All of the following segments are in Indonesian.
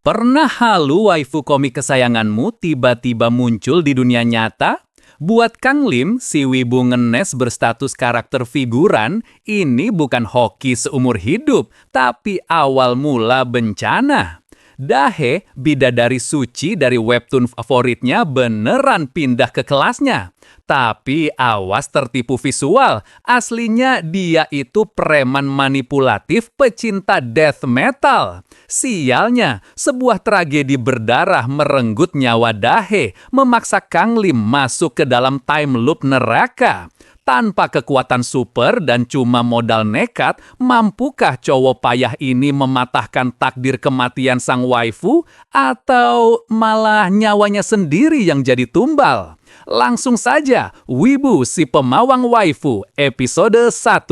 Pernah halu waifu komik kesayanganmu tiba-tiba muncul di dunia nyata? Buat Kang Lim, si wibu ngenes berstatus karakter figuran, ini bukan hoki seumur hidup, tapi awal mula bencana. Dahe, bidadari suci dari webtoon favoritnya beneran pindah ke kelasnya. Tapi awas tertipu visual, aslinya dia itu preman manipulatif pecinta death metal. Sialnya, sebuah tragedi berdarah merenggut nyawa Dahe, memaksa Kang Lim masuk ke dalam time loop neraka. Tanpa kekuatan super dan cuma modal nekat, mampukah cowok payah ini mematahkan takdir kematian sang waifu? Atau malah nyawanya sendiri yang jadi tumbal? Langsung saja, Wibu si Pemawang Waifu, episode 1.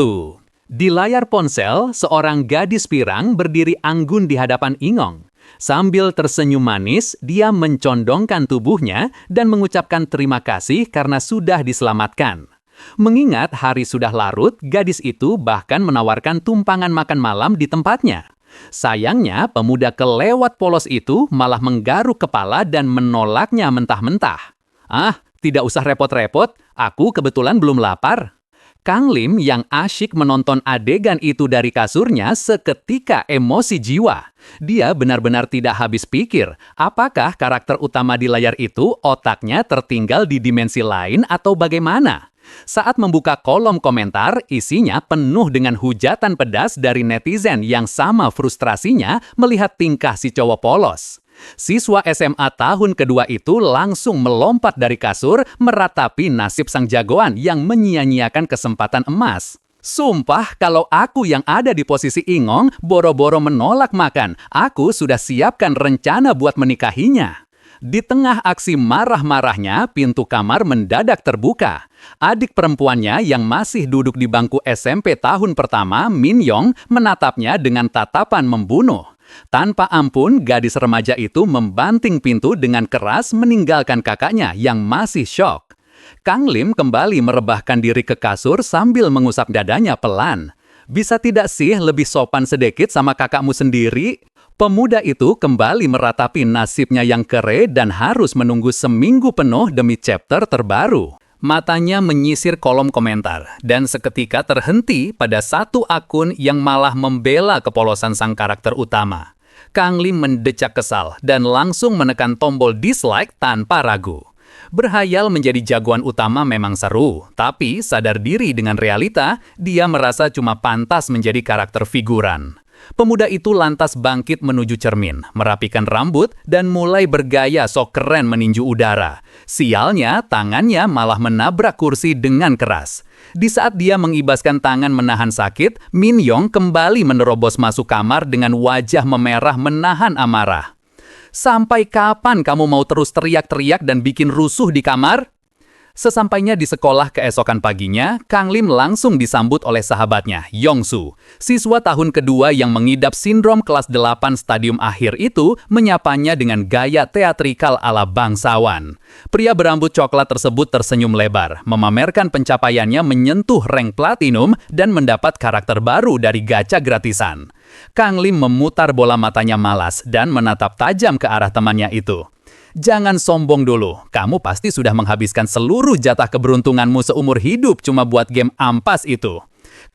Di layar ponsel, seorang gadis pirang berdiri anggun di hadapan Ingong. Sambil tersenyum manis, dia mencondongkan tubuhnya dan mengucapkan terima kasih karena sudah diselamatkan. Mengingat hari sudah larut, gadis itu bahkan menawarkan tumpangan makan malam di tempatnya. Sayangnya, pemuda kelewat polos itu malah menggaruk kepala dan menolaknya mentah-mentah. "Ah, tidak usah repot-repot, aku kebetulan belum lapar." Kang Lim yang asyik menonton adegan itu dari kasurnya seketika emosi jiwa. Dia benar-benar tidak habis pikir, apakah karakter utama di layar itu otaknya tertinggal di dimensi lain atau bagaimana? Saat membuka kolom komentar, isinya penuh dengan hujatan pedas dari netizen yang sama frustrasinya melihat tingkah si cowok polos. Siswa SMA tahun kedua itu langsung melompat dari kasur meratapi nasib sang jagoan yang menyia-nyiakan kesempatan emas. Sumpah, kalau aku yang ada di posisi Ingong, boro-boro menolak makan, aku sudah siapkan rencana buat menikahinya. Di tengah aksi marah-marahnya, pintu kamar mendadak terbuka. Adik perempuannya yang masih duduk di bangku SMP tahun pertama, Min Yong, menatapnya dengan tatapan membunuh. Tanpa ampun, gadis remaja itu membanting pintu dengan keras meninggalkan kakaknya yang masih syok. Kang Lim kembali merebahkan diri ke kasur sambil mengusap dadanya pelan. "Bisa tidak sih lebih sopan sedikit sama kakakmu sendiri?" Pemuda itu kembali meratapi nasibnya yang kere dan harus menunggu seminggu penuh demi chapter terbaru. Matanya menyisir kolom komentar dan seketika terhenti pada satu akun yang malah membela kepolosan sang karakter utama. Kang Lim mendecak kesal dan langsung menekan tombol dislike tanpa ragu. Berhayal menjadi jagoan utama memang seru, tapi sadar diri dengan realita, dia merasa cuma pantas menjadi karakter figuran. Pemuda itu lantas bangkit menuju cermin, merapikan rambut, dan mulai bergaya sok keren meninju udara. Sialnya, tangannya malah menabrak kursi dengan keras. Di saat dia mengibaskan tangan menahan sakit, Min Yong kembali menerobos masuk kamar dengan wajah memerah menahan amarah. "Sampai kapan kamu mau terus teriak-teriak dan bikin rusuh di kamar?" Sesampainya di sekolah keesokan paginya, Kang Lim langsung disambut oleh sahabatnya, Yongsu. Siswa tahun kedua yang mengidap sindrom kelas 8 stadium akhir itu menyapanya dengan gaya teatrikal ala bangsawan. Pria berambut coklat tersebut tersenyum lebar, memamerkan pencapaiannya menyentuh rank platinum dan mendapat karakter baru dari gacha gratisan. Kang Lim memutar bola matanya malas dan menatap tajam ke arah temannya itu. "Jangan sombong dulu, kamu pasti sudah menghabiskan seluruh jatah keberuntunganmu seumur hidup cuma buat game ampas itu."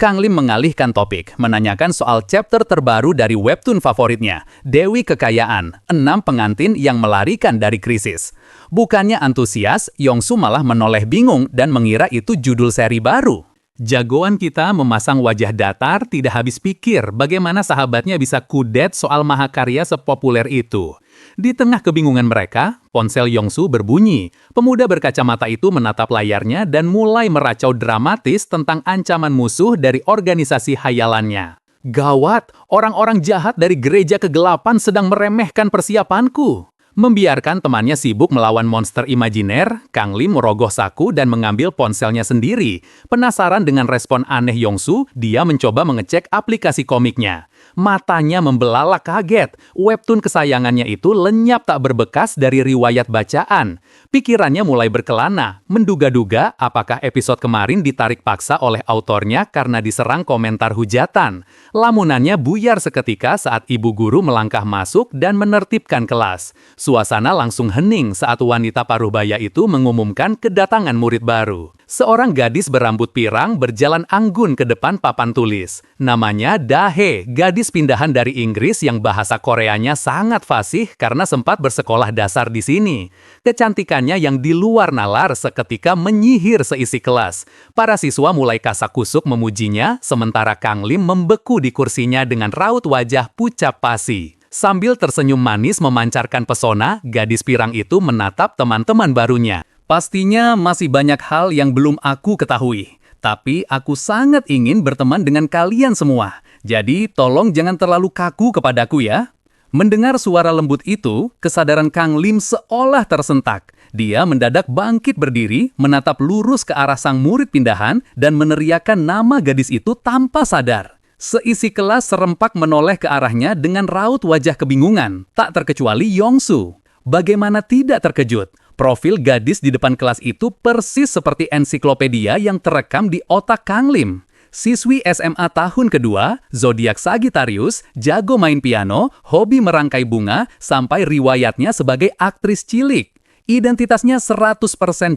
Kang Lim mengalihkan topik, menanyakan soal chapter terbaru dari webtoon favoritnya, Dewi Kekayaan, 6 pengantin yang melarikan dari krisis. Bukannya antusias, Yongsu malah menoleh bingung dan mengira itu judul seri baru. Jagoan kita memasang wajah datar tidak habis pikir bagaimana sahabatnya bisa kudet soal mahakarya sepopuler itu. Di tengah kebingungan mereka, ponsel Yongsu berbunyi. Pemuda berkacamata itu menatap layarnya dan mulai meracau dramatis tentang ancaman musuh dari organisasi hayalannya. "Gawat, orang-orang jahat dari gereja kegelapan sedang meremehkan persiapanku." Membiarkan temannya sibuk melawan monster imajiner, Kang Lim merogoh saku dan mengambil ponselnya sendiri. Penasaran dengan respon aneh Yongsu, dia mencoba mengecek aplikasi komiknya. Matanya membelalak kaget. Webtoon kesayangannya itu lenyap tak berbekas dari riwayat bacaan. Pikirannya mulai berkelana, menduga-duga apakah episode kemarin ditarik paksa oleh autornya karena diserang komentar hujatan. Lamunannya buyar seketika saat ibu guru melangkah masuk dan menertibkan kelas. Suasana langsung hening saat wanita paruhbaya itu mengumumkan kedatangan murid baru. Seorang gadis berambut pirang berjalan anggun ke depan papan tulis. Namanya Dahe, gadis pindahan dari Inggris yang bahasa Koreanya sangat fasih karena sempat bersekolah dasar di sini. Kecantikannya yang di luar nalar seketika menyihir seisi kelas. Para siswa mulai kasak-kusuk memujinya, sementara Kang Lim membeku di kursinya dengan raut wajah pucat pasi. Sambil tersenyum manis memancarkan pesona, gadis pirang itu menatap teman-teman barunya. Pastinya masih banyak hal yang belum aku ketahui. Tapi aku sangat ingin berteman dengan kalian semua. Jadi tolong jangan terlalu kaku kepadaku ya. Mendengar suara lembut itu, kesadaran Kang Lim seolah tersentak. Dia mendadak bangkit berdiri, menatap lurus ke arah sang murid pindahan, dan meneriakkan nama gadis itu tanpa sadar. Seisi kelas serempak menoleh ke arahnya dengan raut wajah kebingungan, tak terkecuali Yongsu. Bagaimana tidak terkejut? Profil gadis di depan kelas itu persis seperti ensiklopedia yang terekam di otak Kang Lim. Siswi SMA tahun kedua, zodiak Sagittarius, jago main piano, hobi merangkai bunga, sampai riwayatnya sebagai aktris cilik. Identitasnya 100%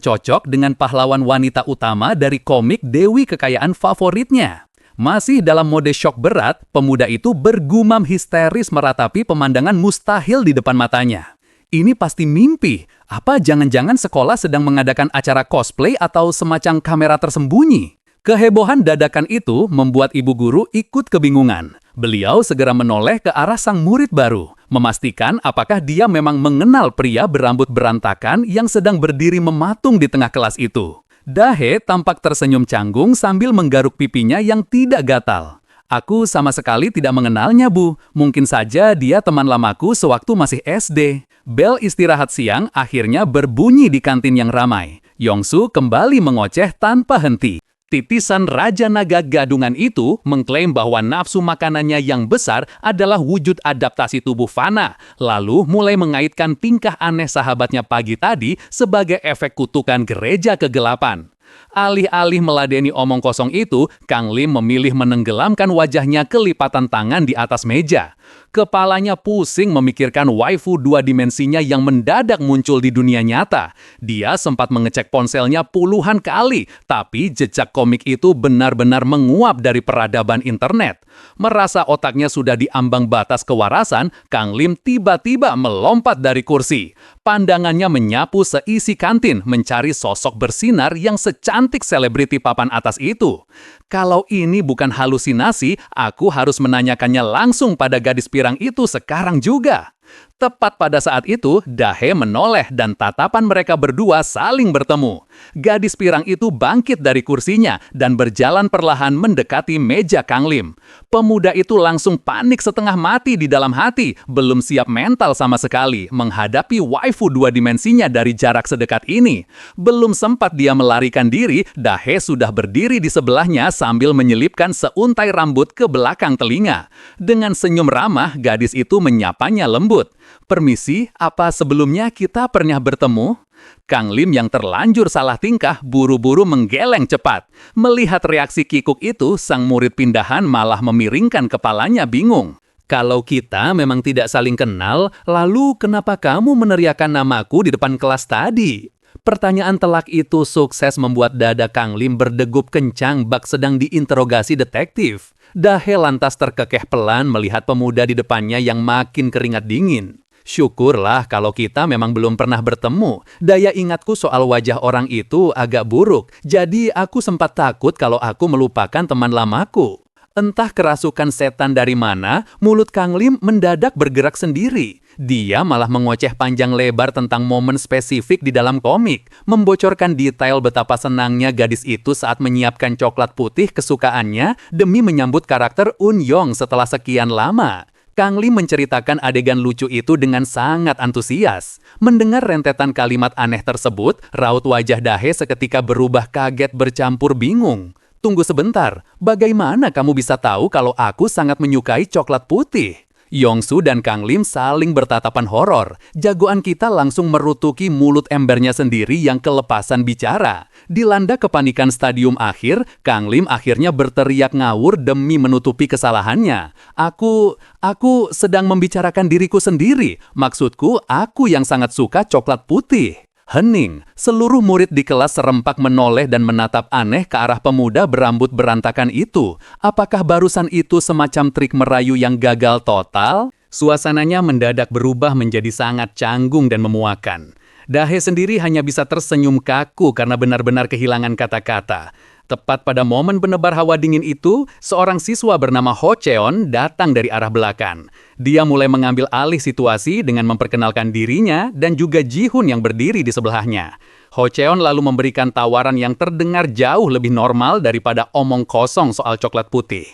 cocok dengan pahlawan wanita utama dari komik Dewi Kekayaan favoritnya. Masih dalam mode shock berat, pemuda itu bergumam histeris meratapi pemandangan mustahil di depan matanya. Ini pasti mimpi. Apa jangan-jangan sekolah sedang mengadakan acara cosplay atau semacam kamera tersembunyi? Kehebohan dadakan itu membuat ibu guru ikut kebingungan. Beliau segera menoleh ke arah sang murid baru, memastikan apakah dia memang mengenal pria berambut berantakan yang sedang berdiri mematung di tengah kelas itu. Dahe tampak tersenyum canggung sambil menggaruk pipinya yang tidak gatal. Aku sama sekali tidak mengenalnya, Bu. Mungkin saja dia teman lamaku sewaktu masih SD. Bel istirahat siang akhirnya berbunyi di kantin yang ramai. Yongsu kembali mengoceh tanpa henti. Titisan Raja Naga Gadungan itu mengklaim bahwa nafsu makanannya yang besar adalah wujud adaptasi tubuh fana, lalu mulai mengaitkan tingkah aneh sahabatnya pagi tadi sebagai efek kutukan gereja kegelapan. Alih-alih meladeni omong kosong itu, Kang Lim memilih menenggelamkan wajahnya ke lipatan tangan di atas meja. Kepalanya pusing memikirkan waifu dua dimensinya yang mendadak muncul di dunia nyata. Dia sempat mengecek ponselnya puluhan kali, tapi jejak komik itu benar-benar menguap dari peradaban internet. Merasa otaknya sudah diambang batas kewarasan, Kang Lim tiba-tiba melompat dari kursi. Pandangannya menyapu seisi kantin, mencari sosok bersinar yang secantik selebriti papan atas itu. Kalau ini bukan halusinasi, aku harus menanyakannya langsung pada gadis pirang itu sekarang juga. Tepat pada saat itu, Dahe menoleh dan tatapan mereka berdua saling bertemu. Gadis pirang itu bangkit dari kursinya dan berjalan perlahan mendekati meja Kang Lim. Pemuda itu langsung panik setengah mati di dalam hati, belum siap mental sama sekali menghadapi waifu dua dimensinya dari jarak sedekat ini. Belum sempat dia melarikan diri, Dahe sudah berdiri di sebelahnya sambil menyelipkan seuntai rambut ke belakang telinga. Dengan senyum ramah, gadis itu menyapanya lembut. "Permisi, apa sebelumnya kita pernah bertemu?" Kang Lim yang terlanjur salah tingkah buru-buru menggeleng cepat. Melihat reaksi kikuk itu, sang murid pindahan malah memiringkan kepalanya bingung. "Kalau kita memang tidak saling kenal, lalu kenapa kamu meneriakkan namaku di depan kelas tadi?" Pertanyaan telak itu sukses membuat dada Kang Lim berdegup kencang bak sedang diinterogasi detektif. Dahe lantas terkekeh pelan melihat pemuda di depannya yang makin keringat dingin. Syukurlah kalau kita memang belum pernah bertemu. Daya ingatku soal wajah orang itu agak buruk, jadi aku sempat takut kalau aku melupakan teman lamaku. Entah kerasukan setan dari mana, mulut Kang Lim mendadak bergerak sendiri. Dia malah mengoceh panjang lebar tentang momen spesifik di dalam komik, membocorkan detail betapa senangnya gadis itu saat menyiapkan coklat putih kesukaannya demi menyambut karakter Un Yong setelah sekian lama. Kang Lim menceritakan adegan lucu itu dengan sangat antusias. Mendengar rentetan kalimat aneh tersebut, raut wajah Dahe seketika berubah kaget bercampur bingung. Tunggu sebentar, bagaimana kamu bisa tahu kalau aku sangat menyukai coklat putih? Yongsu dan Kang Lim saling bertatapan horor. Jagoan kita langsung merutuki mulut embernya sendiri yang kelepasan bicara. Dilanda kepanikan stadium akhir, Kang Lim akhirnya berteriak ngawur demi menutupi kesalahannya. Aku sedang membicarakan diriku sendiri. Maksudku, aku yang sangat suka coklat putih. Hening, seluruh murid di kelas serempak menoleh dan menatap aneh ke arah pemuda berambut berantakan itu. Apakah barusan itu semacam trik merayu yang gagal total? Suasananya mendadak berubah menjadi sangat canggung dan memuakan. Dahe sendiri hanya bisa tersenyum kaku karena benar-benar kehilangan kata-kata. Tepat pada momen penebar hawa dingin itu, seorang siswa bernama Ho Cheon datang dari arah belakang. Dia mulai mengambil alih situasi dengan memperkenalkan dirinya dan juga Ji-hun yang berdiri di sebelahnya. Ho Cheon lalu memberikan tawaran yang terdengar jauh lebih normal daripada omong kosong soal coklat putih.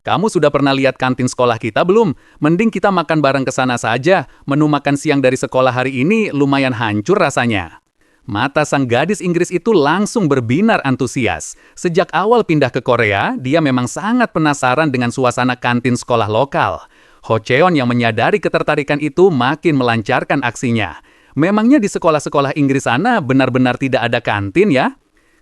Kamu sudah pernah lihat kantin sekolah kita belum? Mending kita makan bareng ke sana saja. Menu makan siang dari sekolah hari ini lumayan hancur rasanya. Mata sang gadis Inggris itu langsung berbinar antusias. Sejak awal pindah ke Korea, dia memang sangat penasaran dengan suasana kantin sekolah lokal. Ho Cheon yang menyadari ketertarikan itu makin melancarkan aksinya. Memangnya di sekolah-sekolah Inggris sana benar-benar tidak ada kantin ya?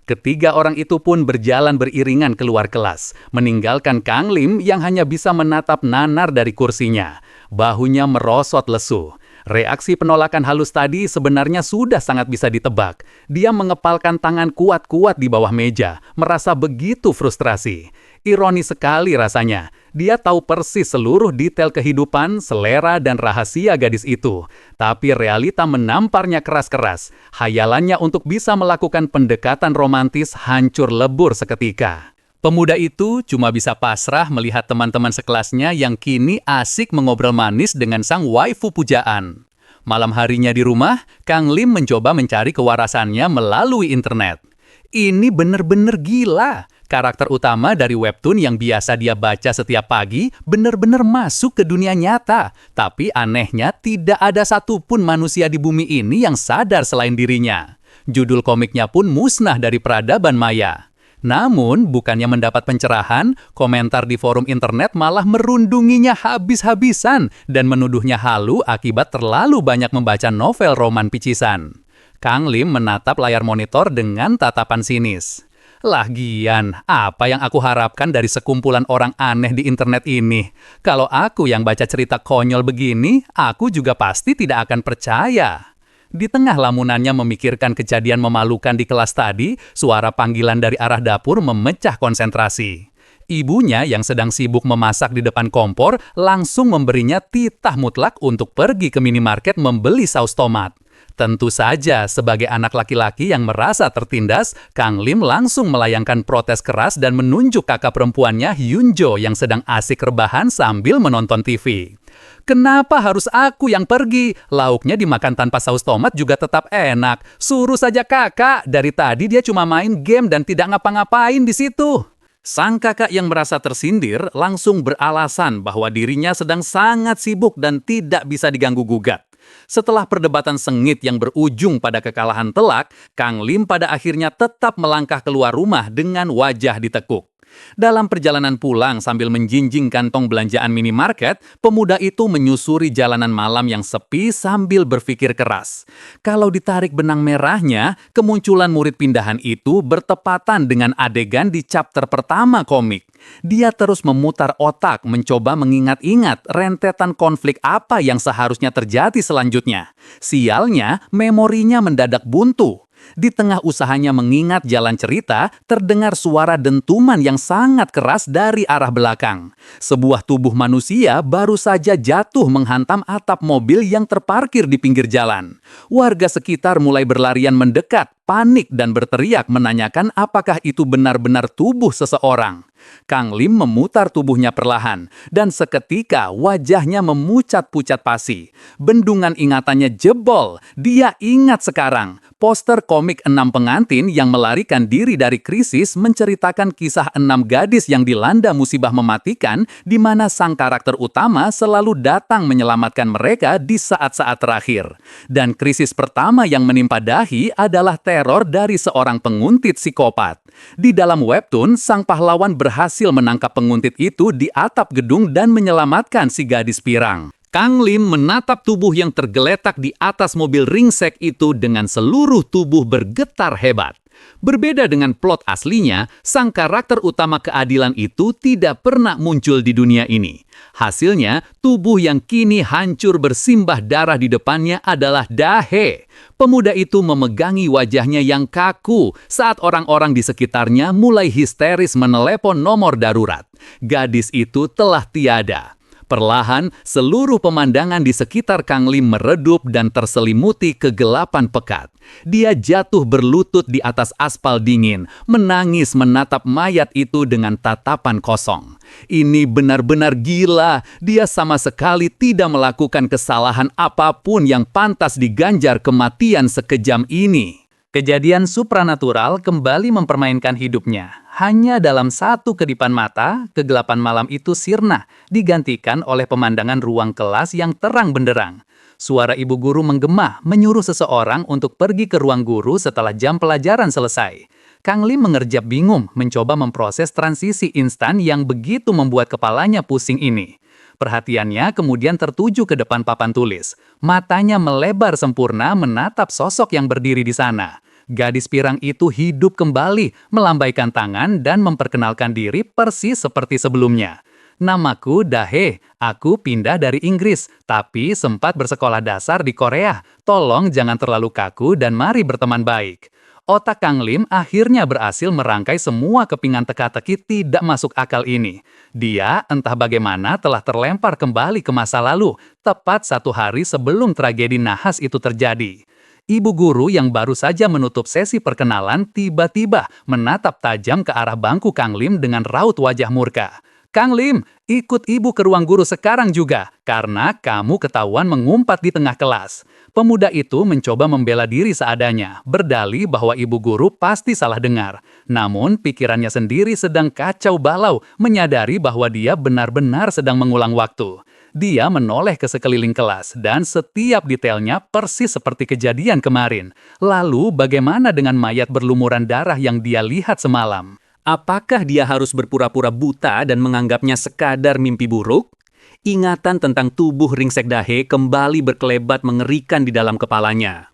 Ketiga orang itu pun berjalan beriringan keluar kelas, meninggalkan Kang Lim yang hanya bisa menatap nanar dari kursinya. Bahunya merosot lesu. Reaksi penolakan halus tadi sebenarnya sudah sangat bisa ditebak. Dia mengepalkan tangan kuat-kuat di bawah meja, merasa begitu frustrasi. Ironi sekali rasanya. Dia tahu persis seluruh detail kehidupan, selera, dan rahasia gadis itu. Tapi realita menamparnya keras-keras. Hayalannya untuk bisa melakukan pendekatan romantis hancur lebur seketika. Pemuda itu cuma bisa pasrah melihat teman-teman sekelasnya yang kini asik mengobrol manis dengan sang waifu pujaan. Malam harinya di rumah, Kang Lim mencoba mencari kewarasannya melalui internet. Ini bener-bener gila. Karakter utama dari webtoon yang biasa dia baca setiap pagi bener-bener masuk ke dunia nyata. Tapi anehnya tidak ada satupun manusia di bumi ini yang sadar selain dirinya. Judul komiknya pun musnah dari peradaban maya. Namun, bukannya mendapat pencerahan, komentar di forum internet malah merundunginya habis-habisan dan menuduhnya halu akibat terlalu banyak membaca novel roman picisan. Kang Lim menatap layar monitor dengan tatapan sinis. Lagian, apa yang aku harapkan dari sekumpulan orang aneh di internet ini? Kalau aku yang baca cerita konyol begini, aku juga pasti tidak akan percaya. Di tengah lamunannya memikirkan kejadian memalukan di kelas tadi, suara panggilan dari arah dapur memecah konsentrasi. Ibunya yang sedang sibuk memasak di depan kompor langsung memberinya titah mutlak untuk pergi ke minimarket membeli saus tomat. Tentu saja, sebagai anak laki-laki yang merasa tertindas, Kang Lim langsung melayangkan protes keras dan menunjuk kakak perempuannya Hyunjo yang sedang asik rebahan sambil menonton TV. Kenapa harus aku yang pergi? Lauknya dimakan tanpa saus tomat juga tetap enak. Suruh saja kakak, dari tadi dia cuma main game dan tidak ngapa-ngapain di situ. Sang kakak yang merasa tersindir langsung beralasan bahwa dirinya sedang sangat sibuk dan tidak bisa diganggu-gugat. Setelah perdebatan sengit yang berujung pada kekalahan telak, Kang Lim pada akhirnya tetap melangkah keluar rumah dengan wajah ditekuk. Dalam perjalanan pulang sambil menjinjing kantong belanjaan minimarket, pemuda itu menyusuri jalanan malam yang sepi sambil berpikir keras. Kalau ditarik benang merahnya, kemunculan murid pindahan itu bertepatan dengan adegan di chapter pertama komik. Dia terus memutar otak mencoba mengingat-ingat rentetan konflik apa yang seharusnya terjadi selanjutnya. Sialnya, memorinya mendadak buntu. Di tengah usahanya mengingat jalan cerita, terdengar suara dentuman yang sangat keras dari arah belakang. Sebuah tubuh manusia baru saja jatuh menghantam atap mobil yang terparkir di pinggir jalan. Warga sekitar mulai berlarian mendekat, panik dan berteriak menanyakan apakah itu benar-benar tubuh seseorang. Kang Lim memutar tubuhnya perlahan, dan seketika wajahnya memucat-pucat pasi. Bendungan ingatannya jebol. Dia ingat sekarang, Poster komik 6 pengantin yang melarikan diri dari krisis menceritakan kisah 6 gadis yang dilanda musibah mematikan di mana sang karakter utama selalu datang menyelamatkan mereka di saat-saat terakhir. Dan krisis pertama yang menimpa Dahi adalah teror dari seorang penguntit psikopat. Di dalam webtoon, sang pahlawan berhasil menangkap penguntit itu di atap gedung dan menyelamatkan si gadis pirang. Kang Lim menatap tubuh yang tergeletak di atas mobil ringsek itu dengan seluruh tubuh bergetar hebat. Berbeda dengan plot aslinya, sang karakter utama keadilan itu tidak pernah muncul di dunia ini. Hasilnya, tubuh yang kini hancur bersimbah darah di depannya adalah Dahe. Pemuda itu memegangi wajahnya yang kaku saat orang-orang di sekitarnya mulai histeris menelepon nomor darurat. Gadis itu telah tiada. Perlahan, seluruh pemandangan di sekitar Kang Lim meredup dan terselimuti kegelapan pekat. Dia jatuh berlutut di atas aspal dingin, menangis menatap mayat itu dengan tatapan kosong. Ini benar-benar gila, dia sama sekali tidak melakukan kesalahan apapun yang pantas diganjar kematian sekejam ini. Kejadian supranatural kembali mempermainkan hidupnya. Hanya dalam satu kedipan mata, kegelapan malam itu sirna, digantikan oleh pemandangan ruang kelas yang terang benderang. Suara ibu guru menggema, menyuruh seseorang untuk pergi ke ruang guru setelah jam pelajaran selesai. Kang Lim mengerjap bingung, mencoba memproses transisi instan yang begitu membuat kepalanya pusing ini. Perhatiannya kemudian tertuju ke depan papan tulis. Matanya melebar sempurna menatap sosok yang berdiri di sana. Gadis pirang itu hidup kembali, melambaikan tangan dan memperkenalkan diri persis seperti sebelumnya. Namaku Dahe, aku pindah dari Inggris, tapi sempat bersekolah dasar di Korea. Tolong jangan terlalu kaku dan mari berteman baik. Otak Kang Lim akhirnya berhasil merangkai semua kepingan teka-teki tidak masuk akal ini. Dia entah bagaimana telah terlempar kembali ke masa lalu, tepat 1 hari sebelum tragedi nahas itu terjadi. Ibu guru yang baru saja menutup sesi perkenalan tiba-tiba menatap tajam ke arah bangku Kang Lim dengan raut wajah murka. Kang Lim, ikut ibu ke ruang guru sekarang juga, karena kamu ketahuan mengumpat di tengah kelas. Pemuda itu mencoba membela diri seadanya, berdalih bahwa ibu guru pasti salah dengar. Namun, pikirannya sendiri sedang kacau balau, menyadari bahwa dia benar-benar sedang mengulang waktu. Dia menoleh ke sekeliling kelas, dan setiap detailnya persis seperti kejadian kemarin. Lalu, bagaimana dengan mayat berlumuran darah yang dia lihat semalam? Apakah dia harus berpura-pura buta dan menganggapnya sekadar mimpi buruk? Ingatan tentang tubuh ringsek Dahe kembali berkelebat mengerikan di dalam kepalanya.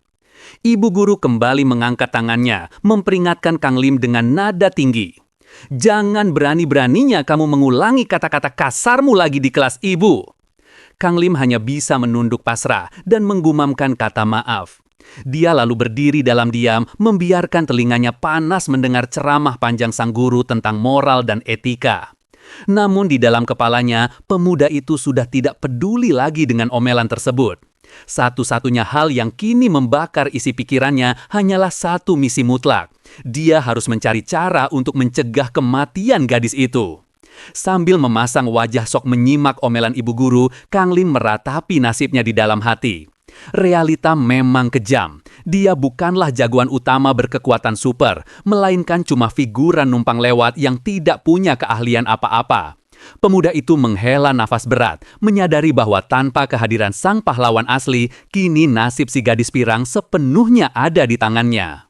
Ibu guru kembali mengangkat tangannya, memperingatkan Kang Lim dengan nada tinggi. Jangan berani-beraninya kamu mengulangi kata-kata kasarmu lagi di kelas ibu. Kang Lim hanya bisa menunduk pasrah dan menggumamkan kata maaf. Dia lalu berdiri dalam diam, membiarkan telinganya panas mendengar ceramah panjang sang guru tentang moral dan etika. Namun di dalam kepalanya, pemuda itu sudah tidak peduli lagi dengan omelan tersebut. Satu-satunya hal yang kini membakar isi pikirannya hanyalah satu misi mutlak. Dia harus mencari cara untuk mencegah kematian gadis itu. Sambil memasang wajah sok menyimak omelan ibu guru, Kang Lim meratapi nasibnya di dalam hati. Realita memang kejam. Dia bukanlah jagoan utama berkekuatan super, melainkan cuma figuran numpang lewat yang tidak punya keahlian apa-apa. Pemuda itu menghela nafas berat, menyadari bahwa tanpa kehadiran sang pahlawan asli, kini nasib si gadis pirang sepenuhnya ada di tangannya.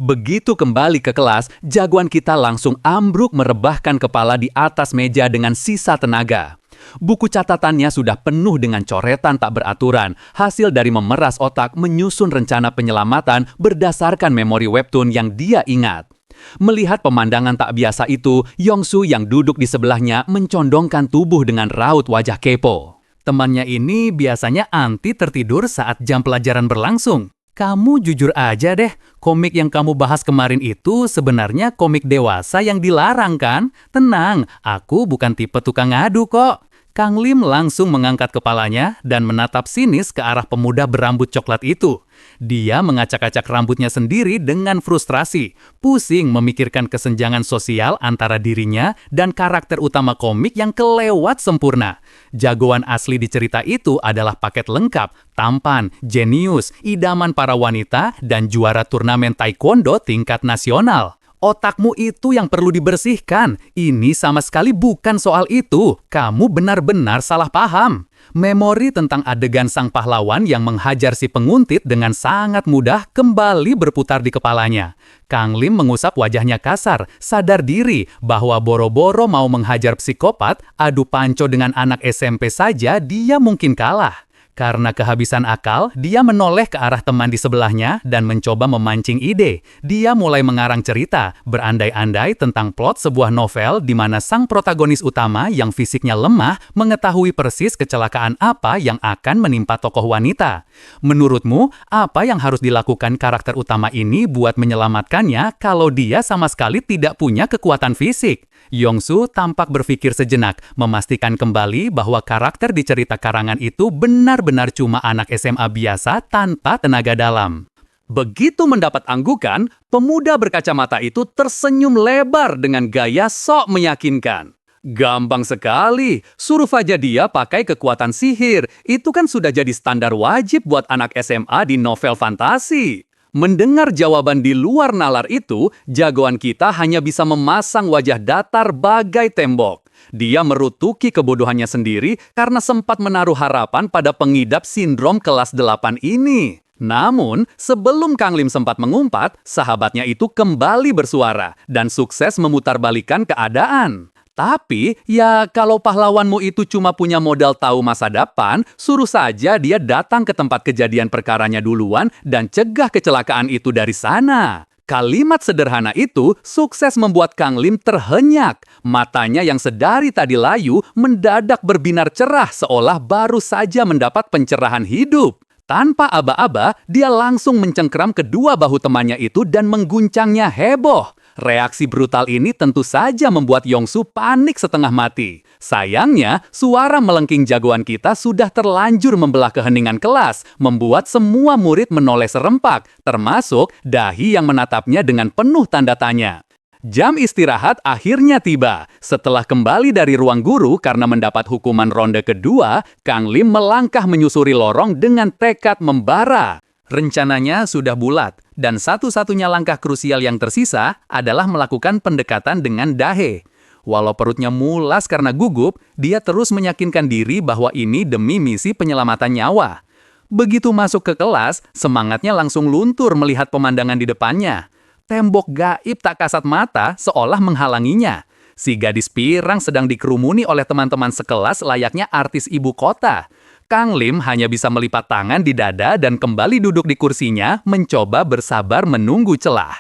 Begitu kembali ke kelas, jagoan kita langsung ambruk merebahkan kepala di atas meja dengan sisa tenaga. Buku catatannya sudah penuh dengan coretan tak beraturan, hasil dari memeras otak menyusun rencana penyelamatan berdasarkan memori webtoon yang dia ingat. Melihat pemandangan tak biasa itu, Yongsu yang duduk di sebelahnya mencondongkan tubuh dengan raut wajah kepo. Temannya ini biasanya anti tertidur saat jam pelajaran berlangsung. Kamu jujur aja deh, komik yang kamu bahas kemarin itu sebenarnya komik dewasa yang dilarang kan? Tenang, aku bukan tipe tukang ngadu kok. Kang Lim langsung mengangkat kepalanya dan menatap sinis ke arah pemuda berambut coklat itu. Dia mengacak-acak rambutnya sendiri dengan frustrasi, pusing memikirkan kesenjangan sosial antara dirinya dan karakter utama komik yang kelewat sempurna. Jagoan asli di cerita itu adalah paket lengkap, tampan, jenius, idaman para wanita, dan juara turnamen taekwondo tingkat nasional. Otakmu itu yang perlu dibersihkan. Ini sama sekali bukan soal itu. Kamu benar-benar salah paham. Memori tentang adegan sang pahlawan yang menghajar si penguntit dengan sangat mudah kembali berputar di kepalanya. Kang Lim mengusap wajahnya kasar, sadar diri bahwa boro-boro mau menghajar psikopat, adu panco dengan anak SMP saja dia mungkin kalah. Karena kehabisan akal, dia menoleh ke arah teman di sebelahnya dan mencoba memancing ide. Dia mulai mengarang cerita, berandai-andai tentang plot sebuah novel di mana sang protagonis utama yang fisiknya lemah mengetahui persis kecelakaan apa yang akan menimpa tokoh wanita. Menurutmu, apa yang harus dilakukan karakter utama ini buat menyelamatkannya kalau dia sama sekali tidak punya kekuatan fisik? Yongsu tampak berpikir sejenak, memastikan kembali bahwa karakter di cerita karangan itu benar-benar cuma anak SMA biasa tanpa tenaga dalam. Begitu mendapat anggukan, pemuda berkacamata itu tersenyum lebar dengan gaya sok meyakinkan. Gampang sekali, suruh aja dia pakai kekuatan sihir. Itu kan sudah jadi standar wajib buat anak SMA di novel fantasi. Mendengar jawaban di luar nalar itu, jagoan kita hanya bisa memasang wajah datar bagai tembok. Dia merutuki kebodohannya sendiri karena sempat menaruh harapan pada pengidap sindrom kelas 8 ini. Namun, sebelum Kang Lim sempat mengumpat, sahabatnya itu kembali bersuara dan sukses memutarbalikkan keadaan. Tapi, ya kalau pahlawanmu itu cuma punya modal tahu masa depan, suruh saja dia datang ke tempat kejadian perkaranya duluan dan cegah kecelakaan itu dari sana. Kalimat sederhana itu sukses membuat Kang Lim terhenyak. Matanya yang sedari tadi layu mendadak berbinar cerah seolah baru saja mendapat pencerahan hidup. Tanpa aba-aba, dia langsung mencengkeram kedua bahu temannya itu dan mengguncangnya heboh. Reaksi brutal ini tentu saja membuat Yongsu panik setengah mati. Sayangnya, suara melengking jagoan kita sudah terlanjur membelah keheningan kelas, membuat semua murid menoleh serempak, termasuk Dahi yang menatapnya dengan penuh tanda tanya. Jam istirahat akhirnya tiba. Setelah kembali dari ruang guru karena mendapat hukuman ronde kedua, Kang Lim melangkah menyusuri lorong dengan tekad membara. Rencananya sudah bulat, dan satu-satunya langkah krusial yang tersisa adalah melakukan pendekatan dengan Dahe. Walau perutnya mulas karena gugup, dia terus meyakinkan diri bahwa ini demi misi penyelamatan nyawa. Begitu masuk ke kelas, semangatnya langsung luntur melihat pemandangan di depannya. Tembok gaib tak kasat mata seolah menghalanginya. Si gadis pirang sedang dikerumuni oleh teman-teman sekelas layaknya artis ibu kota. Kang Lim hanya bisa melipat tangan di dada dan kembali duduk di kursinya, mencoba bersabar menunggu celah.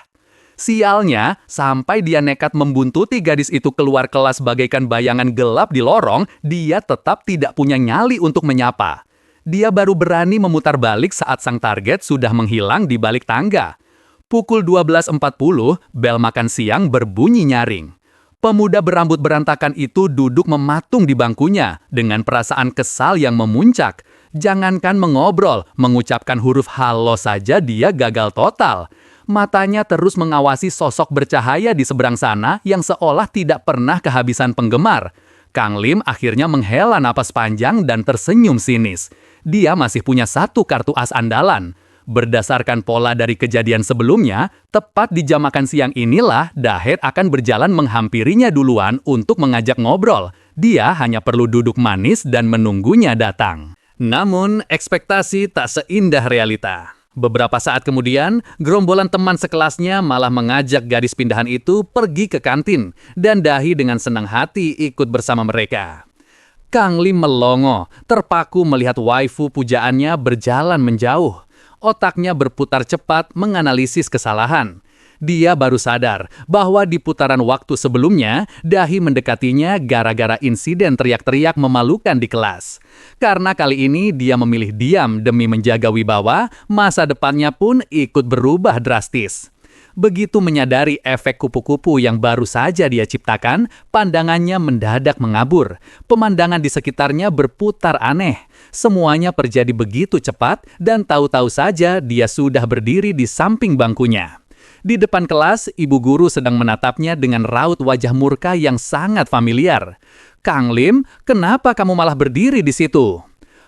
Sialnya, sampai dia nekat membuntuti gadis itu keluar kelas bagaikan bayangan gelap di lorong, dia tetap tidak punya nyali untuk menyapa. Dia baru berani memutar balik saat sang target sudah menghilang di balik tangga. Pukul 12.40, bel makan siang berbunyi nyaring. Pemuda berambut berantakan itu duduk mematung di bangkunya dengan perasaan kesal yang memuncak. Jangankan mengobrol, mengucapkan huruf halo saja dia gagal total. Matanya terus mengawasi sosok bercahaya di seberang sana yang seolah tidak pernah kehabisan penggemar. Kang Lim akhirnya menghela napas panjang dan tersenyum sinis. Dia masih punya satu kartu as andalan. Berdasarkan pola dari kejadian sebelumnya, tepat di jam makan siang inilah Dahed akan berjalan menghampirinya duluan untuk mengajak ngobrol. Dia hanya perlu duduk manis dan menunggunya datang. Namun, ekspektasi tak seindah realita. Beberapa saat kemudian, gerombolan teman sekelasnya malah mengajak gadis pindahan itu pergi ke kantin, dan Dahi dengan senang hati ikut bersama mereka. Kang Lim melongo, terpaku melihat waifu pujaannya berjalan menjauh. Otaknya berputar cepat menganalisis kesalahan. Dia baru sadar bahwa di putaran waktu sebelumnya, Dahi mendekatinya gara-gara insiden teriak-teriak memalukan di kelas. Karena kali ini dia memilih diam demi menjaga wibawa, masa depannya pun ikut berubah drastis. Begitu menyadari efek kupu-kupu yang baru saja dia ciptakan, pandangannya mendadak mengabur. Pemandangan di sekitarnya berputar aneh. Semuanya terjadi begitu cepat dan tahu-tahu saja dia sudah berdiri di samping bangkunya. Di depan kelas, ibu guru sedang menatapnya dengan raut wajah murka yang sangat familiar. "Kang Lim, kenapa kamu malah berdiri di situ?"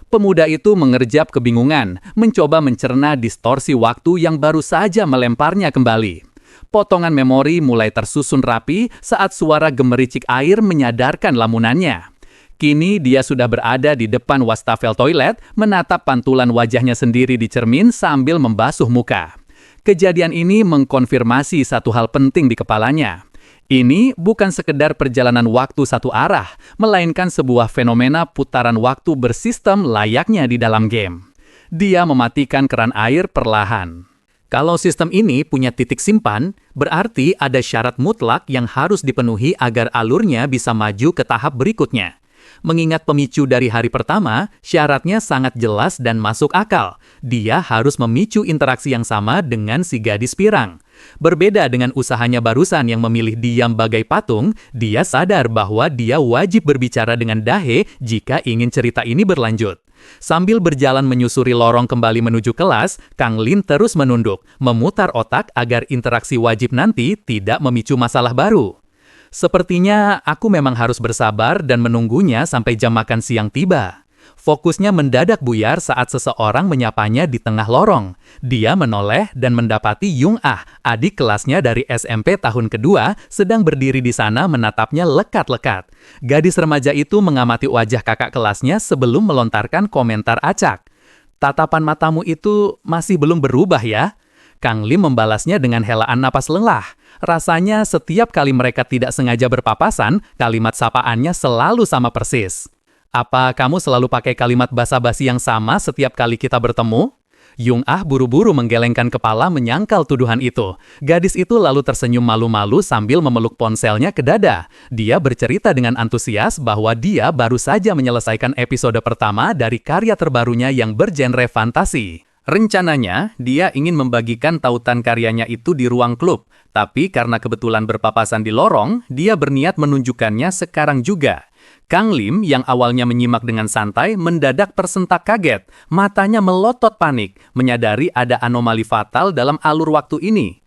Pemuda itu mengerjap kebingungan, mencoba mencerna distorsi waktu yang baru saja melemparnya kembali. Potongan memori mulai tersusun rapi saat suara gemericik air menyadarkan lamunannya. Kini dia sudah berada di depan wastafel toilet, menatap pantulan wajahnya sendiri di cermin sambil membasuh muka. Kejadian ini mengkonfirmasi satu hal penting di kepalanya. Ini bukan sekedar perjalanan waktu satu arah, melainkan sebuah fenomena putaran waktu bersistem layaknya di dalam game. Dia mematikan keran air perlahan. Kalau sistem ini punya titik simpan, berarti ada syarat mutlak yang harus dipenuhi agar alurnya bisa maju ke tahap berikutnya. Mengingat pemicu dari hari pertama, syaratnya sangat jelas dan masuk akal. Dia harus memicu interaksi yang sama dengan si gadis pirang. Berbeda dengan usahanya barusan yang memilih diam bagai patung, dia sadar bahwa dia wajib berbicara dengan Dahe jika ingin cerita ini berlanjut. Sambil berjalan menyusuri lorong kembali menuju kelas, Kang Lim terus menunduk, memutar otak agar interaksi wajib nanti tidak memicu masalah baru. Sepertinya aku memang harus bersabar dan menunggunya sampai jam makan siang tiba. Fokusnya mendadak buyar saat seseorang menyapanya di tengah lorong. Dia menoleh dan mendapati Yung Ah, adik kelasnya dari SMP tahun kedua, sedang berdiri di sana menatapnya lekat-lekat. Gadis remaja itu mengamati wajah kakak kelasnya sebelum melontarkan komentar acak. "Tatapan matamu itu masih belum berubah ya?" Kang Lim membalasnya dengan helaan napas lelah. Rasanya setiap kali mereka tidak sengaja berpapasan, kalimat sapaannya selalu sama persis. "Apa kamu selalu pakai kalimat basa-basi yang sama setiap kali kita bertemu?" Yung Ah buru-buru menggelengkan kepala menyangkal tuduhan itu. Gadis itu lalu tersenyum malu-malu sambil memeluk ponselnya ke dada. Dia bercerita dengan antusias bahwa dia baru saja menyelesaikan episode pertama dari karya terbarunya yang bergenre fantasi. Rencananya, dia ingin membagikan tautan karyanya itu di ruang klub, tapi karena kebetulan berpapasan di lorong, dia berniat menunjukkannya sekarang juga. Kang Lim yang awalnya menyimak dengan santai mendadak tersentak kaget, matanya melotot panik, menyadari ada anomali fatal dalam alur waktu ini.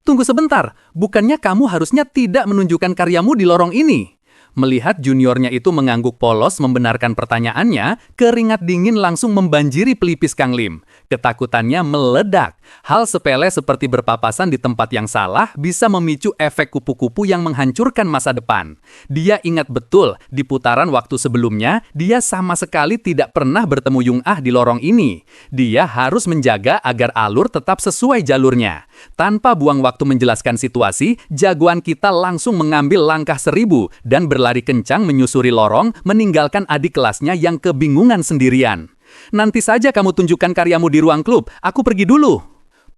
"Tunggu sebentar, bukannya kamu harusnya tidak menunjukkan karyamu di lorong ini?" Melihat juniornya itu mengangguk polos membenarkan pertanyaannya, keringat dingin langsung membanjiri pelipis Kang Lim. Ketakutannya meledak. Hal sepele seperti berpapasan di tempat yang salah bisa memicu efek kupu-kupu yang menghancurkan masa depan. Dia ingat betul, di putaran waktu sebelumnya, dia sama sekali tidak pernah bertemu Yung Ah di lorong ini. Dia harus menjaga agar alur tetap sesuai jalurnya. Tanpa buang waktu menjelaskan situasi, jagoan kita langsung mengambil langkah 1000 dan berlari kencang menyusuri lorong, meninggalkan adik kelasnya yang kebingungan sendirian. "Nanti saja kamu tunjukkan karyamu di ruang klub, aku pergi dulu."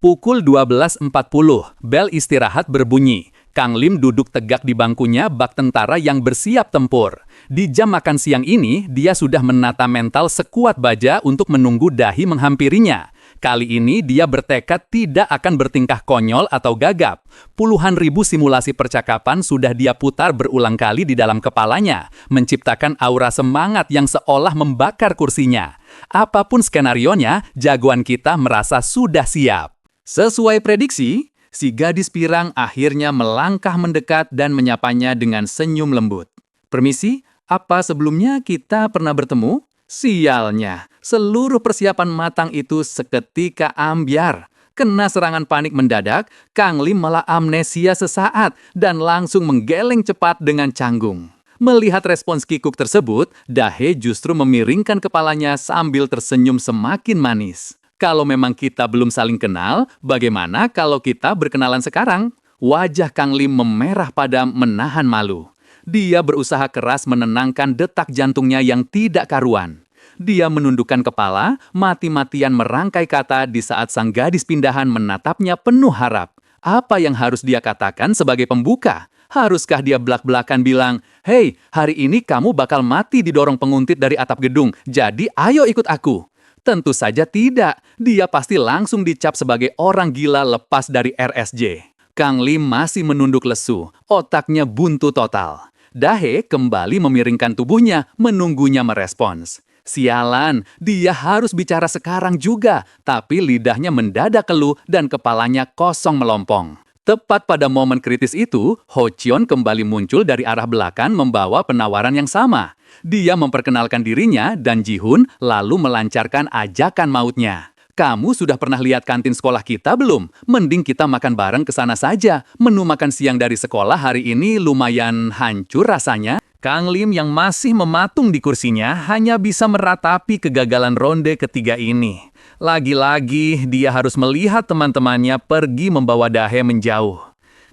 Pukul 12.40, bel istirahat berbunyi. Kang Lim duduk tegak di bangkunya bak tentara yang bersiap tempur. Di jam makan siang ini, dia sudah menata mental sekuat baja untuk menunggu Dahi menghampirinya. Kali ini dia bertekad tidak akan bertingkah konyol atau gagap. Puluhan ribu simulasi percakapan sudah dia putar berulang kali di dalam kepalanya, menciptakan aura semangat yang seolah membakar kursinya. Apapun skenarionya, jagoan kita merasa sudah siap. Sesuai prediksi, si gadis pirang akhirnya melangkah mendekat dan menyapanya dengan senyum lembut. "Permisi, apa sebelumnya kita pernah bertemu?" Sialnya, seluruh persiapan matang itu seketika ambyar. Kena serangan panik mendadak, Kang Lim malah amnesia sesaat dan langsung menggeleng cepat dengan canggung. Melihat respons kikuk tersebut, Dahe justru memiringkan kepalanya sambil tersenyum semakin manis. "Kalau memang kita belum saling kenal, bagaimana kalau kita berkenalan sekarang?" Wajah Kang Lim memerah padam menahan malu. Dia berusaha keras menenangkan detak jantungnya yang tidak karuan. Dia menundukkan kepala, mati-matian merangkai kata di saat sang gadis pindahan menatapnya penuh harap. Apa yang harus dia katakan sebagai pembuka? Haruskah dia belak-belakan bilang, "Hei, hari ini kamu bakal mati didorong penguntit dari atap gedung, jadi ayo ikut aku"? Tentu saja tidak. Dia pasti langsung dicap sebagai orang gila lepas dari RSJ. Kang Lim masih menunduk lesu, otaknya buntu total. Dahe kembali memiringkan tubuhnya, menunggunya merespons. Sialan, dia harus bicara sekarang juga, tapi lidahnya mendadak keluh dan kepalanya kosong melompong. Tepat pada momen kritis itu, Ho Cheon kembali muncul dari arah belakang membawa penawaran yang sama. Dia memperkenalkan dirinya dan Ji-hun lalu melancarkan ajakan mautnya. Kamu sudah pernah lihat kantin sekolah kita belum? Mending kita makan bareng ke sana saja. Menu makan siang dari sekolah hari ini lumayan hancur rasanya. Kang Lim yang masih mematung di kursinya hanya bisa meratapi kegagalan ronde ketiga ini. Lagi-lagi dia harus melihat teman-temannya pergi membawa Dahe menjauh.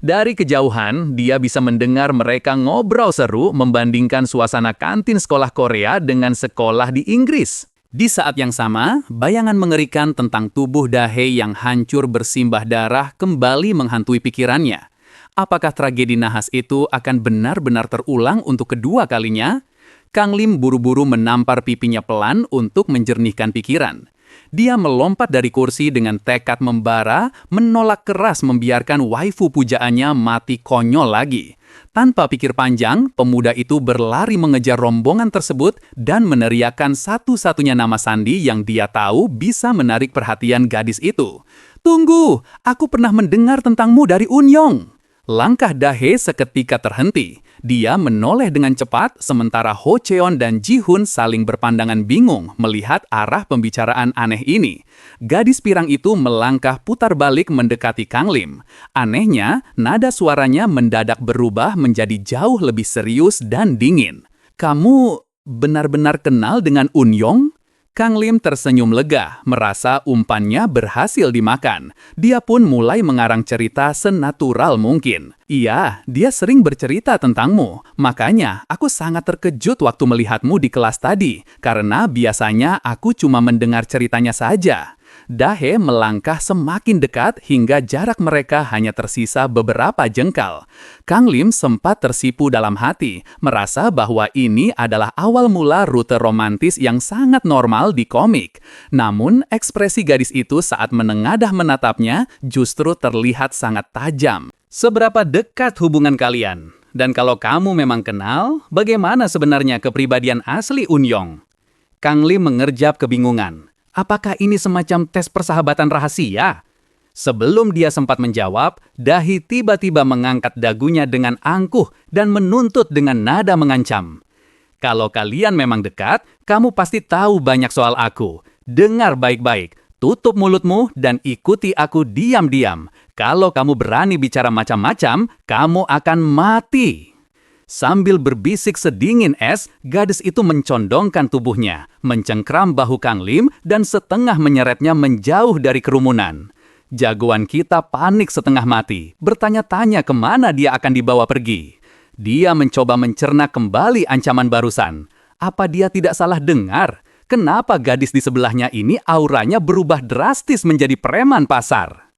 Dari kejauhan, dia bisa mendengar mereka ngobrol seru membandingkan suasana kantin sekolah Korea dengan sekolah di Inggris. Di saat yang sama, bayangan mengerikan tentang tubuh Dahe yang hancur bersimbah darah kembali menghantui pikirannya. Apakah tragedi nahas itu akan benar-benar terulang untuk kedua kalinya? Kang Lim buru-buru menampar pipinya pelan untuk menjernihkan pikiran. Dia melompat dari kursi dengan tekad membara, menolak keras membiarkan waifu pujaannya mati konyol lagi. Tanpa pikir panjang, pemuda itu berlari mengejar rombongan tersebut dan meneriakkan satu-satunya nama sandi yang dia tahu bisa menarik perhatian gadis itu. "Tunggu, aku pernah mendengar tentangmu dari Unyong." Langkah Dahe seketika terhenti. Dia menoleh dengan cepat, sementara Ho Cheon dan Ji-hun saling berpandangan bingung melihat arah pembicaraan aneh ini. Gadis pirang itu melangkah putar balik mendekati Kang Lim. Anehnya, nada suaranya mendadak berubah menjadi jauh lebih serius dan dingin. "Kamu benar-benar kenal dengan Unyong?" Kang Lim tersenyum lega, merasa umpannya berhasil dimakan. Dia pun mulai mengarang cerita senatural mungkin. "Iya, dia sering bercerita tentangmu. Makanya aku sangat terkejut waktu melihatmu di kelas tadi, karena biasanya aku cuma mendengar ceritanya saja." Dahe melangkah semakin dekat hingga jarak mereka hanya tersisa beberapa jengkal. Kang Lim sempat tersipu dalam hati, merasa bahwa ini adalah awal mula rute romantis yang sangat normal di komik. Namun, ekspresi gadis itu saat menengadah menatapnya justru terlihat sangat tajam. "Seberapa dekat hubungan kalian? Dan kalau kamu memang kenal, bagaimana sebenarnya kepribadian asli Unyong?" Kang Lim mengerjap kebingungan. Apakah ini semacam tes persahabatan rahasia? Sebelum dia sempat menjawab, Dahi tiba-tiba mengangkat dagunya dengan angkuh dan menuntut dengan nada mengancam. "Kalau kalian memang dekat, kamu pasti tahu banyak soal aku. Dengar baik-baik, tutup mulutmu dan ikuti aku diam-diam. Kalau kamu berani bicara macam-macam, kamu akan mati." Sambil berbisik sedingin es, gadis itu mencondongkan tubuhnya, mencengkram bahu Kang Lim dan setengah menyeretnya menjauh dari kerumunan. Jagoan kita panik setengah mati, bertanya-tanya kemana dia akan dibawa pergi. Dia mencoba mencerna kembali ancaman barusan. Apa dia tidak salah dengar? Kenapa gadis di sebelahnya ini auranya berubah drastis menjadi preman pasar?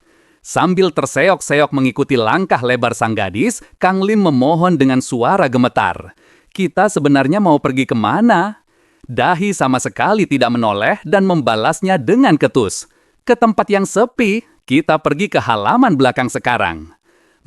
Sambil terseok-seok mengikuti langkah lebar sang gadis, Kang Lim memohon dengan suara gemetar. "Kita sebenarnya mau pergi kemana?" Dahi sama sekali tidak menoleh dan membalasnya dengan ketus. "Ke tempat yang sepi, kita pergi ke halaman belakang sekarang."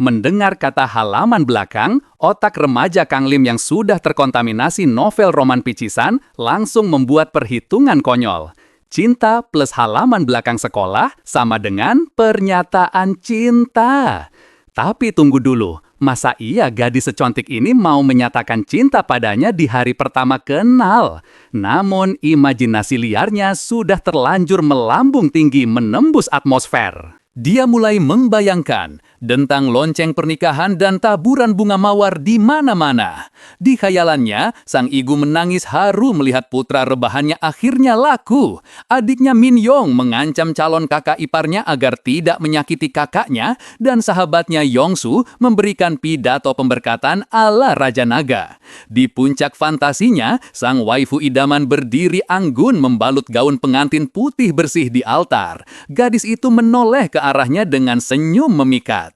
Mendengar kata halaman belakang, otak remaja Kang Lim yang sudah terkontaminasi novel roman picisan langsung membuat perhitungan konyol. Cinta plus halaman belakang sekolah sama dengan pernyataan cinta. Tapi tunggu dulu, masa iya gadis secontik ini mau menyatakan cinta padanya di hari pertama kenal? Namun imajinasi liarnya sudah terlanjur melambung tinggi menembus atmosfer. Dia mulai membayangkan tentang lonceng pernikahan dan taburan bunga mawar di mana-mana. Di khayalannya, sang ibu menangis haru melihat putra rebahannya akhirnya laku. Adiknya Min Yong mengancam calon kakak iparnya agar tidak menyakiti kakaknya, dan sahabatnya Yongsu memberikan pidato pemberkatan ala Raja Naga. Di puncak fantasinya, sang waifu idaman berdiri anggun membalut gaun pengantin putih bersih di altar. Gadis itu menoleh ke arahnya dengan senyum memikat.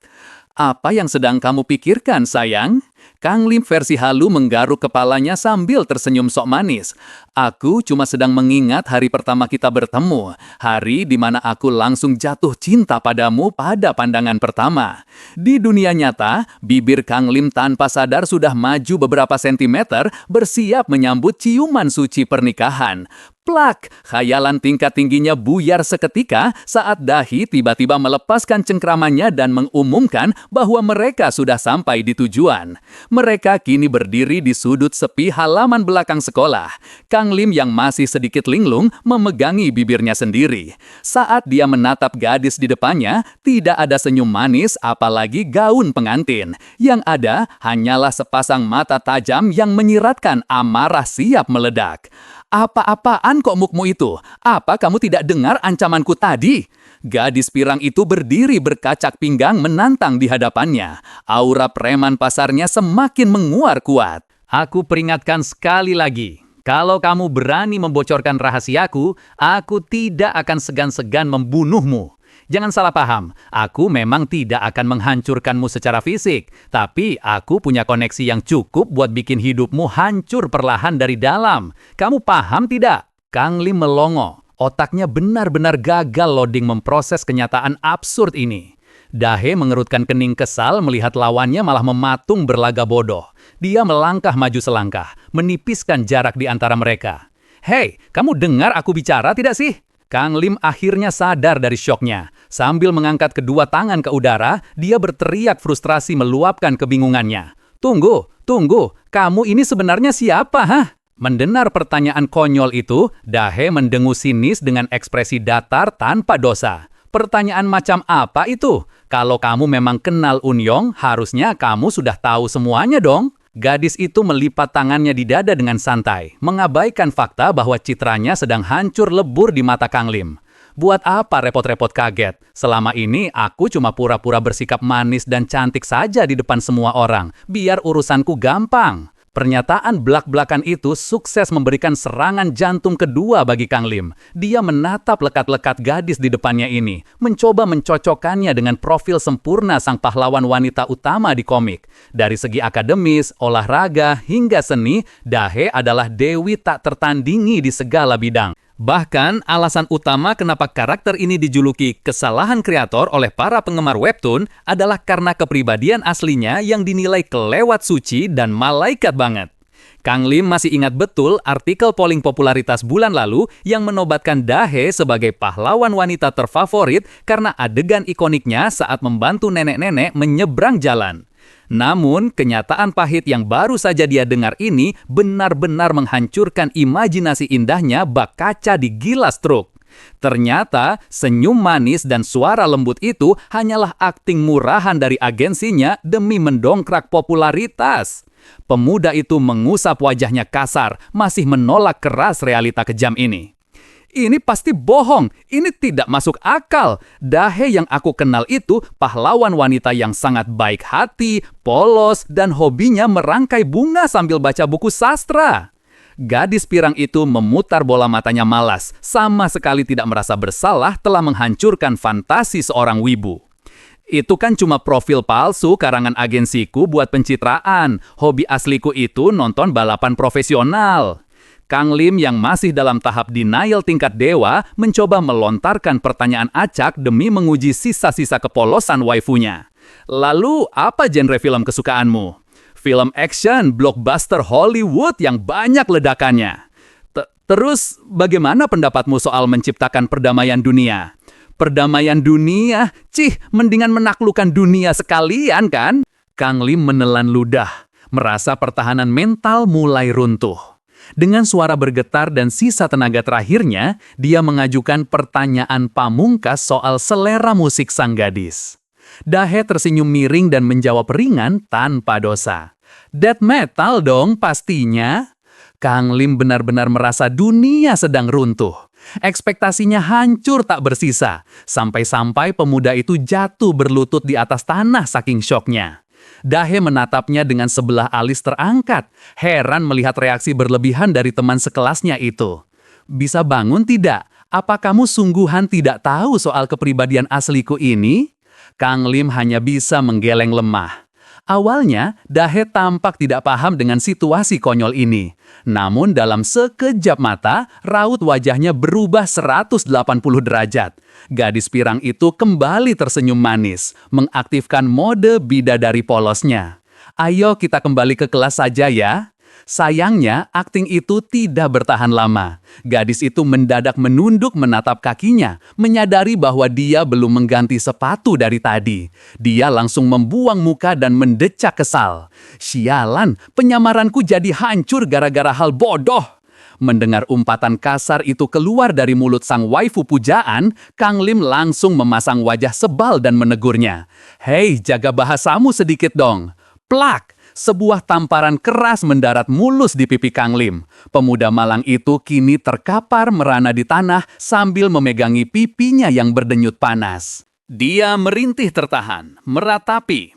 "Apa yang sedang kamu pikirkan, sayang?" Kang Lim versi halu menggaruk kepalanya sambil tersenyum sok manis. Aku cuma sedang mengingat hari pertama kita bertemu, hari di mana aku langsung jatuh cinta padamu pada pandangan pertama. Di dunia nyata, bibir Kang Lim tanpa sadar sudah maju beberapa sentimeter, bersiap menyambut ciuman suci pernikahan. Plak! Khayalan tingkat tingginya buyar seketika saat dahi tiba-tiba melepaskan cengkramannya dan mengumumkan bahwa mereka sudah sampai di tujuan. Mereka kini berdiri di sudut sepi halaman belakang sekolah. Kang Lim yang masih sedikit linglung memegangi bibirnya sendiri. Saat dia menatap gadis di depannya, tidak ada senyum manis apalagi gaun pengantin. Yang ada hanyalah sepasang mata tajam yang menyiratkan amarah siap meledak. Apa-apaan kok mukmu itu? Apa kamu tidak dengar ancamanku tadi? Gadis pirang itu berdiri berkacak pinggang menantang di hadapannya. Aura preman pasarnya semakin menguar kuat. Aku peringatkan sekali lagi. Kalau kamu berani membocorkan rahasiaku, aku tidak akan segan-segan membunuhmu. Jangan salah paham, aku memang tidak akan menghancurkanmu secara fisik, tapi aku punya koneksi yang cukup buat bikin hidupmu hancur perlahan dari dalam. Kamu paham tidak? Kang Lim melongo, otaknya benar-benar gagal loading memproses kenyataan absurd ini. Dahe mengerutkan kening kesal melihat lawannya malah mematung berlaga bodoh. Dia melangkah maju selangkah, menipiskan jarak di antara mereka. Hei, kamu dengar aku bicara tidak sih? Kang Lim akhirnya sadar dari syoknya. Sambil mengangkat kedua tangan ke udara, dia berteriak frustrasi meluapkan kebingungannya. Tunggu, kamu ini sebenarnya siapa, hah? Mendengar pertanyaan konyol itu, Dahe mendengus sinis dengan ekspresi datar tanpa dosa. Pertanyaan macam apa itu? Kalau kamu memang kenal Unyong, harusnya kamu sudah tahu semuanya dong. Gadis itu melipat tangannya di dada dengan santai, mengabaikan fakta bahwa citranya sedang hancur lebur di mata Kang Lim. Buat apa repot-repot kaget? Selama ini aku cuma pura-pura bersikap manis dan cantik saja di depan semua orang, biar urusanku gampang. Pernyataan belak-belakan itu sukses memberikan serangan jantung kedua bagi Kang Lim. Dia menatap lekat-lekat gadis di depannya ini, mencoba mencocokkannya dengan profil sempurna sang pahlawan wanita utama di komik. Dari segi akademis, olahraga, hingga seni, Dahe adalah dewi tak tertandingi di segala bidang. Bahkan, alasan utama kenapa karakter ini dijuluki kesalahan kreator oleh para penggemar webtoon adalah karena kepribadian aslinya yang dinilai kelewat suci dan malaikat banget. Kang Lim masih ingat betul artikel polling popularitas bulan lalu yang menobatkan Dahe sebagai pahlawan wanita terfavorit karena adegan ikoniknya saat membantu nenek-nenek menyeberang jalan. Namun, kenyataan pahit yang baru saja dia dengar ini benar-benar menghancurkan imajinasi indahnya bak kaca di gilas truk. Ternyata, senyum manis dan suara lembut itu hanyalah akting murahan dari agensinya demi mendongkrak popularitas. Pemuda itu mengusap wajahnya kasar, masih menolak keras realita kejam ini. Ini pasti bohong, ini tidak masuk akal. Dahe yang aku kenal itu pahlawan wanita yang sangat baik hati, polos, dan hobinya merangkai bunga sambil baca buku sastra. Gadis pirang itu memutar bola matanya malas, sama sekali tidak merasa bersalah telah menghancurkan fantasi seorang wibu. Itu kan cuma profil palsu karangan agensiku buat pencitraan. Hobi asliku itu nonton balapan profesional. Kang Lim yang masih dalam tahap denial tingkat dewa mencoba melontarkan pertanyaan acak demi menguji sisa-sisa kepolosan waifunya. Lalu, apa genre film kesukaanmu? Film action, blockbuster Hollywood yang banyak ledakannya. Terus, bagaimana pendapatmu soal menciptakan perdamaian dunia? Perdamaian dunia? Cih, mendingan menaklukkan dunia sekalian kan? Kang Lim menelan ludah, merasa pertahanan mental mulai runtuh. Dengan suara bergetar dan sisa tenaga terakhirnya, dia mengajukan pertanyaan pamungkas soal selera musik sang gadis. Dahe tersenyum miring dan menjawab ringan tanpa dosa. Death metal dong pastinya. Kang Lim benar-benar merasa dunia sedang runtuh. Ekspektasinya hancur tak bersisa, sampai-sampai pemuda itu jatuh berlutut di atas tanah saking syoknya. Dahe menatapnya dengan sebelah alis terangkat, heran melihat reaksi berlebihan dari teman sekelasnya itu. Bisa bangun tidak? Apa kamu sungguhan tidak tahu soal kepribadian asliku ini? Kang Lim hanya bisa menggeleng lemah. Awalnya, Dahe tampak tidak paham dengan situasi konyol ini. Namun dalam sekejap mata, raut wajahnya berubah 180 derajat. Gadis pirang itu kembali tersenyum manis, mengaktifkan mode bidadari polosnya. Ayo kita kembali ke kelas saja ya. Sayangnya, akting itu tidak bertahan lama. Gadis itu mendadak menunduk menatap kakinya, menyadari bahwa dia belum mengganti sepatu dari tadi. Dia langsung membuang muka dan mendecak kesal. Sialan, penyamaranku jadi hancur gara-gara hal bodoh. Mendengar umpatan kasar itu keluar dari mulut sang waifu pujaan, Kang Lim langsung memasang wajah sebal dan menegurnya. Hei, jaga bahasamu sedikit dong. Plak! Sebuah tamparan keras mendarat mulus di pipi Kang Lim. Pemuda malang itu kini terkapar merana di tanah sambil memegangi pipinya yang berdenyut panas. Dia merintih tertahan, meratapi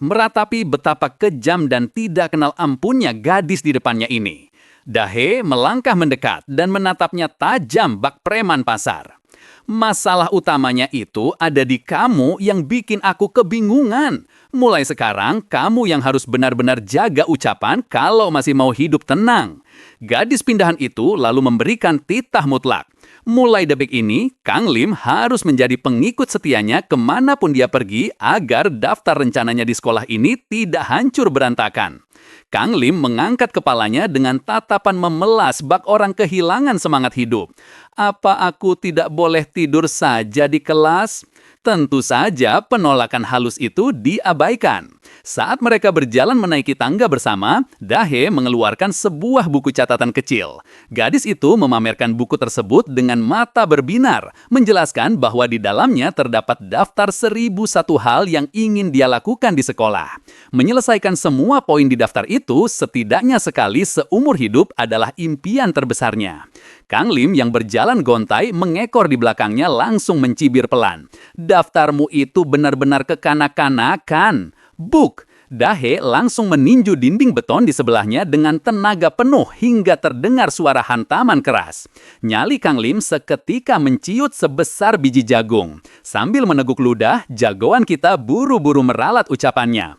betapa kejam dan tidak kenal ampunnya gadis di depannya ini. Dahe melangkah mendekat dan menatapnya tajam bak preman pasar. Masalah utamanya itu ada di kamu yang bikin aku kebingungan. Mulai sekarang, kamu yang harus benar-benar jaga ucapan kalau masih mau hidup tenang. Gadis pindahan itu lalu memberikan titah mutlak. Mulai detik ini, Kang Lim harus menjadi pengikut setianya kemanapun dia pergi agar daftar rencananya di sekolah ini tidak hancur berantakan. Kang Lim mengangkat kepalanya dengan tatapan memelas bak orang kehilangan semangat hidup. Apa aku tidak boleh tidur saja di kelas? Tentu saja penolakan halus itu diabaikan. Saat mereka berjalan menaiki tangga bersama, Dahe mengeluarkan sebuah buku catatan kecil. Gadis itu memamerkan buku tersebut dengan mata berbinar, menjelaskan bahwa di dalamnya terdapat daftar 1001 hal yang ingin dia lakukan di sekolah. Menyelesaikan semua poin di daftar itu setidaknya sekali seumur hidup adalah impian terbesarnya. Kang Lim yang berjalan gontai mengekor di belakangnya langsung mencibir pelan. Daftarmu itu benar-benar kekanak-kanakan. Buk! Dahe langsung meninju dinding beton di sebelahnya dengan tenaga penuh hingga terdengar suara hantaman keras. Nyali Kang Lim seketika menciut sebesar biji jagung. Sambil meneguk ludah, jagoan kita buru-buru meralat ucapannya.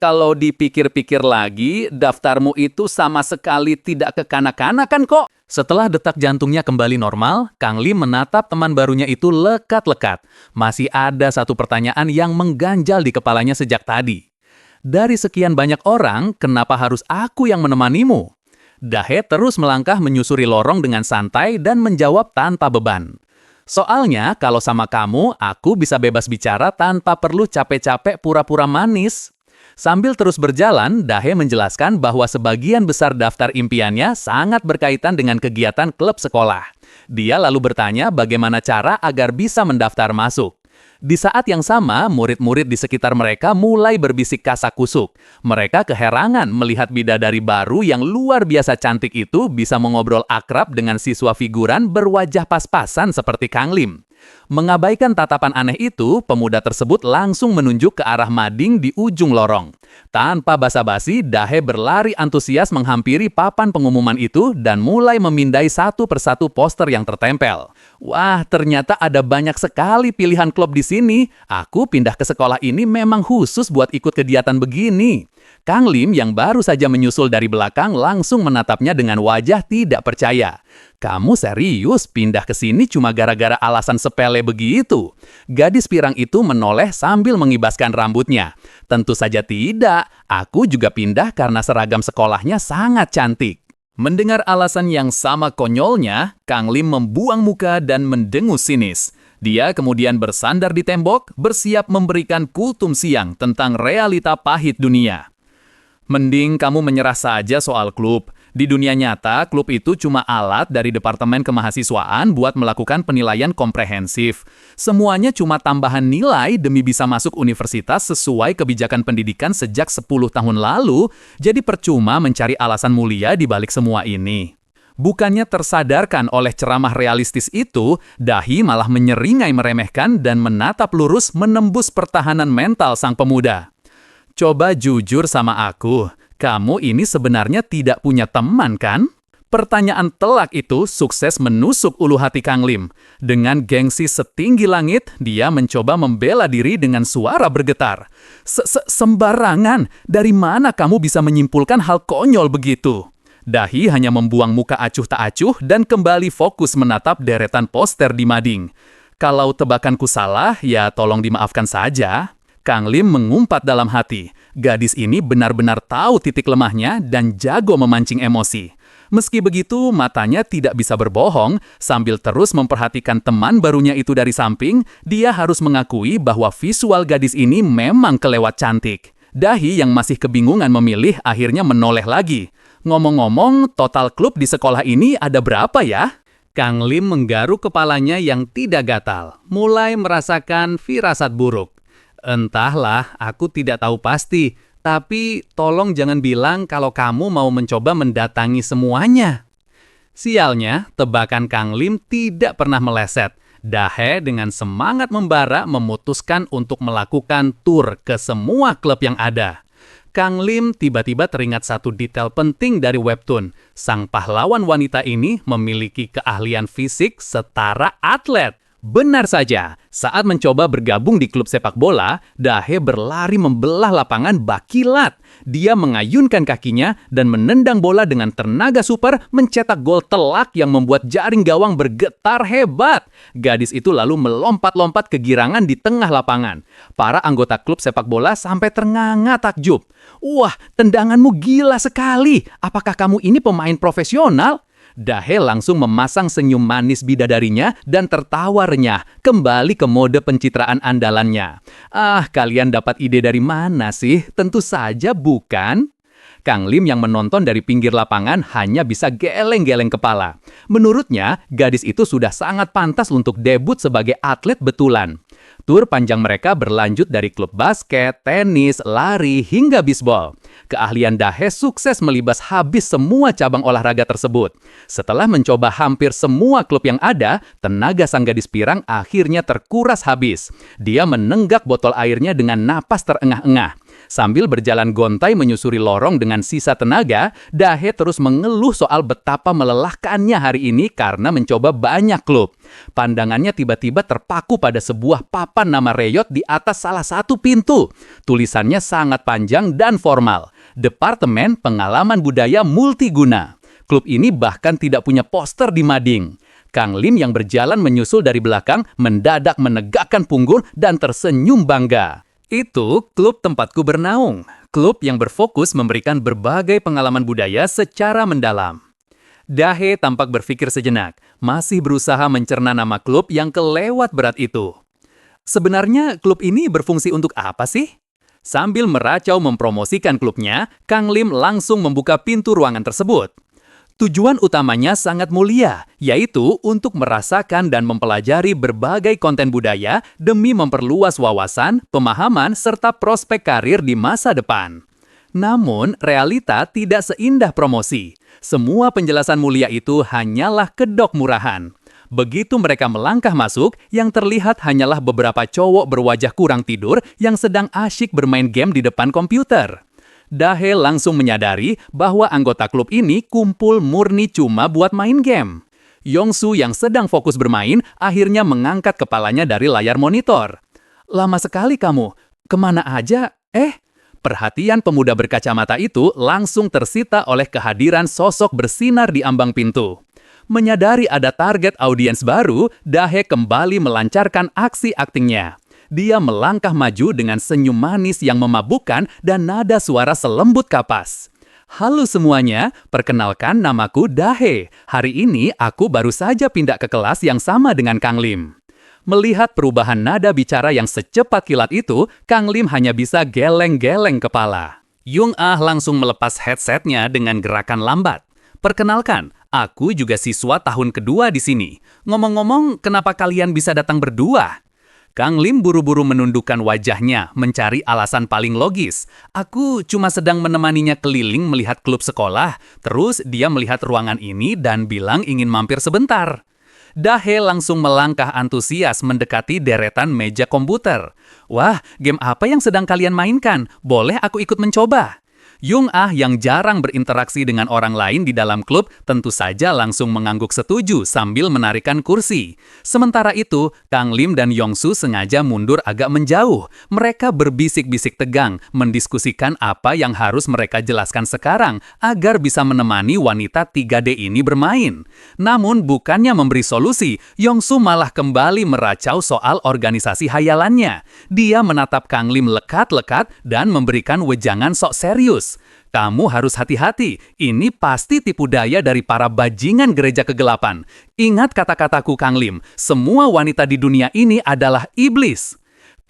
Kalau dipikir-pikir lagi, daftarmu itu sama sekali tidak kekanak-kanakan kok. Setelah detak jantungnya kembali normal, Kang Lim menatap teman barunya itu lekat-lekat. Masih ada satu pertanyaan yang mengganjal di kepalanya sejak tadi. Dari sekian banyak orang, kenapa harus aku yang menemanimu? Dahe terus melangkah menyusuri lorong dengan santai dan menjawab tanpa beban. Soalnya, kalau sama kamu, aku bisa bebas bicara tanpa perlu capek-capek pura-pura manis. Sambil terus berjalan, Dahe menjelaskan bahwa sebagian besar daftar impiannya sangat berkaitan dengan kegiatan klub sekolah. Dia lalu bertanya bagaimana cara agar bisa mendaftar masuk. Di saat yang sama, murid-murid di sekitar mereka mulai berbisik kasak-kusuk. Mereka keherangan melihat bidadari baru yang luar biasa cantik itu bisa mengobrol akrab dengan siswa figuran berwajah pas-pasan seperti Kang Lim. Mengabaikan tatapan aneh itu, pemuda tersebut langsung menunjuk ke arah mading di ujung lorong. Tanpa basa-basi, Dahe berlari antusias menghampiri papan pengumuman itu dan mulai memindai satu persatu poster yang tertempel. Wah, ternyata ada banyak sekali pilihan klub di sini. Aku pindah ke sekolah ini memang khusus buat ikut kegiatan begini. Kang Lim yang baru saja menyusul dari belakang langsung menatapnya dengan wajah tidak percaya. Kamu serius pindah ke sini cuma gara-gara alasan sepele begitu? Gadis pirang itu menoleh sambil mengibaskan rambutnya. Tentu saja tidak, aku juga pindah karena seragam sekolahnya sangat cantik. Mendengar alasan yang sama konyolnya, Kang Lim membuang muka dan mendengus sinis. Dia kemudian bersandar di tembok, bersiap memberikan kultum siang tentang realita pahit dunia. Mending kamu menyerah saja soal klub. Di dunia nyata, klub itu cuma alat dari Departemen Kemahasiswaan buat melakukan penilaian komprehensif. Semuanya cuma tambahan nilai demi bisa masuk universitas sesuai kebijakan pendidikan sejak 10 tahun lalu, jadi percuma mencari alasan mulia di balik semua ini. Bukannya tersadarkan oleh ceramah realistis itu, Dahi malah menyeringai meremehkan dan menatap lurus menembus pertahanan mental sang pemuda. Coba jujur sama aku, kamu ini sebenarnya tidak punya teman kan? Pertanyaan telak itu sukses menusuk ulu hati Kang Lim. Dengan gengsi setinggi langit, dia mencoba membela diri dengan suara bergetar. Sembarangan, dari mana kamu bisa menyimpulkan hal konyol begitu? Dahi hanya membuang muka acuh tak acuh dan kembali fokus menatap deretan poster di mading. Kalau tebakanku salah, ya tolong dimaafkan saja. Kang Lim mengumpat dalam hati. Gadis ini benar-benar tahu titik lemahnya dan jago memancing emosi. Meski begitu, matanya tidak bisa berbohong. Sambil terus memperhatikan teman barunya itu dari samping, dia harus mengakui bahwa visual gadis ini memang kelewat cantik. Dahi yang masih kebingungan memilih akhirnya menoleh lagi. Ngomong-ngomong, total klub di sekolah ini ada berapa ya? Kang Lim menggaruk kepalanya yang tidak gatal, mulai merasakan firasat buruk. Entahlah, aku tidak tahu pasti. Tapi tolong jangan bilang kalau kamu mau mencoba mendatangi semuanya. Sialnya, tebakan Kang Lim tidak pernah meleset. Dahe dengan semangat membara memutuskan untuk melakukan tur ke semua klub yang ada. Kang Lim tiba-tiba teringat satu detail penting dari webtoon. Sang pahlawan wanita ini memiliki keahlian fisik setara atlet. Benar saja, saat mencoba bergabung di klub sepak bola, Dahe berlari membelah lapangan bakilat. Dia mengayunkan kakinya dan menendang bola dengan tenaga super mencetak gol telak yang membuat jaring gawang bergetar hebat. Gadis itu lalu melompat-lompat kegirangan di tengah lapangan. Para anggota klub sepak bola sampai ternganga takjub. Wah, tendanganmu gila sekali. Apakah kamu ini pemain profesional? Dahe langsung memasang senyum manis bidadarinya dan tertawa renyah, kembali ke mode pencitraan andalannya. Ah, kalian dapat ide dari mana sih? Tentu saja bukan? Kang Lim yang menonton dari pinggir lapangan hanya bisa geleng-geleng kepala. Menurutnya, gadis itu sudah sangat pantas untuk debut sebagai atlet betulan. Tur panjang mereka berlanjut dari klub basket, tenis, lari, hingga bisbol. Keahlian Dahe sukses melibas habis semua cabang olahraga tersebut. Setelah mencoba hampir semua klub yang ada, tenaga sang gadis pirang akhirnya terkuras habis. Dia menenggak botol airnya dengan napas terengah-engah. Sambil berjalan gontai menyusuri lorong dengan sisa tenaga, Dahe terus mengeluh soal betapa melelahkannya hari ini karena mencoba banyak klub. Pandangannya tiba-tiba terpaku pada sebuah papan nama Reyot di atas salah satu pintu. Tulisannya sangat panjang dan formal. Departemen Pengalaman Budaya Multiguna. Klub ini bahkan tidak punya poster di mading. Kang Lim yang berjalan menyusul dari belakang mendadak menegakkan punggung dan tersenyum bangga. Itu klub tempatku bernaung. Klub yang berfokus memberikan berbagai pengalaman budaya secara mendalam. Dahe tampak berpikir sejenak, masih berusaha mencerna nama klub yang kelewat berat itu. Sebenarnya klub ini berfungsi untuk apa sih? Sambil meracau mempromosikan klubnya, Kang Lim langsung membuka pintu ruangan tersebut. Tujuan utamanya sangat mulia, yaitu untuk merasakan dan mempelajari berbagai konten budaya demi memperluas wawasan, pemahaman, serta prospek karir di masa depan. Namun, realita tidak seindah promosi. Semua penjelasan mulia itu hanyalah kedok murahan. Begitu mereka melangkah masuk, yang terlihat hanyalah beberapa cowok berwajah kurang tidur yang sedang asyik bermain game di depan komputer. Dahe langsung menyadari bahwa anggota klub ini kumpul murni cuma buat main game. Yongsu yang sedang fokus bermain akhirnya mengangkat kepalanya dari layar monitor. Lama sekali kamu, kemana aja? Perhatian pemuda berkacamata itu langsung tersita oleh kehadiran sosok bersinar di ambang pintu. Menyadari ada target audiens baru, Dahe kembali melancarkan aksi aktingnya. Dia melangkah maju dengan senyum manis yang memabukkan dan nada suara selembut kapas. Halo semuanya, perkenalkan namaku Dahe. Hari ini aku baru saja pindah ke kelas yang sama dengan Kang Lim. Melihat perubahan nada bicara yang secepat kilat itu, Kang Lim hanya bisa geleng-geleng kepala. Yung Ah langsung melepas headsetnya dengan gerakan lambat. Perkenalkan, aku juga siswa tahun kedua di sini. Ngomong-ngomong, kenapa kalian bisa datang berdua? Kang Lim buru-buru menundukkan wajahnya, mencari alasan paling logis. Aku cuma sedang menemaninya keliling melihat klub sekolah, terus dia melihat ruangan ini dan bilang ingin mampir sebentar. Dahe langsung melangkah antusias mendekati deretan meja komputer. Wah, game apa yang sedang kalian mainkan? Boleh aku ikut mencoba? Yung Ah yang jarang berinteraksi dengan orang lain di dalam klub tentu saja langsung mengangguk setuju sambil menarikkan kursi. Sementara itu, Kang Lim dan Yongsu sengaja mundur agak menjauh. Mereka berbisik-bisik tegang, mendiskusikan apa yang harus mereka jelaskan sekarang agar bisa menemani wanita 3D ini bermain. Namun bukannya memberi solusi, Yongsu malah kembali meracau soal organisasi hayalannya. Dia menatap Kang Lim lekat-lekat dan memberikan wejangan sok serius. Kamu harus hati-hati, ini pasti tipu daya dari para bajingan gereja kegelapan. Ingat kata-kataku Kang Lim, semua wanita di dunia ini adalah iblis.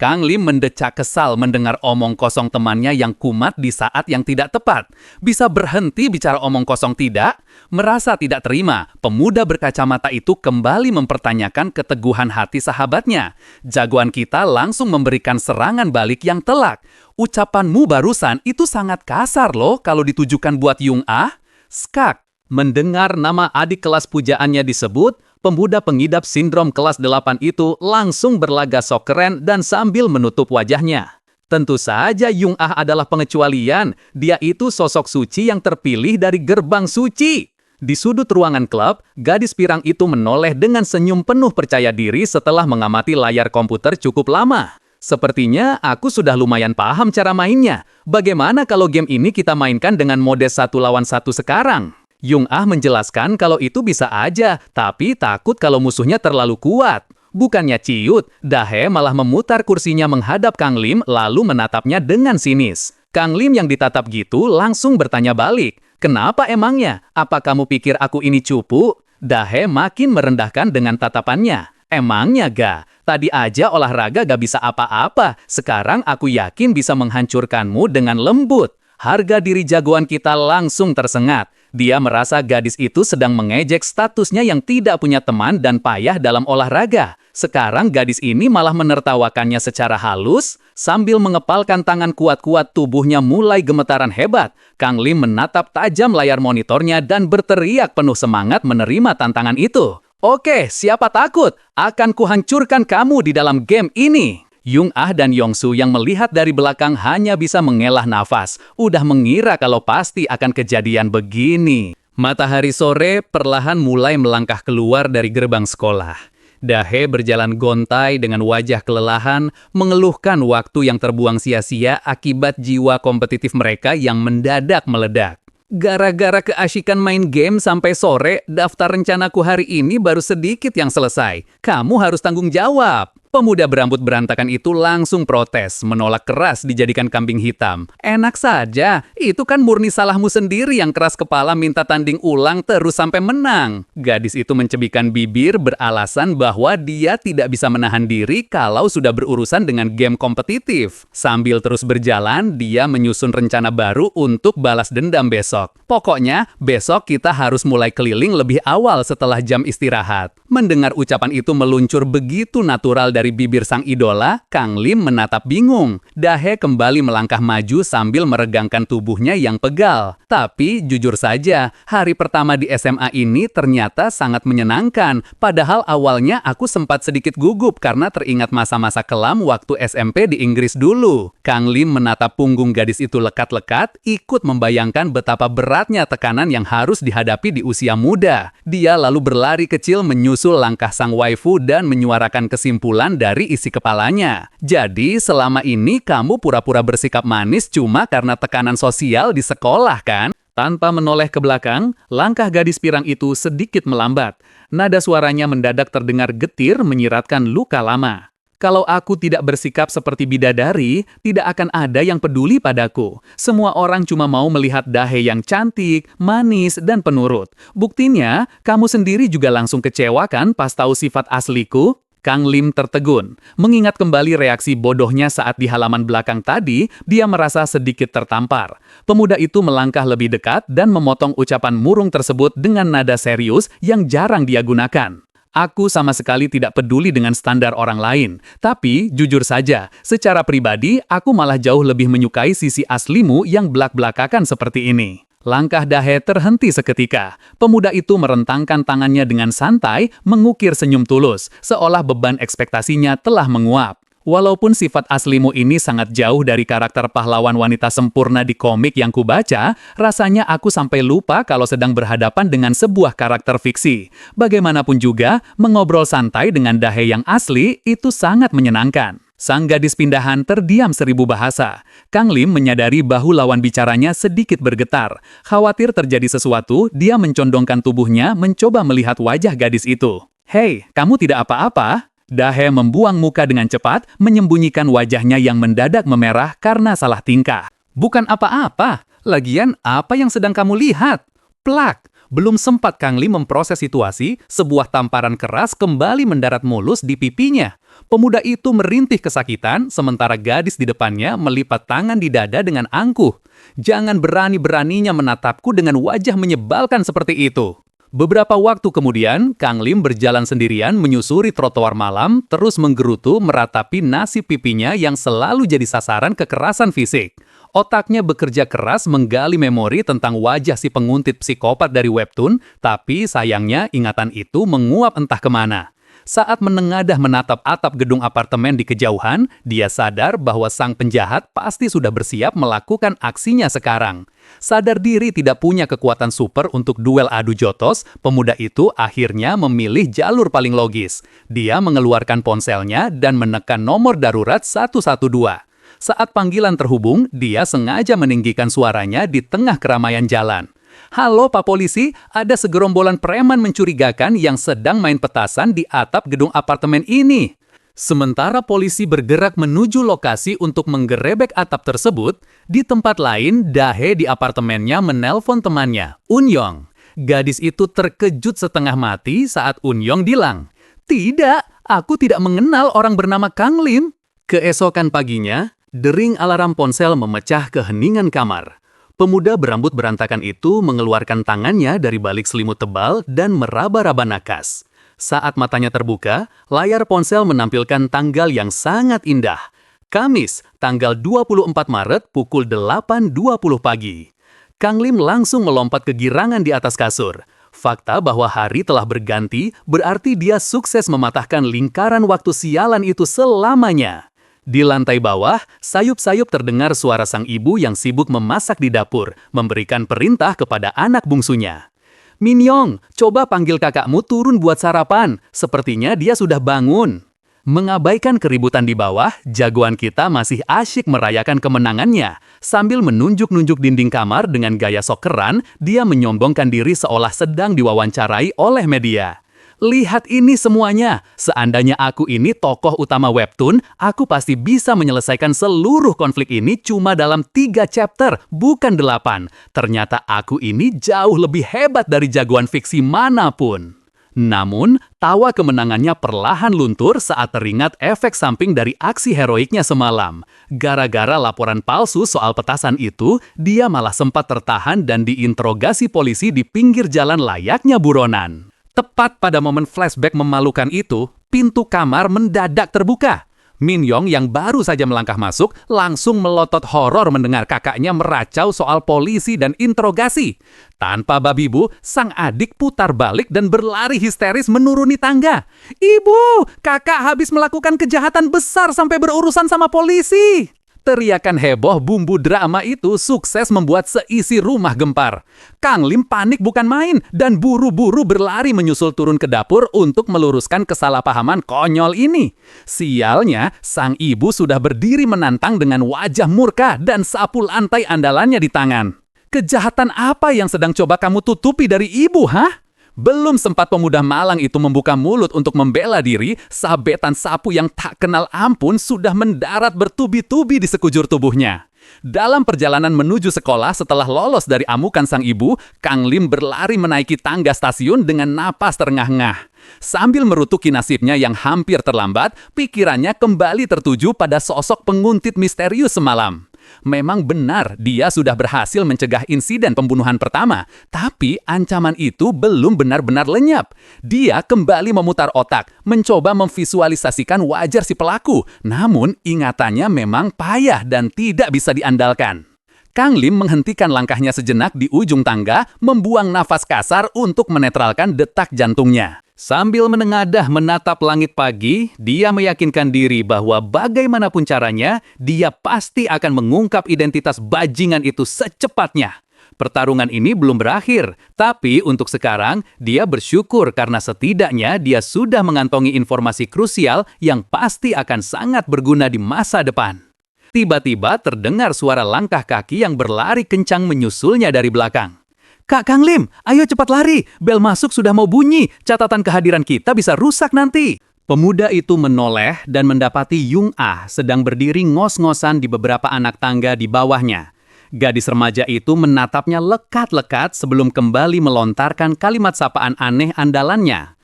Kang Lim mendecak kesal mendengar omong kosong temannya yang kumat di saat yang tidak tepat. Bisa berhenti bicara omong kosong tidak? Merasa tidak terima, pemuda berkacamata itu kembali mempertanyakan keteguhan hati sahabatnya. Jagoan kita langsung memberikan serangan balik yang telak. Ucapanmu barusan itu sangat kasar loh kalau ditujukan buat Yung Ah. Skak. Mendengar nama adik kelas pujaannya disebut, pemuda pengidap sindrom kelas 8 itu langsung berlaga sok keren dan sambil menutup wajahnya. Tentu saja Yung Ah adalah pengecualian. Dia itu sosok suci yang terpilih dari gerbang suci. Di sudut ruangan klub, gadis pirang itu menoleh dengan senyum penuh percaya diri setelah mengamati layar komputer cukup lama. Sepertinya aku sudah lumayan paham cara mainnya. Bagaimana kalau game ini kita mainkan dengan mode 1 lawan 1 sekarang? Yung Ah menjelaskan kalau itu bisa aja, tapi takut kalau musuhnya terlalu kuat. Bukannya ciut, Dahe malah memutar kursinya menghadap Kang Lim lalu menatapnya dengan sinis. Kang Lim yang ditatap gitu langsung bertanya balik. Kenapa emangnya? Apa kamu pikir aku ini cupu? Dahe makin merendahkan dengan tatapannya. Emangnya ga? Tadi aja olahraga gak bisa apa-apa. Sekarang aku yakin bisa menghancurkanmu dengan lembut. Harga diri jagoan kita langsung tersengat. Dia merasa gadis itu sedang mengejek statusnya yang tidak punya teman dan payah dalam olahraga. Sekarang gadis ini malah menertawakannya secara halus, sambil mengepalkan tangan kuat-kuat tubuhnya mulai gemetaran hebat. Kang Lim menatap tajam layar monitornya dan berteriak penuh semangat menerima tantangan itu. Oke, siapa takut? Akan kuhancurkan kamu di dalam game ini. Yung Ah dan Yongsu yang melihat dari belakang hanya bisa mengelah nafas. Udah mengira kalau pasti akan kejadian begini. Matahari sore perlahan mulai melangkah keluar dari gerbang sekolah. Dahe berjalan gontai dengan wajah kelelahan, mengeluhkan waktu yang terbuang sia-sia akibat jiwa kompetitif mereka yang mendadak meledak. Gara-gara keasyikan main game sampai sore, daftar rencanaku hari ini baru sedikit yang selesai. Kamu harus tanggung jawab. Pemuda berambut berantakan itu langsung protes, menolak keras dijadikan kambing hitam. Enak saja, itu kan murni salahmu sendiri yang keras kepala minta tanding ulang terus sampai menang. Gadis itu mencebikkan bibir beralasan bahwa dia tidak bisa menahan diri kalau sudah berurusan dengan game kompetitif. Sambil terus berjalan, dia menyusun rencana baru untuk balas dendam besok. Pokoknya, besok kita harus mulai keliling lebih awal setelah jam istirahat. Mendengar ucapan itu meluncur begitu natural dari bibir sang idola, Kang Lim menatap bingung. Dahe kembali melangkah maju sambil meregangkan tubuhnya yang pegal. Tapi jujur saja, hari pertama di SMA ini ternyata sangat menyenangkan. Padahal awalnya aku sempat sedikit gugup karena teringat masa-masa kelam waktu SMP di Inggris dulu. Kang Lim menatap punggung gadis itu lekat-lekat, ikut membayangkan betapa beratnya tekanan yang harus dihadapi di usia muda. Dia lalu berlari kecil menyusul langkah sang waifu dan menyuarakan kesimpulan dari isi kepalanya. Jadi, selama ini kamu pura-pura bersikap manis cuma karena tekanan sosial di sekolah, kan? Tanpa menoleh ke belakang, langkah gadis pirang itu sedikit melambat. Nada suaranya mendadak terdengar getir menyiratkan luka lama. Kalau aku tidak bersikap seperti bidadari, tidak akan ada yang peduli padaku. Semua orang cuma mau melihat Dahe yang cantik, manis, dan penurut. Buktinya, kamu sendiri juga langsung kecewa kan pas tahu sifat asliku? Kang Lim tertegun. Mengingat kembali reaksi bodohnya saat di halaman belakang tadi, dia merasa sedikit tertampar. Pemuda itu melangkah lebih dekat dan memotong ucapan murung tersebut dengan nada serius yang jarang dia gunakan. Aku sama sekali tidak peduli dengan standar orang lain. Tapi, jujur saja, secara pribadi, aku malah jauh lebih menyukai sisi aslimu yang belak-belakakan seperti ini. Langkah Dahe terhenti seketika. Pemuda itu merentangkan tangannya dengan santai, mengukir senyum tulus, seolah beban ekspektasinya telah menguap. Walaupun sifat aslimu ini sangat jauh dari karakter pahlawan wanita sempurna di komik yang kubaca, rasanya aku sampai lupa kalau sedang berhadapan dengan sebuah karakter fiksi. Bagaimanapun juga, mengobrol santai dengan Dahe yang asli itu sangat menyenangkan. Sang gadis pindahan terdiam 1000 bahasa. Kang Lim menyadari bahu lawan bicaranya sedikit bergetar. Khawatir terjadi sesuatu, dia mencondongkan tubuhnya mencoba melihat wajah gadis itu. "Hei, kamu tidak apa-apa?" Dahe membuang muka dengan cepat, menyembunyikan wajahnya yang mendadak memerah karena salah tingkah. "Bukan apa-apa. Lagian, apa yang sedang kamu lihat?" Plak! Belum sempat Kang Lim memproses situasi, sebuah tamparan keras kembali mendarat mulus di pipinya. Pemuda itu merintih kesakitan, sementara gadis di depannya melipat tangan di dada dengan angkuh. "Jangan berani-beraninya menatapku dengan wajah menyebalkan seperti itu." Beberapa waktu kemudian, Kang Lim berjalan sendirian menyusuri trotoar malam, terus menggerutu meratapi nasib pipinya yang selalu jadi sasaran kekerasan fisik. Otaknya bekerja keras menggali memori tentang wajah si penguntit psikopat dari webtoon, tapi sayangnya ingatan itu menguap entah kemana. Saat menengadah menatap atap gedung apartemen di kejauhan, dia sadar bahwa sang penjahat pasti sudah bersiap melakukan aksinya sekarang. Sadar diri tidak punya kekuatan super untuk duel adu jotos, pemuda itu akhirnya memilih jalur paling logis. Dia mengeluarkan ponselnya dan menekan nomor darurat 112. Saat panggilan terhubung, dia sengaja meninggikan suaranya di tengah keramaian jalan. "Halo Pak Polisi, ada segerombolan preman mencurigakan yang sedang main petasan di atap gedung apartemen ini." Sementara polisi bergerak menuju lokasi untuk menggerebek atap tersebut, di tempat lain Dahe di apartemennya menelpon temannya, Unyong. Gadis itu terkejut setengah mati saat Unyong bilang, "Tidak, aku tidak mengenal orang bernama Kang Lim." Keesokan paginya, dering alarm ponsel memecah keheningan kamar. Pemuda berambut berantakan itu mengeluarkan tangannya dari balik selimut tebal dan meraba-raba nakas. Saat matanya terbuka, layar ponsel menampilkan tanggal yang sangat indah. Kamis, tanggal 24 Maret pukul 8.20 pagi. Kang Lim langsung melompat kegirangan di atas kasur. Fakta bahwa hari telah berganti berarti dia sukses mematahkan lingkaran waktu sialan itu selamanya. Di lantai bawah, sayup-sayup terdengar suara sang ibu yang sibuk memasak di dapur, memberikan perintah kepada anak bungsunya. "Minyong, coba panggil kakakmu turun buat sarapan. Sepertinya dia sudah bangun." Mengabaikan keributan di bawah, jagoan kita masih asyik merayakan kemenangannya. Sambil menunjuk-nunjuk dinding kamar dengan gaya sok keren, dia menyombongkan diri seolah sedang diwawancarai oleh media. "Lihat ini semuanya. Seandainya aku ini tokoh utama webtoon, aku pasti bisa menyelesaikan seluruh konflik ini cuma dalam 3 chapter, bukan 8. Ternyata aku ini jauh lebih hebat dari jagoan fiksi manapun." Namun, tawa kemenangannya perlahan luntur saat teringat efek samping dari aksi heroiknya semalam. Gara-gara laporan palsu soal petasan itu, dia malah sempat tertahan dan diinterogasi polisi di pinggir jalan layaknya buronan. Tepat pada momen flashback memalukan itu, pintu kamar mendadak terbuka. Minyong yang baru saja melangkah masuk langsung melotot horor mendengar kakaknya meracau soal polisi dan interogasi. Tanpa babi bu, sang adik putar balik dan berlari histeris menuruni tangga. "Ibu, kakak habis melakukan kejahatan besar sampai berurusan sama polisi." Teriakan heboh bumbu drama itu sukses membuat seisi rumah gempar. Kang Lim panik bukan main dan buru-buru berlari menyusul turun ke dapur untuk meluruskan kesalahpahaman konyol ini. Sialnya, sang ibu sudah berdiri menantang dengan wajah murka dan sapu lantai andalannya di tangan. "Kejahatan apa yang sedang coba kamu tutupi dari ibu, hah?" Belum sempat pemuda malang itu membuka mulut untuk membela diri, sabetan sapu yang tak kenal ampun sudah mendarat bertubi-tubi di sekujur tubuhnya. Dalam perjalanan menuju sekolah setelah lolos dari amukan sang ibu, Kang Lim berlari menaiki tangga stasiun dengan napas terengah-engah. Sambil merutuki nasibnya yang hampir terlambat, pikirannya kembali tertuju pada sosok penguntit misterius semalam. Memang benar dia sudah berhasil mencegah insiden pembunuhan pertama, tapi ancaman itu belum benar-benar lenyap. Dia kembali memutar otak, mencoba memvisualisasikan wajah si pelaku, namun ingatannya memang payah dan tidak bisa diandalkan. Kang Lim menghentikan langkahnya sejenak di ujung tangga, membuang nafas kasar untuk menetralkan detak jantungnya. Sambil menengadah menatap langit pagi, dia meyakinkan diri bahwa bagaimanapun caranya, dia pasti akan mengungkap identitas bajingan itu secepatnya. Pertarungan ini belum berakhir, tapi untuk sekarang dia bersyukur karena setidaknya dia sudah mengantongi informasi krusial yang pasti akan sangat berguna di masa depan. Tiba-tiba terdengar suara langkah kaki yang berlari kencang menyusulnya dari belakang. "Kak Kang Lim, ayo cepat lari. Bel masuk sudah mau bunyi. Catatan kehadiran kita bisa rusak nanti." Pemuda itu menoleh dan mendapati Yung Ah sedang berdiri ngos-ngosan di beberapa anak tangga di bawahnya. Gadis remaja itu menatapnya lekat-lekat sebelum kembali melontarkan kalimat sapaan aneh andalannya.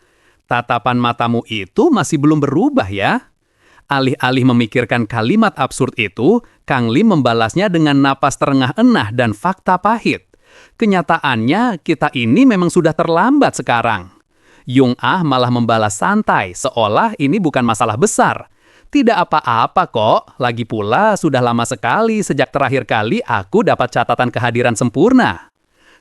"Tatapan matamu itu masih belum berubah ya?" Alih-alih memikirkan kalimat absurd itu, Kang Lim membalasnya dengan napas terengah-engah dan fakta pahit. "Kenyataannya, kita ini memang sudah terlambat sekarang." Yung Ah malah membalas santai, seolah ini bukan masalah besar. "Tidak apa-apa kok, lagi pula sudah lama sekali sejak terakhir kali aku dapat catatan kehadiran sempurna."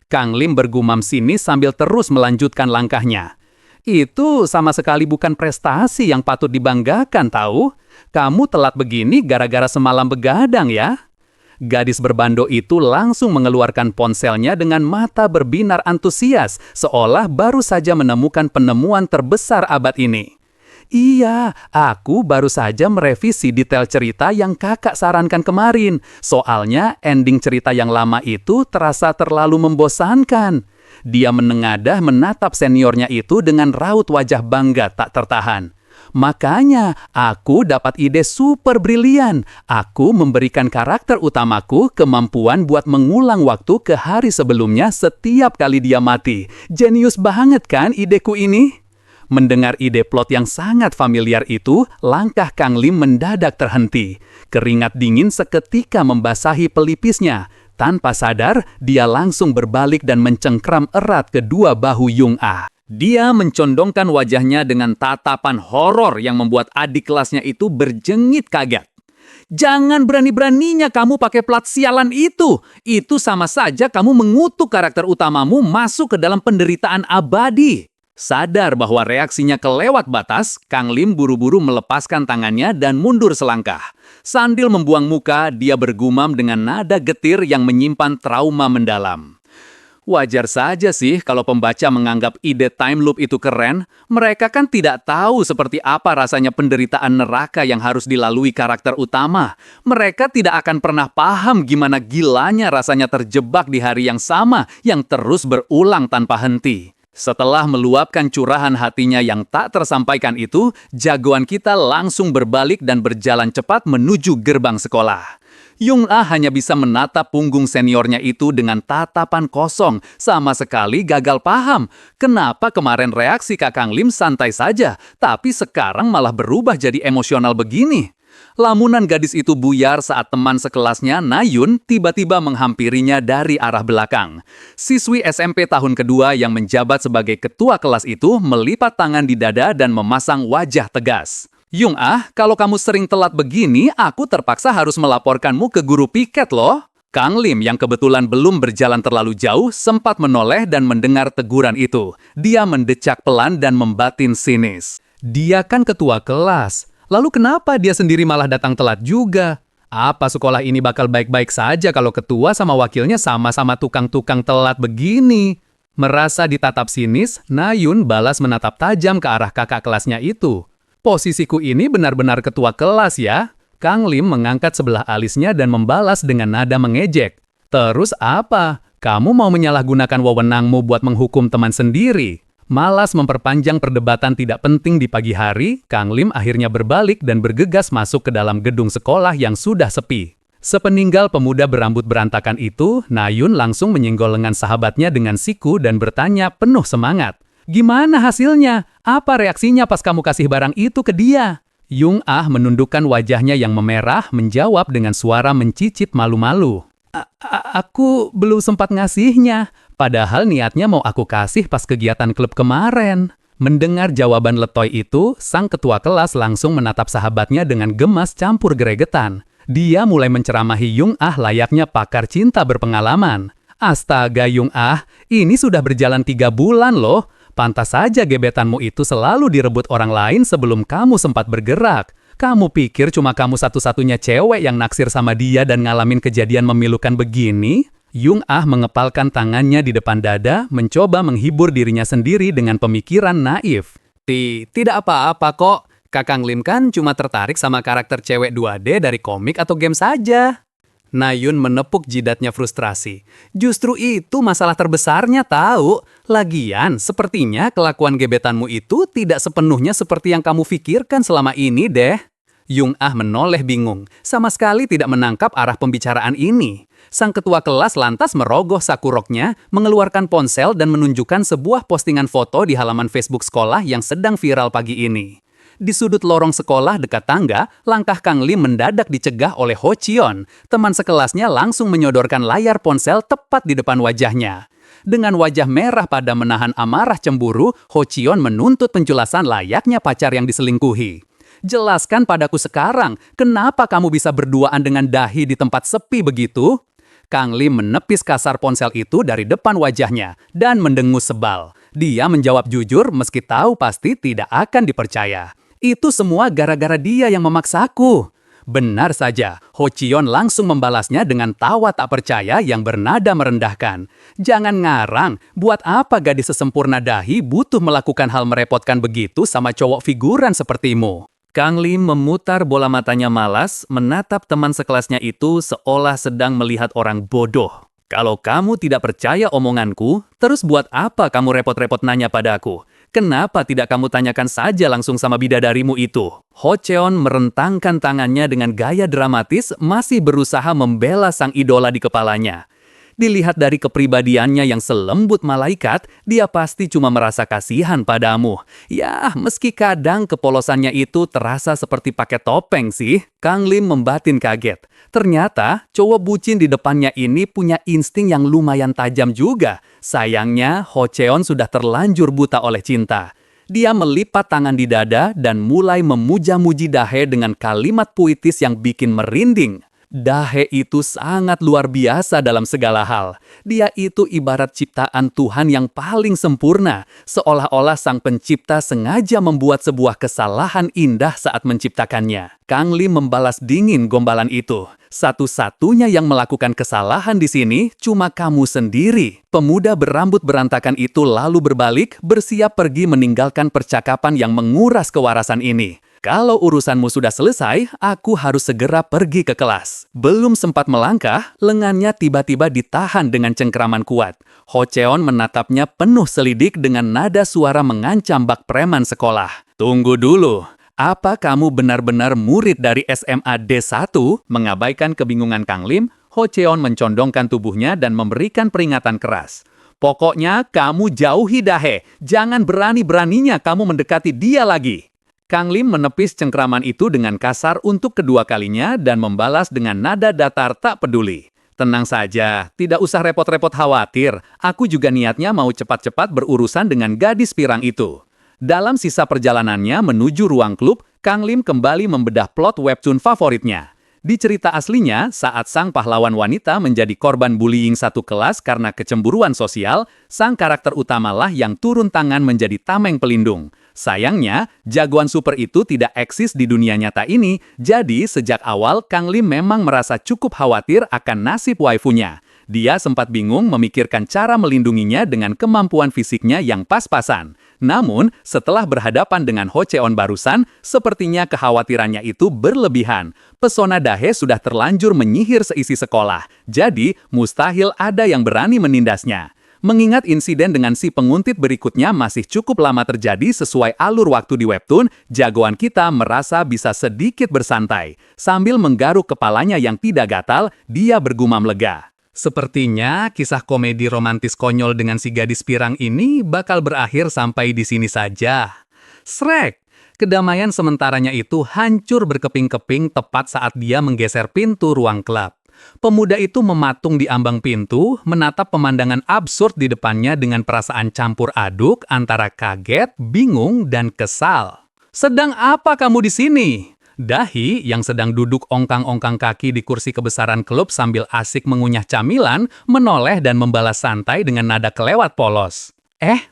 Kang Lim bergumam sinis sambil terus melanjutkan langkahnya. "Itu sama sekali bukan prestasi yang patut dibanggakan tahu. Kamu telat begini gara-gara semalam begadang ya." Gadis berbando itu langsung mengeluarkan ponselnya dengan mata berbinar antusias, seolah baru saja menemukan penemuan terbesar abad ini. "Iya, aku baru saja merevisi detail cerita yang kakak sarankan kemarin. Soalnya ending cerita yang lama itu terasa terlalu membosankan." Dia menengadah menatap seniornya itu dengan raut wajah bangga tak tertahan. "Makanya, aku dapat ide super brilian. Aku memberikan karakter utamaku kemampuan buat mengulang waktu ke hari sebelumnya setiap kali dia mati. Jenius banget kan ideku ini?" Mendengar ide plot yang sangat familiar itu, langkah Kang Lim mendadak terhenti. Keringat dingin seketika membasahi pelipisnya. Tanpa sadar, dia langsung berbalik dan mencengkram erat kedua bahu Yung Ah. Dia mencondongkan wajahnya dengan tatapan horor yang membuat adik kelasnya itu berjengit kaget. "Jangan berani-beraninya kamu pakai plat sialan itu. Itu sama saja kamu mengutuk karakter utamamu masuk ke dalam penderitaan abadi." Sadar bahwa reaksinya kelewat batas, Kang Lim buru-buru melepaskan tangannya dan mundur selangkah. Sambil membuang muka, dia bergumam dengan nada getir yang menyimpan trauma mendalam. Wajar saja sih kalau pembaca menganggap ide time loop itu keren. Mereka kan tidak tahu seperti apa rasanya penderitaan neraka yang harus dilalui karakter utama. Mereka tidak akan pernah paham gimana gilanya rasanya terjebak di hari yang sama yang terus berulang tanpa henti. Setelah meluapkan curahan hatinya yang tak tersampaikan itu, jagoan kita langsung berbalik dan berjalan cepat menuju gerbang sekolah. Yung Ah hanya bisa menatap punggung seniornya itu dengan tatapan kosong, sama sekali gagal paham. Kenapa kemarin reaksi Kakang Lim santai saja, tapi sekarang malah berubah jadi emosional begini? Lamunan gadis itu buyar saat teman sekelasnya, Nayun, tiba-tiba menghampirinya dari arah belakang. Siswi SMP tahun kedua yang menjabat sebagai ketua kelas itu melipat tangan di dada dan memasang wajah tegas. "Yung Ah, kalau kamu sering telat begini, aku terpaksa harus melaporkanmu ke guru piket loh." Kang Lim yang kebetulan belum berjalan terlalu jauh sempat menoleh dan mendengar teguran itu. Dia mendecak pelan dan membatin sinis. Dia kan ketua kelas. Lalu kenapa dia sendiri malah datang telat juga? Apa sekolah ini bakal baik-baik saja kalau ketua sama wakilnya sama-sama tukang-tukang telat begini? Merasa ditatap sinis, Nayun balas menatap tajam ke arah kakak kelasnya itu. "Posisiku ini benar-benar ketua kelas ya?" Kang Lim mengangkat sebelah alisnya dan membalas dengan nada mengejek. "Terus apa? Kamu mau menyalahgunakan wewenangmu buat menghukum teman sendiri?" Malas memperpanjang perdebatan tidak penting di pagi hari, Kang Lim akhirnya berbalik dan bergegas masuk ke dalam gedung sekolah yang sudah sepi. Sepeninggal pemuda berambut berantakan itu, Nayun langsung menyenggol lengan sahabatnya dengan siku dan bertanya penuh semangat. "Gimana hasilnya? Apa reaksinya pas kamu kasih barang itu ke dia?" Yung Ah menundukkan wajahnya yang memerah, menjawab dengan suara mencicit malu-malu. Aku belum sempat ngasihnya. Padahal niatnya mau aku kasih pas kegiatan klub kemarin." Mendengar jawaban letoy itu, sang ketua kelas langsung menatap sahabatnya dengan gemas campur gregetan. Dia mulai menceramahi Yung Ah layaknya pakar cinta berpengalaman. "Astaga Yung Ah, ini sudah berjalan 3 bulan loh. Pantas saja gebetanmu itu selalu direbut orang lain sebelum kamu sempat bergerak. Kamu pikir cuma kamu satu-satunya cewek yang naksir sama dia dan ngalamin kejadian memilukan begini? Yung Ah mengepalkan tangannya di depan dada, mencoba menghibur dirinya sendiri dengan pemikiran naif. Tidak apa-apa kok. Kakang Lim kan cuma tertarik sama karakter cewek 2D dari komik atau game saja. Nayun menepuk jidatnya frustrasi. Justru itu masalah terbesarnya tahu. Lagian, sepertinya kelakuan gebetanmu itu tidak sepenuhnya seperti yang kamu pikirkan selama ini deh. Yung Ah menoleh bingung, sama sekali tidak menangkap arah pembicaraan ini. Sang ketua kelas lantas merogoh saku roknya, mengeluarkan ponsel dan menunjukkan sebuah postingan foto di halaman Facebook sekolah yang sedang viral pagi ini. Di sudut lorong sekolah dekat tangga, langkah Kang Lim mendadak dicegah oleh Ho Chion. Teman sekelasnya langsung menyodorkan layar ponsel tepat di depan wajahnya. Dengan wajah merah pada menahan amarah cemburu, Ho Chion menuntut penjelasan layaknya pacar yang diselingkuhi. Jelaskan padaku sekarang, kenapa kamu bisa berduaan dengan dahi di tempat sepi begitu? Kang Lim menepis kasar ponsel itu dari depan wajahnya dan mendengus sebal. Dia menjawab jujur meski tahu pasti tidak akan dipercaya. Itu semua gara-gara dia yang memaksaku. Benar saja, Ho Chion langsung membalasnya dengan tawa tak percaya yang bernada merendahkan. Jangan ngarang, buat apa gadis sesempurna dahi butuh melakukan hal merepotkan begitu sama cowok figuran sepertimu? Kang Lim memutar bola matanya malas, menatap teman sekelasnya itu seolah sedang melihat orang bodoh. Kalau kamu tidak percaya omonganku, terus buat apa kamu repot-repot nanya padaku? Kenapa tidak kamu tanyakan saja langsung sama bidadarimu itu? Ho Cheon merentangkan tangannya dengan gaya dramatis, masih berusaha membela sang idola di kepalanya. Dilihat dari kepribadiannya yang selembut malaikat, dia pasti cuma merasa kasihan padamu. Ya, meski kadang kepolosannya itu terasa seperti pakai topeng sih. Kang Lim membatin kaget. Ternyata, cowok bucin di depannya ini punya insting yang lumayan tajam juga. Sayangnya, Ho Cheon sudah terlanjur buta oleh cinta. Dia melipat tangan di dada dan mulai memuja-muji Dahe dengan kalimat puitis yang bikin merinding. Dahe itu sangat luar biasa dalam segala hal. Dia itu ibarat ciptaan Tuhan yang paling sempurna, seolah-olah sang pencipta sengaja membuat sebuah kesalahan indah saat menciptakannya. Kang Lim membalas dingin gombalan itu. Satu-satunya yang melakukan kesalahan di sini cuma kamu sendiri. Pemuda berambut berantakan itu lalu berbalik, bersiap pergi meninggalkan percakapan yang menguras kewarasan ini. Kalau urusanmu sudah selesai, aku harus segera pergi ke kelas. Belum sempat melangkah, lengannya tiba-tiba ditahan dengan cengkeraman kuat. Ho Cheon menatapnya penuh selidik dengan nada suara mengancam bak preman sekolah. Tunggu dulu, apa kamu benar-benar murid dari SMA D1? Mengabaikan kebingungan Kang Lim, Ho Cheon mencondongkan tubuhnya dan memberikan peringatan keras. Pokoknya kamu jauhi Dahe, jangan berani-beraninya kamu mendekati dia lagi. Kang Lim menepis cengkraman itu dengan kasar untuk kedua kalinya dan membalas dengan nada datar tak peduli. Tenang saja, tidak usah repot-repot khawatir. Aku juga niatnya mau cepat-cepat berurusan dengan gadis pirang itu. Dalam sisa perjalanannya menuju ruang klub, Kang Lim kembali membedah plot webtoon favoritnya. Di cerita aslinya, saat sang pahlawan wanita menjadi korban bullying satu kelas karena kecemburuan sosial, sang karakter utamalah yang turun tangan menjadi tameng pelindung. Sayangnya, jagoan super itu tidak eksis di dunia nyata ini, jadi sejak awal Kang Lim memang merasa cukup khawatir akan nasib waifunya. Dia sempat bingung memikirkan cara melindunginya dengan kemampuan fisiknya yang pas-pasan. Namun, setelah berhadapan dengan Ho Cheon barusan, sepertinya kekhawatirannya itu berlebihan. Pesona Dahe sudah terlanjur menyihir seisi sekolah, jadi mustahil ada yang berani menindasnya. Mengingat insiden dengan si penguntit berikutnya masih cukup lama terjadi sesuai alur waktu di webtoon, jagoan kita merasa bisa sedikit bersantai. Sambil menggaruk kepalanya yang tidak gatal, dia bergumam lega. Sepertinya kisah komedi romantis konyol dengan si gadis pirang ini bakal berakhir sampai di sini saja. Shrek! Kedamaian sementaranya itu hancur berkeping-keping tepat saat dia menggeser pintu ruang klub. Pemuda itu mematung di ambang pintu, menatap pemandangan absurd di depannya dengan perasaan campur aduk antara kaget, bingung, dan kesal. Sedang apa kamu di sini? Dahi, yang sedang duduk ongkang-ongkang kaki di kursi kebesaran klub sambil asik mengunyah camilan, menoleh dan membalas santai dengan nada kelewat polos.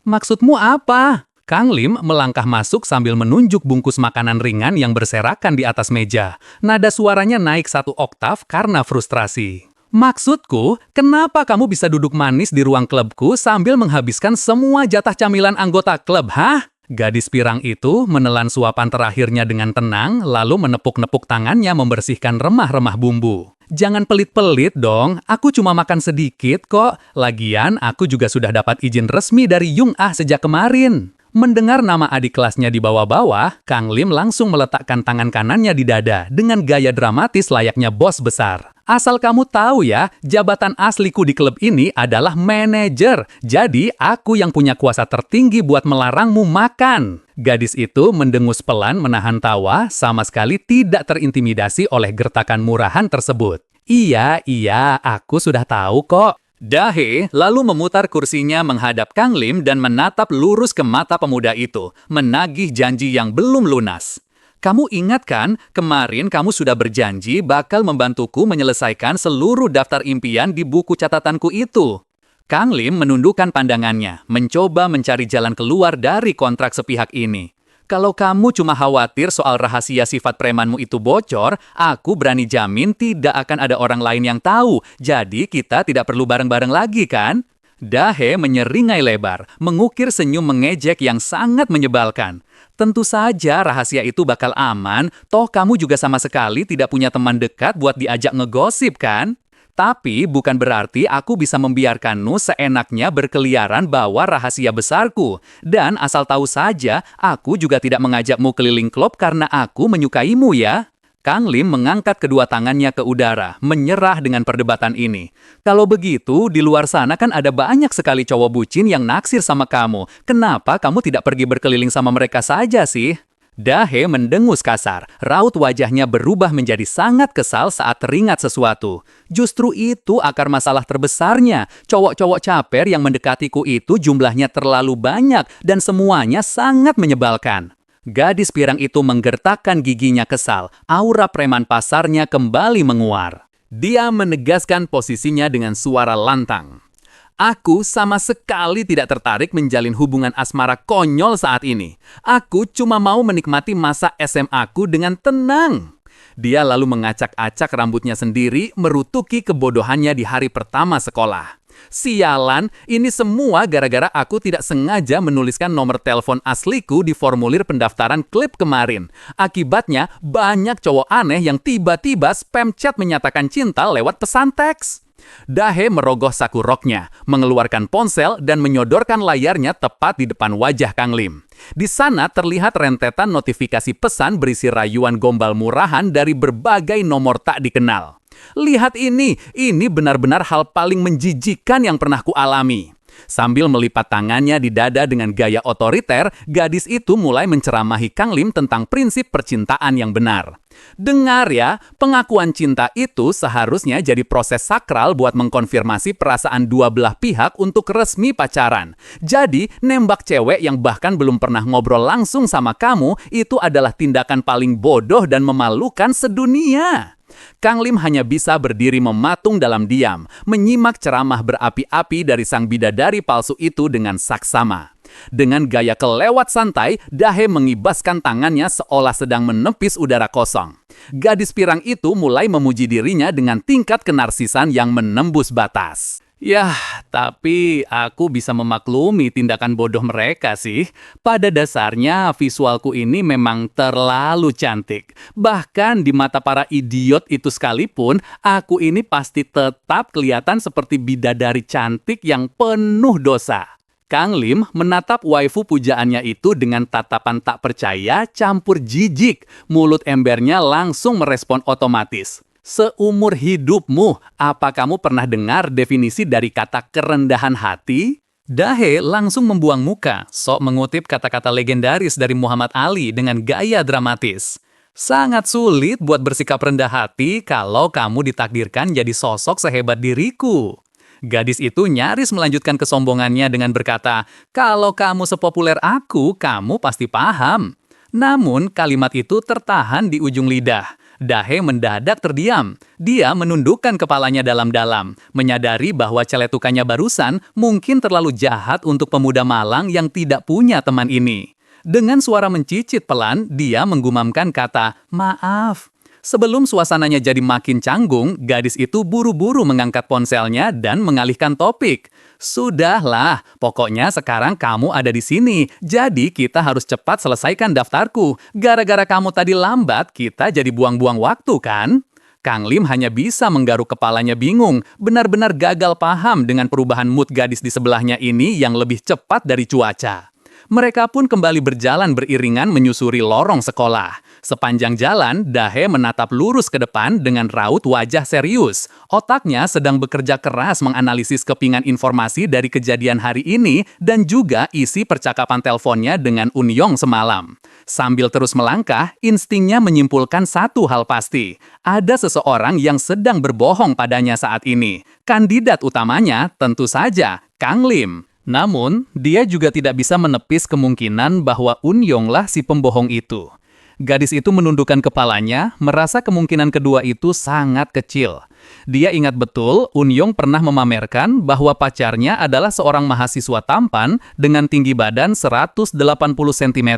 Maksudmu apa? Kang Lim melangkah masuk sambil menunjuk bungkus makanan ringan yang berserakan di atas meja. Nada suaranya naik 1 oktav karena frustrasi. Maksudku, kenapa kamu bisa duduk manis di ruang klubku sambil menghabiskan semua jatah camilan anggota klub, hah? Gadis pirang itu menelan suapan terakhirnya dengan tenang, lalu menepuk-nepuk tangannya membersihkan remah-remah bumbu. Jangan pelit-pelit dong, aku cuma makan sedikit kok. Lagian, aku juga sudah dapat izin resmi dari Yung Ah sejak kemarin. Mendengar nama adik kelasnya di bawah-bawah, Kang Lim langsung meletakkan tangan kanannya di dada dengan gaya dramatis layaknya bos besar. Asal kamu tahu ya, jabatan asliku di klub ini adalah manajer. Jadi, aku yang punya kuasa tertinggi buat melarangmu makan. Gadis itu mendengus pelan menahan tawa, sama sekali tidak terintimidasi oleh gertakan murahan tersebut. Iya, aku sudah tahu kok. Dahe lalu memutar kursinya menghadap Kang Lim dan menatap lurus ke mata pemuda itu, menagih janji yang belum lunas. Kamu ingat kan, kemarin kamu sudah berjanji bakal membantuku menyelesaikan seluruh daftar impian di buku catatanku itu. Kang Lim menundukkan pandangannya, mencoba mencari jalan keluar dari kontrak sepihak ini. Kalau kamu cuma khawatir soal rahasia sifat premanmu itu bocor, aku berani jamin tidak akan ada orang lain yang tahu. Jadi kita tidak perlu bareng-bareng lagi kan? Dahe menyeringai lebar, mengukir senyum mengejek yang sangat menyebalkan. Tentu saja rahasia itu bakal aman, toh kamu juga sama sekali tidak punya teman dekat buat diajak ngegosip kan? Tapi bukan berarti aku bisa membiarkanmu seenaknya berkeliaran bawa rahasia besarku. Dan asal tahu saja, aku juga tidak mengajakmu keliling klub karena aku menyukaimu ya. Kang Lim mengangkat kedua tangannya ke udara, menyerah dengan perdebatan ini. Kalau begitu, di luar sana kan ada banyak sekali cowok bucin yang naksir sama kamu. Kenapa kamu tidak pergi berkeliling sama mereka saja sih? Dahe mendengus kasar, raut wajahnya berubah menjadi sangat kesal saat teringat sesuatu. Justru itu akar masalah terbesarnya. Cowok-cowok caper yang mendekatiku itu jumlahnya terlalu banyak dan semuanya sangat menyebalkan. Gadis pirang itu menggertakkan giginya kesal, aura preman pasarnya kembali menguar. Dia menegaskan posisinya dengan suara lantang. Aku sama sekali tidak tertarik menjalin hubungan asmara konyol saat ini. Aku cuma mau menikmati masa SMA-ku dengan tenang. Dia lalu mengacak-acak rambutnya sendiri, merutuki kebodohannya di hari pertama sekolah. Sialan, ini semua gara-gara aku tidak sengaja menuliskan nomor telepon asliku di formulir pendaftaran klub kemarin. Akibatnya, banyak cowok aneh yang tiba-tiba spam chat menyatakan cinta lewat pesan teks. Dahe merogoh saku roknya, mengeluarkan ponsel dan menyodorkan layarnya tepat di depan wajah Kang Lim. Di sana terlihat rentetan notifikasi pesan berisi rayuan gombal murahan dari berbagai nomor tak dikenal. Lihat ini benar-benar hal paling menjijikan yang pernah kualami. Sambil melipat tangannya di dada dengan gaya otoriter, gadis itu mulai menceramahi Kang Lim tentang prinsip percintaan yang benar. Dengar ya, pengakuan cinta itu seharusnya jadi proses sakral buat mengkonfirmasi perasaan dua belah pihak untuk resmi pacaran. Jadi, nembak cewek yang bahkan belum pernah ngobrol langsung sama kamu, itu adalah tindakan paling bodoh dan memalukan sedunia. Kang Lim hanya bisa berdiri mematung dalam diam, menyimak ceramah berapi-api dari sang bidadari palsu itu dengan saksama. Dengan gaya kelewat santai, Dahe mengibaskan tangannya seolah sedang menepis udara kosong. Gadis pirang itu mulai memuji dirinya dengan tingkat kenarsisan yang menembus batas. Yah, tapi aku bisa memaklumi tindakan bodoh mereka sih. Pada dasarnya visualku ini memang terlalu cantik. Bahkan di mata para idiot itu sekalipun, aku ini pasti tetap kelihatan seperti bidadari cantik yang penuh dosa. Kang Lim menatap waifu pujaannya itu dengan tatapan tak percaya campur jijik. Mulut embernya langsung merespon otomatis. Seumur hidupmu, apa kamu pernah dengar definisi dari kata kerendahan hati? Dahe langsung membuang muka, sok mengutip kata-kata legendaris dari Muhammad Ali dengan gaya dramatis. Sangat sulit buat bersikap rendah hati kalau kamu ditakdirkan jadi sosok sehebat diriku. Gadis itu nyaris melanjutkan kesombongannya dengan berkata, kalau kamu sepopuler aku, kamu pasti paham. Namun kalimat itu tertahan di ujung lidah. Dahe mendadak terdiam. Dia menundukkan kepalanya dalam-dalam, menyadari bahwa celetukannya barusan mungkin terlalu jahat untuk pemuda malang yang tidak punya teman ini. Dengan suara mencicit pelan, dia menggumamkan kata, "Maaf." Sebelum suasananya jadi makin canggung, gadis itu buru-buru mengangkat ponselnya dan mengalihkan topik. "Sudahlah, pokoknya sekarang kamu ada di sini, jadi kita harus cepat selesaikan daftarku. Gara-gara kamu tadi lambat, kita jadi buang-buang waktu kan?" Kang Lim hanya bisa menggaruk kepalanya bingung, benar-benar gagal paham dengan perubahan mood gadis di sebelahnya ini yang lebih cepat dari cuaca. Mereka pun kembali berjalan beriringan menyusuri lorong sekolah. Sepanjang jalan, Dahe menatap lurus ke depan dengan raut wajah serius. Otaknya sedang bekerja keras menganalisis kepingan informasi dari kejadian hari ini dan juga isi percakapan teleponnya dengan Unyong semalam. Sambil terus melangkah, instingnya menyimpulkan satu hal pasti. Ada seseorang yang sedang berbohong padanya saat ini. Kandidat utamanya tentu saja Kang Lim. Namun, dia juga tidak bisa menepis kemungkinan bahwa Unyonglah si pembohong itu. Gadis itu menundukkan kepalanya, merasa kemungkinan kedua itu sangat kecil. Dia ingat betul Unyong pernah memamerkan bahwa pacarnya adalah seorang mahasiswa tampan dengan tinggi badan 180 cm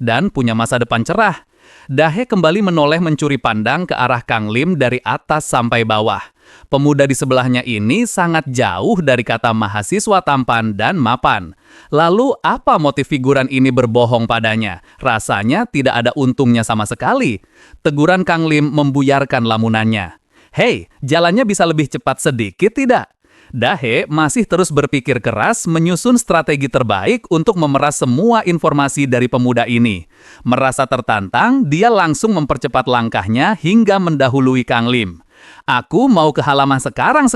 dan punya masa depan cerah. Dahe kembali menoleh mencuri pandang ke arah Kang Lim dari atas sampai bawah. Pemuda di sebelahnya ini sangat jauh dari kata mahasiswa tampan dan mapan. Lalu apa motif figuran ini berbohong padanya? Rasanya tidak ada untungnya sama sekali. Teguran Kang Lim membuyarkan lamunannya. "Hei, jalannya bisa lebih cepat sedikit tidak?" Dahe masih terus berpikir keras menyusun strategi terbaik untuk memeras semua informasi dari pemuda ini. Merasa tertantang, dia langsung mempercepat langkahnya hingga mendahului Kang Lim. "Aku mau ke halaman sekarang."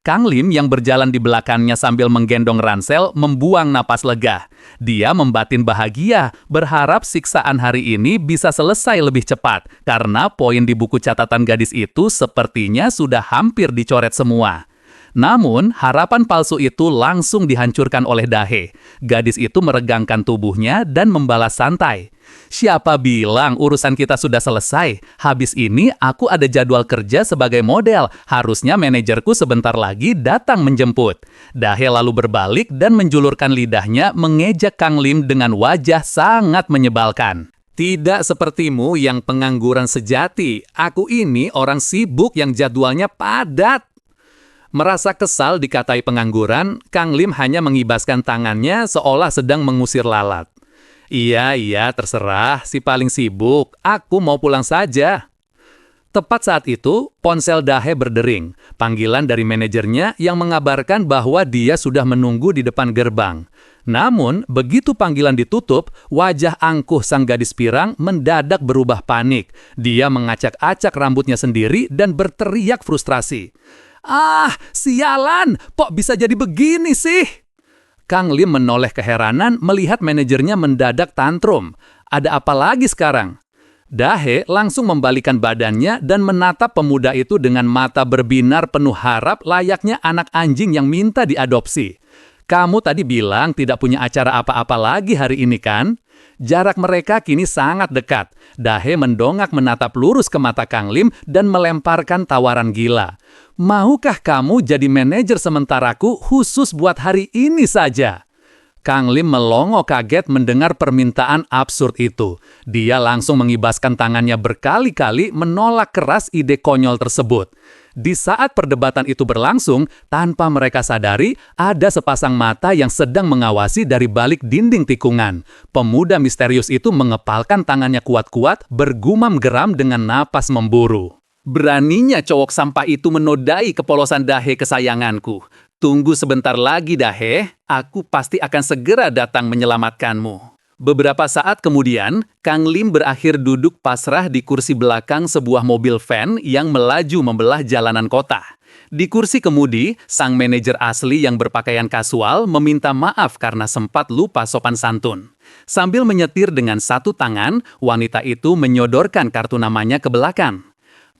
Kang Lim yang berjalan di belakangnya sambil menggendong ransel membuang napas lega. Dia membatin bahagia, berharap siksaan hari ini bisa selesai lebih cepat, karena poin di buku catatan gadis itu sepertinya sudah hampir dicoret semua. Namun, harapan palsu itu langsung dihancurkan oleh Dahe. Gadis itu meregangkan tubuhnya dan membalas santai. "Siapa bilang urusan kita sudah selesai? Habis ini aku ada jadwal kerja sebagai model. Harusnya manajerku sebentar lagi datang menjemput." Dahe lalu berbalik dan menjulurkan lidahnya mengejek Kang Lim dengan wajah sangat menyebalkan. "Tidak sepertimu yang pengangguran sejati. Aku ini orang sibuk yang jadwalnya padat." Merasa kesal dikatai pengangguran, Kang Lim hanya mengibaskan tangannya seolah sedang mengusir lalat. Iya, terserah, si paling sibuk. Aku mau pulang saja." Tepat saat itu, ponsel Dahe berdering. Panggilan dari manajernya yang mengabarkan bahwa dia sudah menunggu di depan gerbang. Namun, begitu panggilan ditutup, wajah angkuh sang gadis pirang mendadak berubah panik. Dia mengacak-acak rambutnya sendiri dan berteriak frustrasi. "Ah, sialan! Kok bisa jadi begini sih?" Kang Lim menoleh keheranan melihat manajernya mendadak tantrum. Ada apa lagi sekarang? Dahe langsung membalikan badannya dan menatap pemuda itu dengan mata berbinar penuh harap layaknya anak anjing yang minta diadopsi. "Kamu tadi bilang tidak punya acara apa-apa lagi hari ini kan?" Jarak mereka kini sangat dekat. Dahe mendongak menatap lurus ke mata Kang Lim dan melemparkan tawaran gila. "Maukah kamu jadi manajer sementaraku khusus buat hari ini saja?" Kang Lim melongo kaget mendengar permintaan absurd itu. Dia langsung mengibaskan tangannya berkali-kali menolak keras ide konyol tersebut. Di saat perdebatan itu berlangsung, tanpa mereka sadari, ada sepasang mata yang sedang mengawasi dari balik dinding tikungan. Pemuda misterius itu mengepalkan tangannya kuat-kuat, bergumam geram dengan napas memburu. "Beraninya cowok sampah itu menodai kepolosan Dahe kesayanganku. Tunggu sebentar lagi Dahe, aku pasti akan segera datang menyelamatkanmu." Beberapa saat kemudian, Kang Lim berakhir duduk pasrah di kursi belakang sebuah mobil van yang melaju membelah jalanan kota. Di kursi kemudi, sang manajer asli yang berpakaian kasual meminta maaf karena sempat lupa sopan santun. Sambil menyetir dengan satu tangan, wanita itu menyodorkan kartu namanya ke belakang.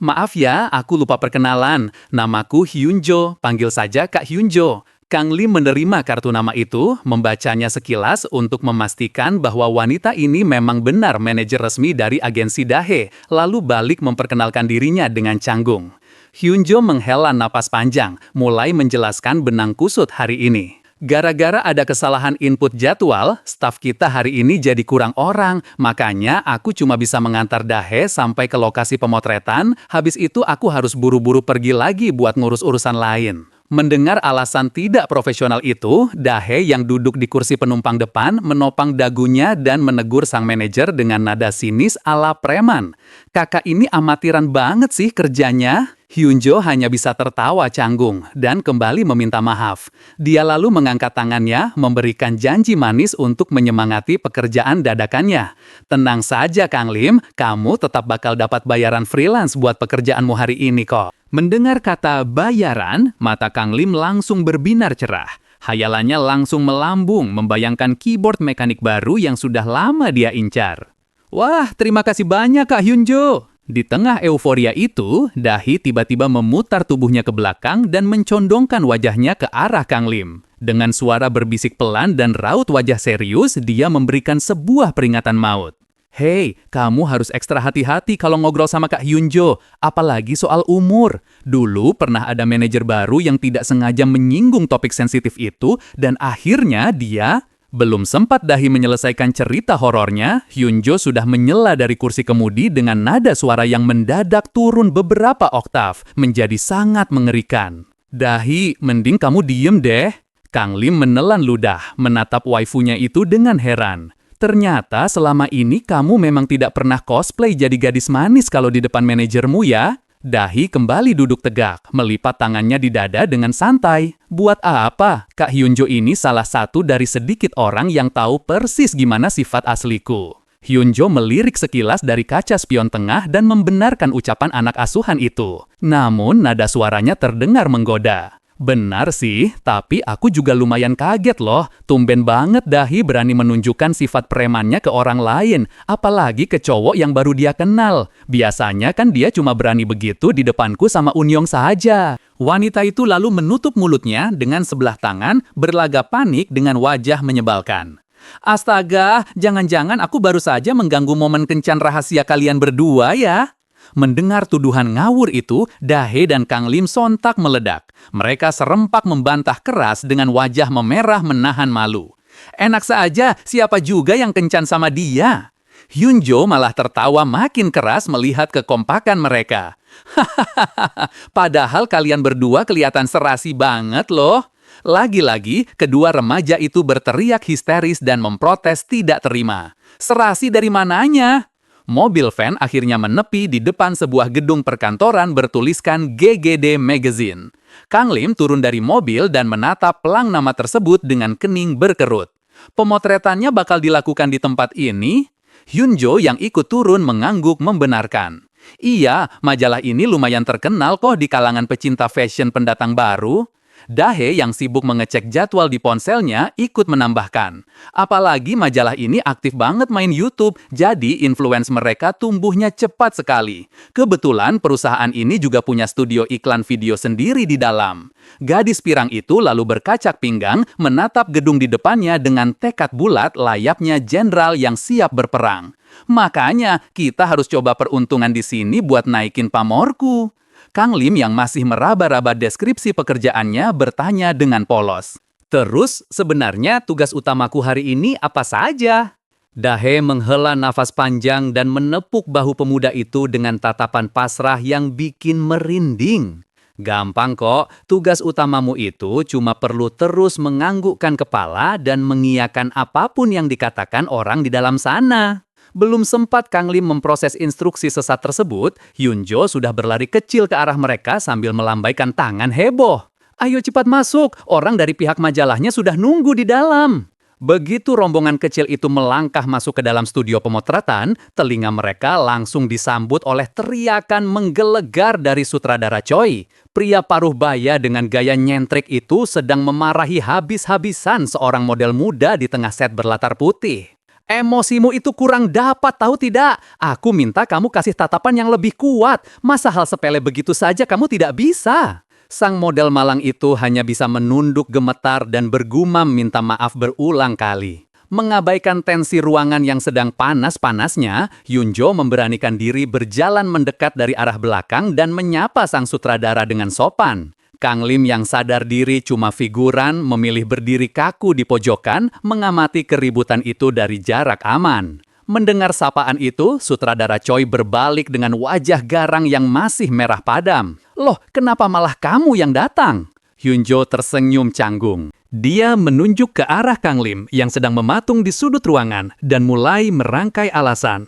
"Maaf ya, aku lupa perkenalan. Namaku Hyunjo, panggil saja Kak Hyunjo. Kang Lim menerima kartu nama itu, membacanya sekilas untuk memastikan bahwa wanita ini memang benar manajer resmi dari agensi Dahe, lalu balik memperkenalkan dirinya dengan canggung. Hyunjo menghela napas panjang, mulai menjelaskan benang kusut hari ini. Gara-gara ada kesalahan input jadwal, staf kita hari ini jadi kurang orang, makanya aku cuma bisa mengantar Dahe sampai ke lokasi pemotretan, habis itu aku harus buru-buru pergi lagi buat ngurus urusan lain. Mendengar alasan tidak profesional itu, Dahe yang duduk di kursi penumpang depan menopang dagunya dan menegur sang manajer dengan nada sinis ala preman. Kakak ini amatiran banget sih kerjanya. Hyunjo hanya bisa tertawa canggung dan kembali meminta maaf. Dia lalu mengangkat tangannya, memberikan janji manis untuk menyemangati pekerjaan dadakannya. Tenang saja Kang Lim, kamu tetap bakal dapat bayaran freelance buat pekerjaanmu hari ini kok. Mendengar kata bayaran, mata Kang Lim langsung berbinar cerah. Hayalannya langsung melambung, membayangkan keyboard mekanik baru yang sudah lama dia incar. Wah, terima kasih banyak Kak Hyunjo. Di tengah euforia itu, Dahi tiba-tiba memutar tubuhnya ke belakang dan mencondongkan wajahnya ke arah Kang Lim. Dengan suara berbisik pelan dan raut wajah serius, dia memberikan sebuah peringatan maut. Hei, kamu harus ekstra hati-hati kalau ngobrol sama Kak Hyunjo, apalagi soal umur. Dulu pernah ada manajer baru yang tidak sengaja menyinggung topik sensitif itu, dan akhirnya dia... Belum sempat Dahi menyelesaikan cerita horornya, Hyunjo sudah menyela dari kursi kemudi dengan nada suara yang mendadak turun beberapa oktav, menjadi sangat mengerikan. Dahi, mending kamu diem deh. Kang Lim menelan ludah, menatap waifunya itu dengan heran. Ternyata selama ini kamu memang tidak pernah cosplay jadi gadis manis kalau di depan manajermu ya? Dahi kembali duduk tegak, melipat tangannya di dada dengan santai. Buat apa? Kak Hyunjo ini salah satu dari sedikit orang yang tahu persis gimana sifat asliku. Hyunjo melirik sekilas dari kaca spion tengah dan membenarkan ucapan anak asuhan itu. Namun nada suaranya terdengar menggoda. Benar sih, tapi aku juga lumayan kaget loh. Tumben banget Dahi berani menunjukkan sifat premannya ke orang lain, apalagi ke cowok yang baru dia kenal. Biasanya kan dia cuma berani begitu di depanku sama Unyong saja. Wanita itu lalu menutup mulutnya dengan sebelah tangan, berlagak panik dengan wajah menyebalkan. Astaga, jangan-jangan aku baru saja mengganggu momen kencan rahasia kalian berdua ya? Mendengar tuduhan ngawur itu, Dahe dan Kang Lim sontak meledak. Mereka serempak membantah keras dengan wajah memerah menahan malu. Enak saja, siapa juga yang kencan sama dia? Hyunjo malah tertawa makin keras melihat kekompakan mereka. Hahaha, padahal kalian berdua kelihatan serasi banget loh. Lagi-lagi, kedua remaja itu berteriak histeris dan memprotes tidak terima. Serasi dari mananya? Mobil van akhirnya menepi di depan sebuah gedung perkantoran bertuliskan GGD Magazine. Kang Lim turun dari mobil dan menatap pelang nama tersebut dengan kening berkerut. Pemotretannya bakal dilakukan di tempat ini? Hyunjo yang ikut turun mengangguk membenarkan. Iya, majalah ini lumayan terkenal kok di kalangan pecinta fashion pendatang baru. Dahe yang sibuk mengecek jadwal di ponselnya ikut menambahkan. Apalagi majalah ini aktif banget main YouTube, jadi influence mereka tumbuhnya cepat sekali. Kebetulan perusahaan ini juga punya studio iklan video sendiri di dalam. Gadis pirang itu lalu berkacak pinggang menatap gedung di depannya dengan tekad bulat layaknya jenderal yang siap berperang. Makanya kita harus coba peruntungan di sini buat naikin pamorku. Kang Lim yang masih meraba-raba deskripsi pekerjaannya bertanya dengan polos. Terus, sebenarnya tugas utamaku hari ini apa saja? Dahe menghela nafas panjang dan menepuk bahu pemuda itu dengan tatapan pasrah yang bikin merinding. Gampang kok, tugas utamamu itu cuma perlu terus menganggukkan kepala dan mengiyakan apapun yang dikatakan orang di dalam sana. Belum sempat Kang Lim memproses instruksi sesat tersebut, Hyunjo sudah berlari kecil ke arah mereka sambil melambaikan tangan heboh. Ayo cepat masuk, orang dari pihak majalahnya sudah nunggu di dalam. Begitu rombongan kecil itu melangkah masuk ke dalam studio pemotretan, telinga mereka langsung disambut oleh teriakan menggelegar dari sutradara Choi. Pria paruh baya dengan gaya nyentrik itu sedang memarahi habis-habisan seorang model muda di tengah set berlatar putih. Emosimu itu kurang dapat, tahu tidak? Aku minta kamu kasih tatapan yang lebih kuat. Masa hal sepele begitu saja kamu tidak bisa? Sang model malang itu hanya bisa menunduk gemetar dan bergumam minta maaf berulang kali. Mengabaikan tensi ruangan yang sedang panas-panasnya, Hyunjo memberanikan diri berjalan mendekat dari arah belakang dan menyapa sang sutradara dengan sopan. Kang Lim yang sadar diri cuma figuran memilih berdiri kaku di pojokan mengamati keributan itu dari jarak aman. Mendengar sapaan itu, sutradara Choi berbalik dengan wajah garang yang masih merah padam. Loh, kenapa malah kamu yang datang? Hyunjo tersenyum canggung. Dia menunjuk ke arah Kang Lim yang sedang mematung di sudut ruangan dan mulai merangkai alasan.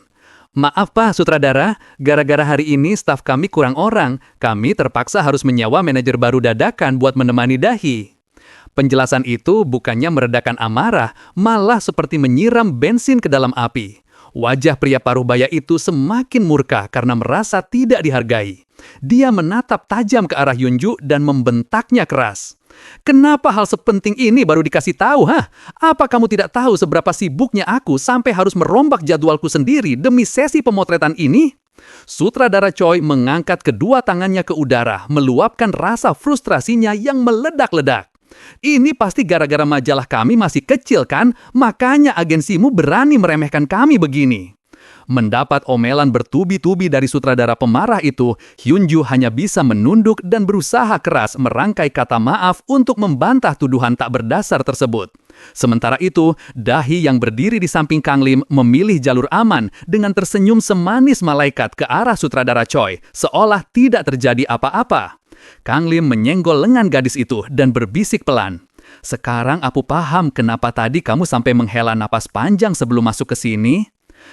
Maaf Pak Sutradara, gara-gara hari ini staf kami kurang orang, kami terpaksa harus menyewa manajer baru dadakan buat menemani Dahi. Penjelasan itu bukannya meredakan amarah, malah seperti menyiram bensin ke dalam api. Wajah pria paruh-baya itu semakin murka karena merasa tidak dihargai. Dia menatap tajam ke arah Hyunju dan membentaknya keras. Kenapa hal sepenting ini baru dikasih tahu, hah? Apa kamu tidak tahu seberapa sibuknya aku sampai harus merombak jadwalku sendiri demi sesi pemotretan ini? Sutradara Choi mengangkat kedua tangannya ke udara, meluapkan rasa frustrasinya yang meledak-ledak. Ini pasti gara-gara majalah kami masih kecil kan? Makanya agensimu berani meremehkan kami begini. Mendapat omelan bertubi-tubi dari sutradara pemarah itu, Hyunju hanya bisa menunduk dan berusaha keras merangkai kata maaf untuk membantah tuduhan tak berdasar tersebut. Sementara itu, Dahi yang berdiri di samping Kang Lim memilih jalur aman dengan tersenyum semanis malaikat ke arah sutradara Choi, seolah tidak terjadi apa-apa. Kang Lim menyenggol lengan gadis itu dan berbisik pelan. Sekarang aku paham kenapa tadi kamu sampai menghela napas panjang sebelum masuk ke sini.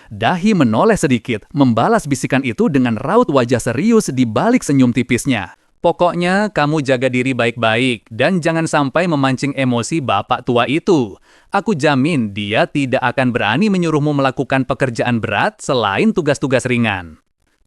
Dahi menoleh sedikit, membalas bisikan itu dengan raut wajah serius di balik senyum tipisnya. Pokoknya kamu jaga diri baik-baik dan jangan sampai memancing emosi bapak tua itu. Aku jamin dia tidak akan berani menyuruhmu melakukan pekerjaan berat selain tugas-tugas ringan.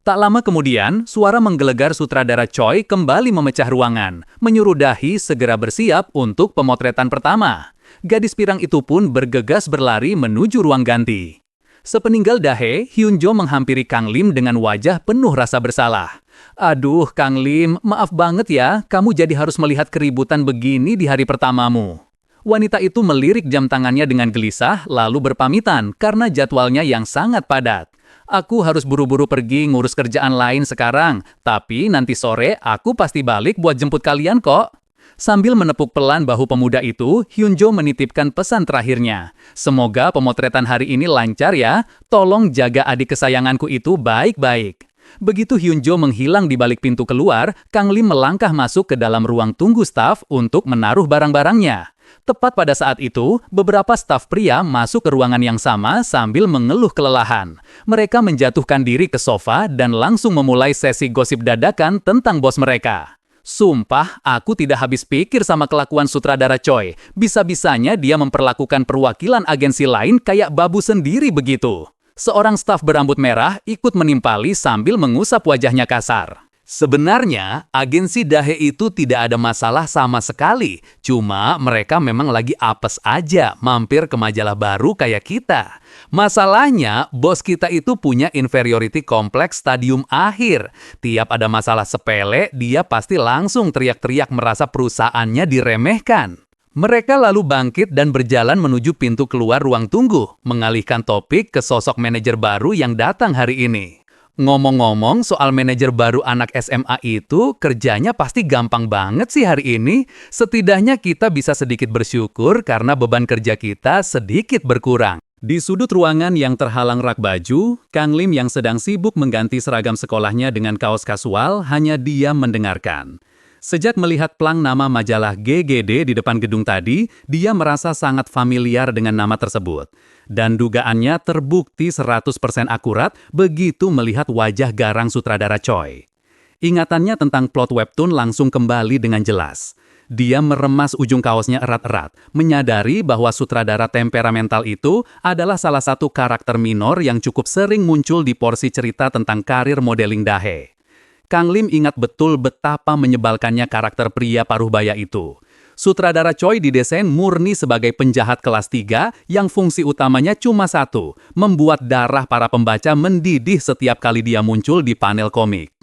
Tak lama kemudian, suara menggelegar sutradara Choi kembali memecah ruangan, menyuruh Dahi segera bersiap untuk pemotretan pertama. Gadis pirang itu pun bergegas berlari menuju ruang ganti. Sepeninggal Dahe, Hyunjo menghampiri Kang Lim dengan wajah penuh rasa bersalah. Aduh, Kang Lim, maaf banget ya, kamu jadi harus melihat keributan begini di hari pertamamu. Wanita itu melirik jam tangannya dengan gelisah, lalu berpamitan karena jadwalnya yang sangat padat. Aku harus buru-buru pergi ngurus kerjaan lain sekarang, tapi nanti sore aku pasti balik buat jemput kalian kok. Sambil menepuk pelan bahu pemuda itu, Hyunjo menitipkan pesan terakhirnya. Semoga pemotretan hari ini lancar ya, tolong jaga adik kesayanganku itu baik-baik. Begitu Hyunjo menghilang di balik pintu keluar, Kang Lim melangkah masuk ke dalam ruang tunggu staf untuk menaruh barang-barangnya. Tepat pada saat itu, beberapa staf pria masuk ke ruangan yang sama sambil mengeluh kelelahan. Mereka menjatuhkan diri ke sofa dan langsung memulai sesi gosip dadakan tentang bos mereka. Sumpah, aku tidak habis pikir sama kelakuan sutradara Choi. Bisa-bisanya dia memperlakukan perwakilan agensi lain kayak babu sendiri begitu. Seorang staf berambut merah ikut menimpali sambil mengusap wajahnya kasar. Sebenarnya, agensi Dahe itu tidak ada masalah sama sekali. Cuma mereka memang lagi apes aja mampir ke majalah baru kayak kita. Masalahnya, bos kita itu punya inferiority complex stadium akhir. Tiap ada masalah sepele, dia pasti langsung teriak-teriak merasa perusahaannya diremehkan. Mereka lalu bangkit dan berjalan menuju pintu keluar ruang tunggu, mengalihkan topik ke sosok manajer baru yang datang hari ini. Ngomong-ngomong soal manajer baru anak SMA itu, kerjanya pasti gampang banget sih hari ini. Setidaknya kita bisa sedikit bersyukur karena beban kerja kita sedikit berkurang. Di sudut ruangan yang terhalang rak baju, Kang Lim yang sedang sibuk mengganti seragam sekolahnya dengan kaos kasual hanya diam mendengarkan. Sejak melihat plang nama majalah GGD di depan gedung tadi, dia merasa sangat familiar dengan nama tersebut. Dan dugaannya terbukti 100% akurat begitu melihat wajah garang sutradara Choi. Ingatannya tentang plot webtoon langsung kembali dengan jelas. Dia meremas ujung kaosnya erat-erat, menyadari bahwa sutradara temperamental itu adalah salah satu karakter minor yang cukup sering muncul di porsi cerita tentang karir modeling Dahe. Kang Lim ingat betul betapa menyebalkannya karakter pria paruhbaya itu. Sutradara Choi didesain murni sebagai penjahat kelas 3 yang fungsi utamanya cuma satu, membuat darah para pembaca mendidih setiap kali dia muncul di panel komik.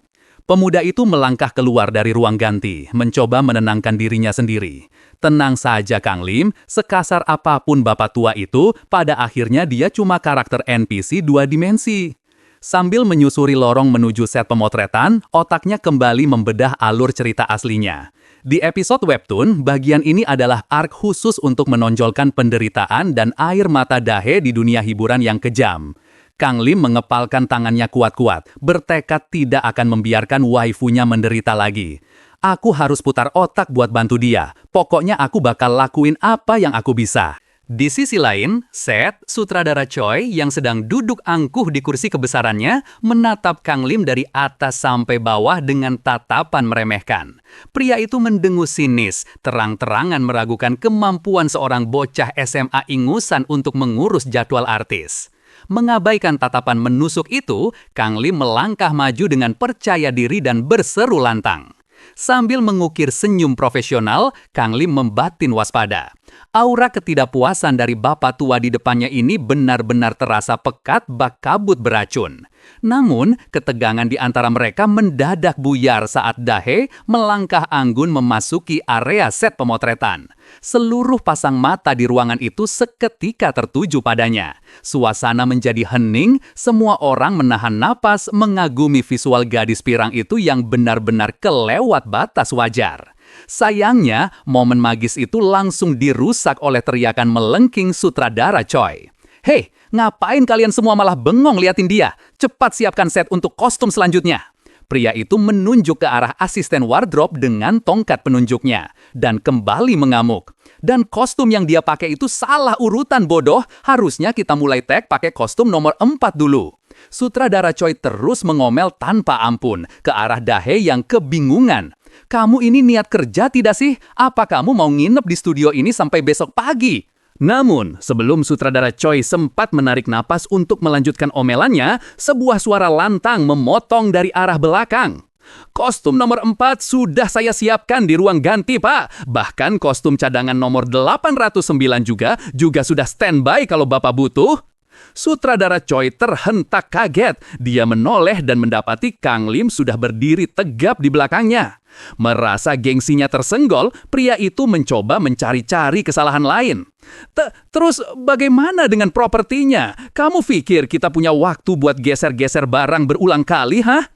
Pemuda itu melangkah keluar dari ruang ganti, mencoba menenangkan dirinya sendiri. Tenang saja Kang Lim, sekasar apapun bapak tua itu, pada akhirnya dia cuma karakter NPC 2 dimensi. Sambil menyusuri lorong menuju set pemotretan, otaknya kembali membedah alur cerita aslinya. Di episode webtoon, bagian ini adalah arc khusus untuk menonjolkan penderitaan dan air mata Dahe di dunia hiburan yang kejam. Kang Lim mengepalkan tangannya kuat-kuat, bertekad tidak akan membiarkan waifunya menderita lagi. Aku harus putar otak buat bantu dia. Pokoknya aku bakal lakuin apa yang aku bisa. Di sisi lain, Seth, sutradara Choi yang sedang duduk angkuh di kursi kebesarannya, menatap Kang Lim dari atas sampai bawah dengan tatapan meremehkan. Pria itu mendengus sinis, terang-terangan meragukan kemampuan seorang bocah SMA ingusan untuk mengurus jadwal artis. Mengabaikan tatapan menusuk itu, Kang Lim melangkah maju dengan percaya diri dan berseru lantang. Sambil mengukir senyum profesional, Kang Lim membatin waspada. Aura ketidakpuasan dari bapak tua di depannya ini benar-benar terasa pekat bak kabut beracun. Namun, ketegangan di antara mereka mendadak buyar saat Dahe melangkah anggun memasuki area set pemotretan. Seluruh pasang mata di ruangan itu seketika tertuju padanya. Suasana menjadi hening, semua orang menahan napas mengagumi visual gadis pirang itu yang benar-benar kelewat batas wajar. Sayangnya, momen magis itu langsung dirusak oleh teriakan melengking sutradara Choi. "Hei, ngapain kalian semua malah bengong liatin dia? Cepat siapkan set untuk kostum selanjutnya." Pria itu menunjuk ke arah asisten wardrobe dengan tongkat penunjuknya dan kembali mengamuk. "Dan kostum yang dia pakai itu salah urutan bodoh, harusnya kita mulai tag pakai kostum nomor 4 dulu." Sutradara Choi terus mengomel tanpa ampun ke arah Dahe yang kebingungan. "Kamu ini niat kerja tidak sih? Apa kamu mau nginep di studio ini sampai besok pagi?" Namun, sebelum sutradara Choi sempat menarik napas untuk melanjutkan omelannya, sebuah suara lantang memotong dari arah belakang. "Kostum nomor 4 sudah saya siapkan di ruang ganti, Pak. Bahkan kostum cadangan nomor 809 juga sudah standby kalau Bapak butuh." Sutradara Choi terhentak kaget. Dia menoleh dan mendapati Kang Lim sudah berdiri tegap di belakangnya. Merasa gengsinya tersenggol, pria itu mencoba mencari-cari kesalahan lain. Terus bagaimana dengan propertinya? Kamu pikir kita punya waktu buat geser-geser barang berulang kali, hah?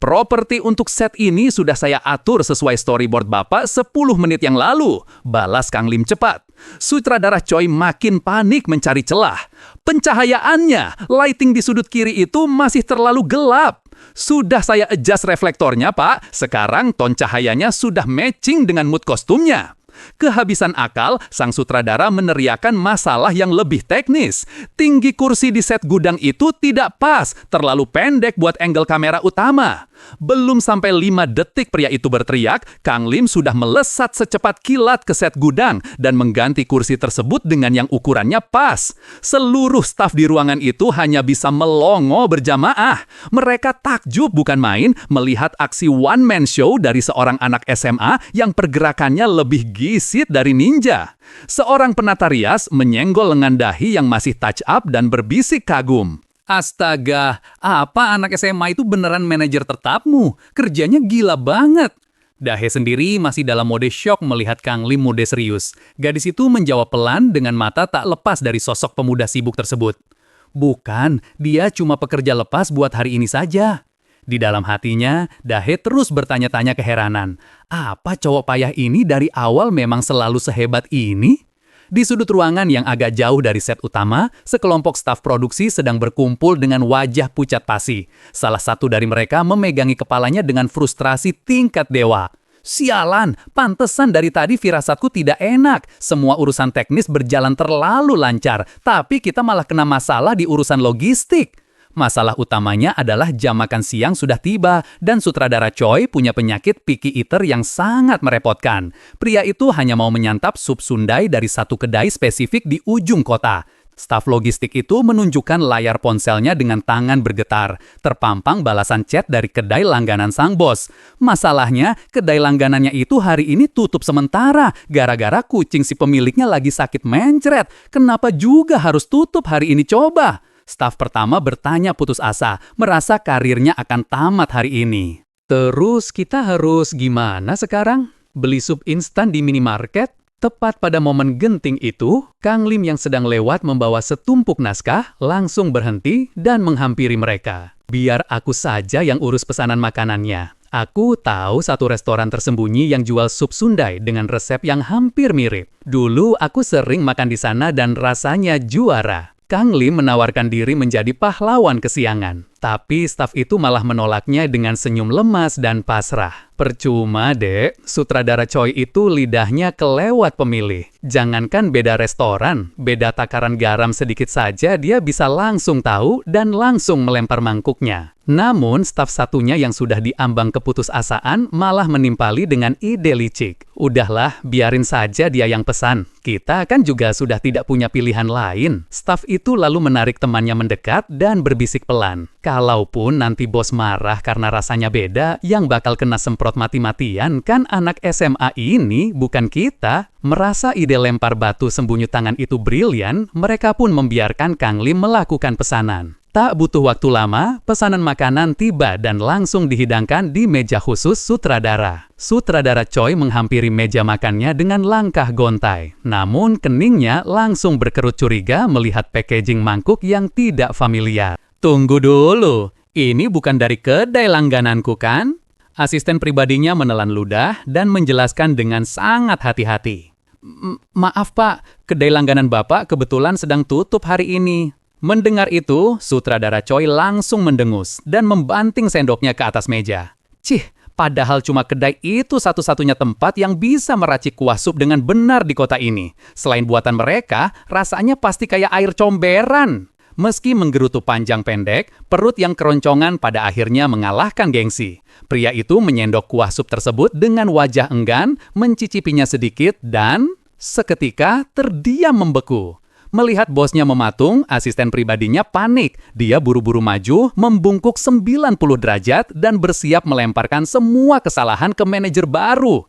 "Properti untuk set ini sudah saya atur sesuai storyboard Bapak 10 menit yang lalu," balas Kang Lim cepat. Sutradara Choi makin panik mencari celah. "Pencahayaannya, lighting di sudut kiri itu masih terlalu gelap. Sudah saya adjust reflektornya, Pak. Sekarang ton cahayanya sudah matching dengan mood kostumnya." Kehabisan akal, sang sutradara meneriakan masalah yang lebih teknis. Tinggi kursi di set gudang itu tidak pas, terlalu pendek buat angle kamera utama. Belum sampai 5 detik pria itu berteriak, Kang Lim sudah melesat secepat kilat ke set gudang dan mengganti kursi tersebut dengan yang ukurannya pas. Seluruh staf di ruangan itu hanya bisa melongo berjamaah. Mereka takjub bukan main melihat aksi one-man show dari seorang anak SMA yang pergerakannya lebih gisit dari ninja. Seorang penata rias menyenggol lengan dahi yang masih touch up dan berbisik kagum. "Astaga, apa anak SMA itu beneran manajer tetapmu? Kerjanya gila banget." Dahe sendiri masih dalam mode syok melihat Kang Lim mode serius. Gadis itu menjawab pelan dengan mata tak lepas dari sosok pemuda sibuk tersebut. "Bukan, dia cuma pekerja lepas buat hari ini saja." Di dalam hatinya, Dahe terus bertanya-tanya keheranan. Apa cowok payah ini dari awal memang selalu sehebat ini? Di sudut ruangan yang agak jauh dari set utama, sekelompok staf produksi sedang berkumpul dengan wajah pucat pasi. Salah satu dari mereka memegangi kepalanya dengan frustrasi tingkat dewa. "Sialan, pantesan dari tadi firasatku tidak enak. Semua urusan teknis berjalan terlalu lancar, tapi kita malah kena masalah di urusan logistik." Masalah utamanya adalah jam makan siang sudah tiba dan sutradara Choi punya penyakit picky eater yang sangat merepotkan. Pria itu hanya mau menyantap sup Sundai dari satu kedai spesifik di ujung kota. Staf logistik itu menunjukkan layar ponselnya dengan tangan bergetar. Terpampang balasan chat dari kedai langganan sang bos. Masalahnya, kedai langganannya itu hari ini tutup sementara gara-gara kucing si pemiliknya lagi sakit mencret. Kenapa juga harus tutup hari ini coba? Staf pertama bertanya putus asa, merasa karirnya akan tamat hari ini. Terus kita harus gimana sekarang? Beli sup instan di minimarket? Tepat pada momen genting itu, Kang Lim yang sedang lewat membawa setumpuk naskah langsung berhenti dan menghampiri mereka. Biar aku saja yang urus pesanan makanannya. Aku tahu satu restoran tersembunyi yang jual sup Sundai dengan resep yang hampir mirip. Dulu aku sering makan di sana dan rasanya juara. Kang Lim menawarkan diri menjadi pahlawan kesiangan. Tapi staf itu malah menolaknya dengan senyum lemas dan pasrah. Percuma, Dek. Sutradara Choi itu lidahnya kelewat pemilih. Jangankan beda restoran, beda takaran garam sedikit saja dia bisa langsung tahu dan langsung melempar mangkuknya. Namun, staf satunya yang sudah diambang keputusasaan malah menimpali dengan ide licik. Udahlah, biarin saja dia yang pesan. Kita kan juga sudah tidak punya pilihan lain. Staf itu lalu menarik temannya mendekat dan berbisik pelan. Kalaupun nanti bos marah karena rasanya beda, yang bakal kena semprot mati-matian kan anak SMA ini, bukan kita. Merasa ide lempar batu sembunyi tangan itu brilian, mereka pun membiarkan Kang Lim melakukan pesanan. Tak butuh waktu lama, pesanan makanan tiba dan langsung dihidangkan di meja khusus sutradara. Sutradara Choi menghampiri meja makannya dengan langkah gontai. Namun keningnya langsung berkerut curiga melihat packaging mangkuk yang tidak familiar. Tunggu dulu, ini bukan dari kedai langgananku kan? Asisten pribadinya menelan ludah dan menjelaskan dengan sangat hati-hati. Maaf Pak, kedai langganan Bapak kebetulan sedang tutup hari ini. Mendengar itu, sutradara Choi langsung mendengus dan membanting sendoknya ke atas meja. Cih, padahal cuma kedai itu satu-satunya tempat yang bisa meracik kuah sup dengan benar di kota ini. Selain buatan mereka, rasanya pasti kayak air comberan. Meski menggerutu panjang pendek, perut yang keroncongan pada akhirnya mengalahkan gengsi. Pria itu menyendok kuah sup tersebut dengan wajah enggan, mencicipinya sedikit, dan seketika terdiam membeku. Melihat bosnya mematung, asisten pribadinya panik. Dia buru-buru maju, membungkuk 90 derajat, dan bersiap melemparkan semua kesalahan ke manajer baru.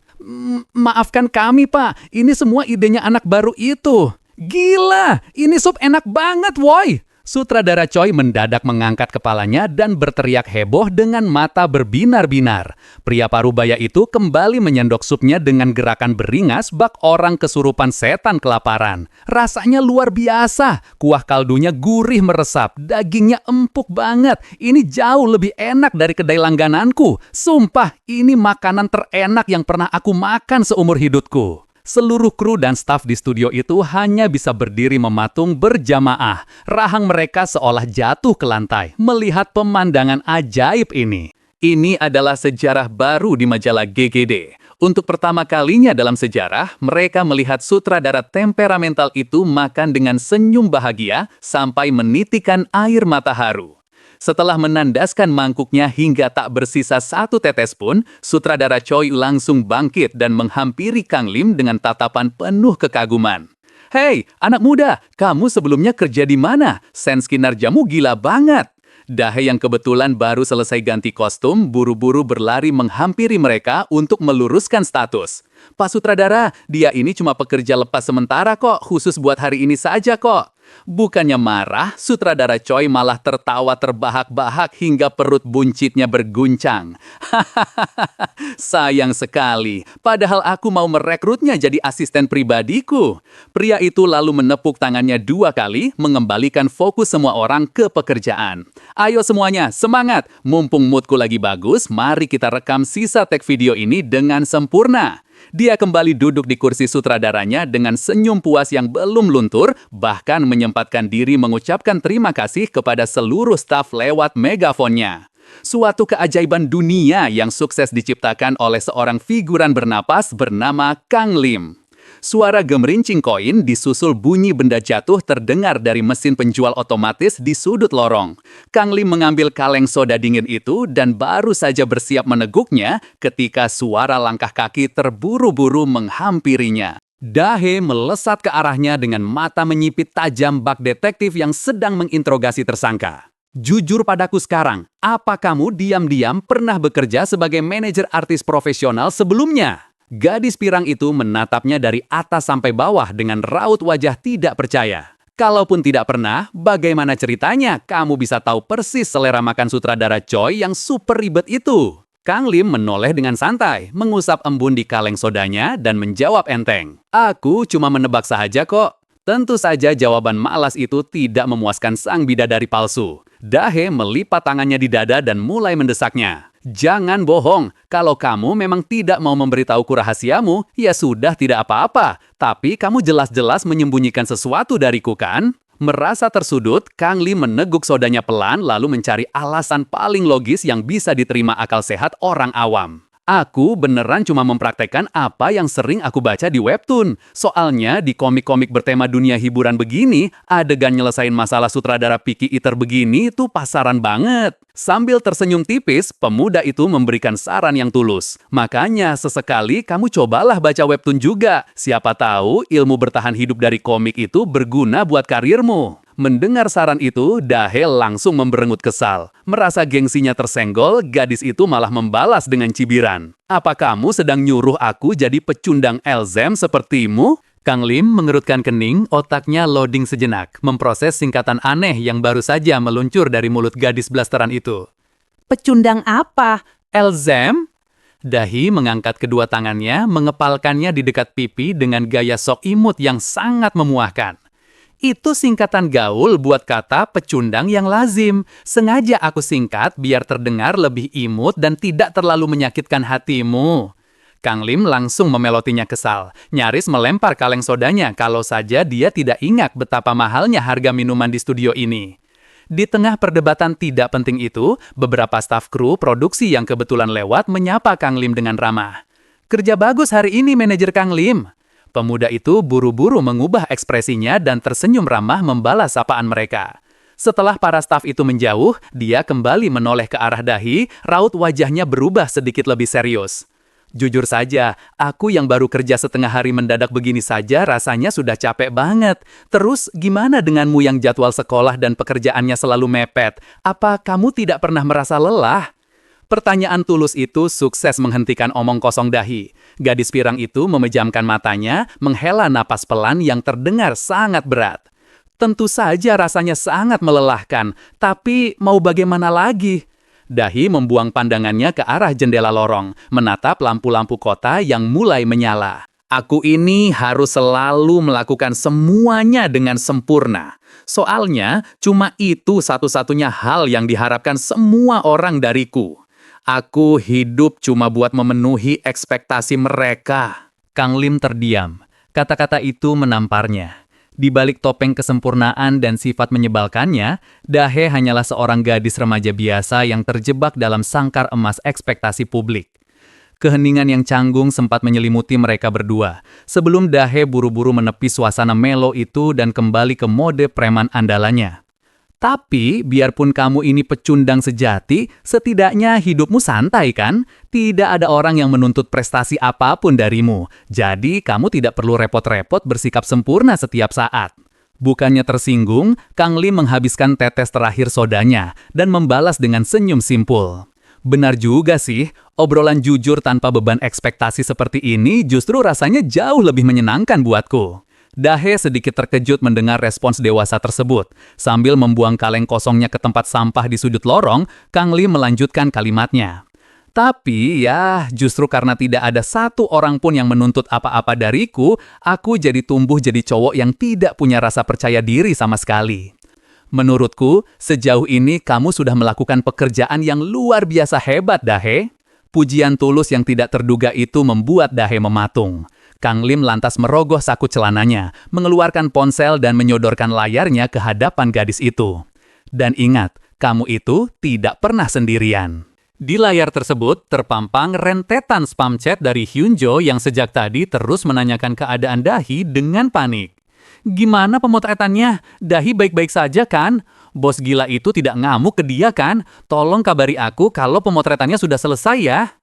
Maafkan kami, Pak. Ini semua idenya anak baru itu. Gila, ini sup enak banget, woi! Sutradara Choi mendadak mengangkat kepalanya dan berteriak heboh dengan mata berbinar-binar. Pria parubaya itu kembali menyendok supnya dengan gerakan beringas bak orang kesurupan setan kelaparan. Rasanya luar biasa, kuah kaldunya gurih meresap, dagingnya empuk banget. Ini jauh lebih enak dari kedai langgananku. Sumpah, ini makanan terenak yang pernah aku makan seumur hidupku. Seluruh kru dan staf di studio itu hanya bisa berdiri mematung berjamaah. Rahang mereka seolah jatuh ke lantai melihat pemandangan ajaib ini. Ini adalah sejarah baru di majalah GGD. Untuk pertama kalinya dalam sejarah, mereka melihat sutradara temperamental itu makan dengan senyum bahagia sampai menitikan air mata haru. Setelah menandaskan mangkuknya hingga tak bersisa satu tetes pun, sutradara Choi langsung bangkit dan menghampiri Kang Lim dengan tatapan penuh kekaguman. Hei, anak muda, kamu sebelumnya kerja di mana? Sens kinerjamu gila banget. Dahe yang kebetulan baru selesai ganti kostum, buru-buru berlari menghampiri mereka untuk meluruskan status. Pak sutradara, dia ini cuma pekerja lepas sementara kok, khusus buat hari ini saja kok. Bukannya marah, sutradara Choi malah tertawa terbahak-bahak hingga perut buncitnya berguncang. Hahaha, sayang sekali. Padahal aku mau merekrutnya jadi asisten pribadiku. Pria itu lalu menepuk tangannya 2 kali, mengembalikan fokus semua orang ke pekerjaan. Ayo semuanya, semangat! Mumpung moodku lagi bagus, mari kita rekam sisa tag video ini dengan sempurna. Dia kembali duduk di kursi sutradaranya dengan senyum puas yang belum luntur, bahkan menyempatkan diri mengucapkan terima kasih kepada seluruh staf lewat megafonnya. Suatu keajaiban dunia yang sukses diciptakan oleh seorang figuran bernapas bernama Kang Lim. Suara gemerincing koin disusul bunyi benda jatuh terdengar dari mesin penjual otomatis di sudut lorong. Kang Lim mengambil kaleng soda dingin itu dan baru saja bersiap meneguknya ketika suara langkah kaki terburu-buru menghampirinya. Dahe melesat ke arahnya dengan mata menyipit tajam bak detektif yang sedang menginterogasi tersangka. Jujur padaku sekarang, apa kamu diam-diam pernah bekerja sebagai manajer artis profesional sebelumnya? Gadis pirang itu menatapnya dari atas sampai bawah dengan raut wajah tidak percaya. Kalaupun tidak pernah, bagaimana ceritanya kamu bisa tahu persis selera makan sutradara Choi yang super ribet itu? Kang Lim menoleh dengan santai, mengusap embun di kaleng sodanya dan menjawab enteng. Aku cuma menebak saja kok. Tentu saja jawaban malas itu tidak memuaskan sang bidadari palsu. Dahe melipat tangannya di dada dan mulai mendesaknya. Jangan bohong, kalau kamu memang tidak mau memberitahuku rahasiamu, ya sudah tidak apa-apa. Tapi kamu jelas-jelas menyembunyikan sesuatu dariku kan? Merasa tersudut, Kang Lim meneguk sodanya pelan lalu mencari alasan paling logis yang bisa diterima akal sehat orang awam. Aku beneran cuma mempraktekkan apa yang sering aku baca di webtoon. Soalnya di komik-komik bertema dunia hiburan begini, adegan nyelesain masalah sutradara picky eater begini tuh pasaran banget. Sambil tersenyum tipis, pemuda itu memberikan saran yang tulus. Makanya sesekali kamu cobalah baca webtoon juga. Siapa tahu ilmu bertahan hidup dari komik itu berguna buat karirmu. Mendengar saran itu, Dahe langsung memberengut kesal. Merasa gengsinya tersenggol, gadis itu malah membalas dengan cibiran. Apa kamu sedang nyuruh aku jadi pecundang Elzem sepertimu? Kang Lim mengerutkan kening, otaknya loading sejenak, memproses singkatan aneh yang baru saja meluncur dari mulut gadis blasteran itu. Pecundang apa? Elzem? Dahi mengangkat kedua tangannya, mengepalkannya di dekat pipi dengan gaya sok imut yang sangat memuahkan. Itu singkatan gaul buat kata pecundang yang lazim. Sengaja aku singkat biar terdengar lebih imut dan tidak terlalu menyakitkan hatimu. Kang Lim langsung memelotinya kesal, nyaris melempar kaleng sodanya kalau saja dia tidak ingat betapa mahalnya harga minuman di studio ini. Di tengah perdebatan tidak penting itu, beberapa staf kru produksi yang kebetulan lewat menyapa Kang Lim dengan ramah. Kerja bagus hari ini, manajer Kang Lim. Pemuda itu buru-buru mengubah ekspresinya dan tersenyum ramah membalas sapaan mereka. Setelah para staf itu menjauh, dia kembali menoleh ke arah Dahi, raut wajahnya berubah sedikit lebih serius. Jujur saja, aku yang baru kerja setengah hari mendadak begini saja rasanya sudah capek banget. Terus gimana denganmu yang jadwal sekolah dan pekerjaannya selalu mepet? Apa kamu tidak pernah merasa lelah? Pertanyaan tulus itu sukses menghentikan omong kosong Dahi. Gadis pirang itu memejamkan matanya, menghela napas pelan yang terdengar sangat berat. Tentu saja rasanya sangat melelahkan, tapi mau bagaimana lagi? Dahi membuang pandangannya ke arah jendela lorong, menatap lampu-lampu kota yang mulai menyala. Aku ini harus selalu melakukan semuanya dengan sempurna. Soalnya, cuma itu satu-satunya hal yang diharapkan semua orang dariku. Aku hidup cuma buat memenuhi ekspektasi mereka. Kang Lim terdiam. Kata-kata itu menamparnya. Di balik topeng kesempurnaan dan sifat menyebalkannya, Dahe hanyalah seorang gadis remaja biasa yang terjebak dalam sangkar emas ekspektasi publik. Keheningan yang canggung sempat menyelimuti mereka berdua, sebelum Dahe buru-buru menepi suasana melo itu dan kembali ke mode preman andalannya. Tapi, biarpun kamu ini pecundang sejati, setidaknya hidupmu santai kan? Tidak ada orang yang menuntut prestasi apapun darimu. Jadi, kamu tidak perlu repot-repot bersikap sempurna setiap saat. Bukannya tersinggung, Kang Lim menghabiskan tetes terakhir sodanya dan membalas dengan senyum simpul. Benar juga sih, obrolan jujur tanpa beban ekspektasi seperti ini justru rasanya jauh lebih menyenangkan buatku. Dahe sedikit terkejut mendengar respons dewasa tersebut. Sambil membuang kaleng kosongnya ke tempat sampah di sudut lorong, Kang Lim melanjutkan kalimatnya. Tapi ya, justru karena tidak ada satu orang pun yang menuntut apa-apa dariku, aku jadi tumbuh jadi cowok yang tidak punya rasa percaya diri sama sekali. Menurutku, sejauh ini kamu sudah melakukan pekerjaan yang luar biasa hebat, Dahe. Pujian tulus yang tidak terduga itu membuat Dahe mematung. Kang Lim lantas merogoh saku celananya, mengeluarkan ponsel dan menyodorkan layarnya ke hadapan gadis itu. Dan ingat, kamu itu tidak pernah sendirian. Di layar tersebut terpampang rentetan spam chat dari Hyunjo yang sejak tadi terus menanyakan keadaan Dahi dengan panik. Gimana pemotretannya? Dahi baik-baik saja kan? Bos gila itu tidak ngamuk ke dia kan? Tolong kabari aku kalau pemotretannya sudah selesai ya.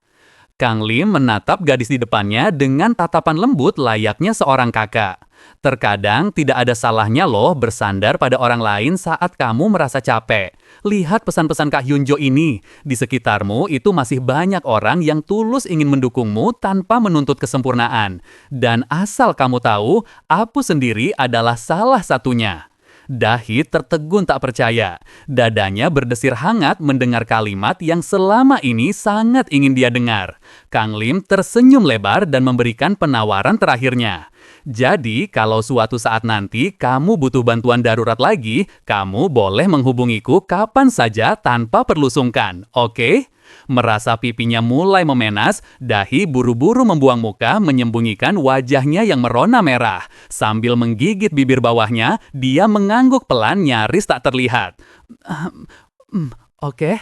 Kang Lim menatap gadis di depannya dengan tatapan lembut layaknya seorang kakak. Terkadang tidak ada salahnya loh bersandar pada orang lain saat kamu merasa capek. Lihat pesan-pesan Kak Hyunjo ini. Di sekitarmu itu masih banyak orang yang tulus ingin mendukungmu tanpa menuntut kesempurnaan. Dan asal kamu tahu, aku sendiri adalah salah satunya. Dahi tertegun tak percaya. Dadanya berdesir hangat mendengar kalimat yang selama ini sangat ingin dia dengar. Kang Lim tersenyum lebar dan memberikan penawaran terakhirnya. Jadi, kalau suatu saat nanti kamu butuh bantuan darurat lagi, kamu boleh menghubungiku kapan saja tanpa perlu sungkan, oke? Merasa pipinya mulai memenas, Dahi buru-buru membuang muka menyembunyikan wajahnya yang merona merah. Sambil menggigit bibir bawahnya, dia mengangguk pelan nyaris tak terlihat. Oke.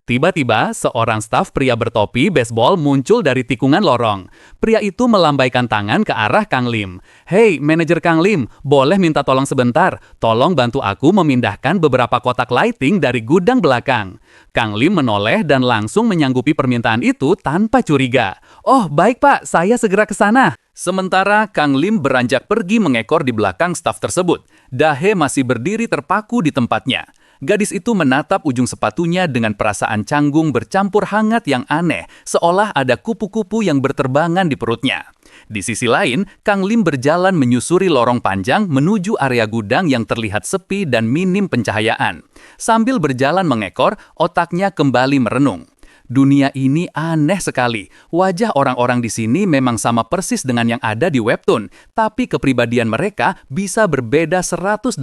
Tiba-tiba, seorang staf pria bertopi baseball muncul dari tikungan lorong. Pria itu melambaikan tangan ke arah Kang Lim. "Hei, manajer Kang Lim, boleh minta tolong sebentar? Tolong bantu aku memindahkan beberapa kotak lighting dari gudang belakang." Kang Lim menoleh dan langsung menyanggupi permintaan itu tanpa curiga. "Oh, baik Pak, saya segera ke sana." Sementara Kang Lim beranjak pergi mengekor di belakang staf tersebut, Dahe masih berdiri terpaku di tempatnya. Gadis itu menatap ujung sepatunya dengan perasaan canggung bercampur hangat yang aneh, seolah ada kupu-kupu yang berterbangan di perutnya. Di sisi lain, Kang Lim berjalan menyusuri lorong panjang menuju area gudang yang terlihat sepi dan minim pencahayaan. Sambil berjalan mengekor, otaknya kembali merenung. Dunia ini aneh sekali. Wajah orang-orang di sini memang sama persis dengan yang ada di webtoon, tapi kepribadian mereka bisa berbeda 180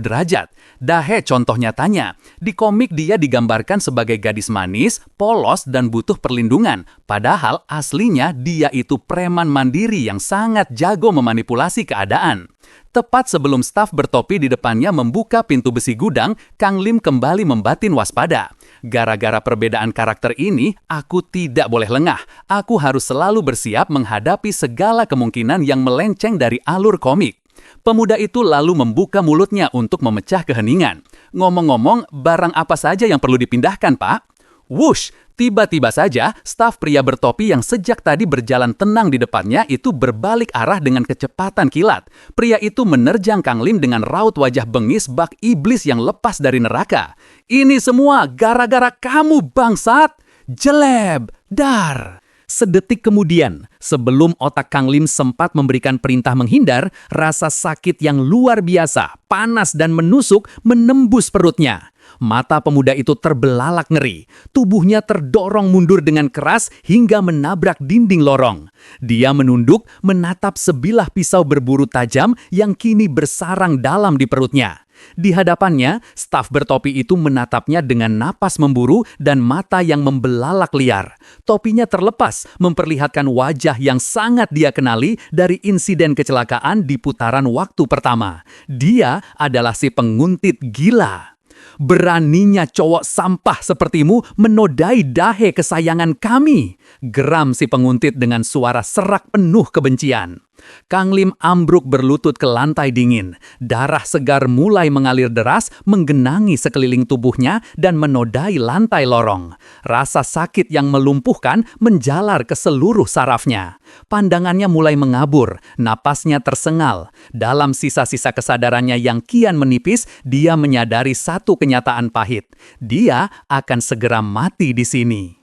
derajat. Dahe contoh nyatanya. Di komik dia digambarkan sebagai gadis manis, polos, dan butuh perlindungan. Padahal aslinya dia itu preman mandiri yang sangat jago memanipulasi keadaan. Tepat sebelum staf bertopi di depannya membuka pintu besi gudang, Kang Lim kembali membatin waspada. Gara-gara perbedaan karakter ini, aku tidak boleh lengah. Aku harus selalu bersiap menghadapi segala kemungkinan yang melenceng dari alur komik. Pemuda itu lalu membuka mulutnya untuk memecah keheningan. "Ngomong-ngomong, barang apa saja yang perlu dipindahkan, Pak?" Wush! Tiba-tiba saja, staf pria bertopi yang sejak tadi berjalan tenang di depannya itu berbalik arah dengan kecepatan kilat. Pria itu menerjang Kang Lim dengan raut wajah bengis bak iblis yang lepas dari neraka. "Ini semua gara-gara kamu, bangsat! Jeleb! Dar!" Sedetik kemudian, sebelum otak Kang Lim sempat memberikan perintah menghindar, rasa sakit yang luar biasa, panas dan menusuk menembus perutnya. Mata pemuda itu terbelalak ngeri. Tubuhnya terdorong mundur dengan keras hingga menabrak dinding lorong. Dia menunduk menatap sebilah pisau berburu tajam yang kini bersarang dalam di perutnya. Di hadapannya, staf bertopi itu menatapnya dengan napas memburu dan mata yang membelalak liar. Topinya terlepas, memperlihatkan wajah yang sangat dia kenali dari insiden kecelakaan di putaran waktu pertama. Dia adalah si penguntit gila. "Beraninya cowok sampah sepertimu menodai Dahe kesayangan kami," geram si penguntit dengan suara serak penuh kebencian. Kang Lim ambruk berlutut ke lantai dingin. Darah segar mulai mengalir deras, menggenangi sekeliling tubuhnya dan menodai lantai lorong. Rasa sakit yang melumpuhkan menjalar ke seluruh sarafnya. Pandangannya mulai mengabur, napasnya tersengal. Dalam sisa-sisa kesadarannya yang kian menipis, dia menyadari satu kenyataan pahit. Dia akan segera mati di sini.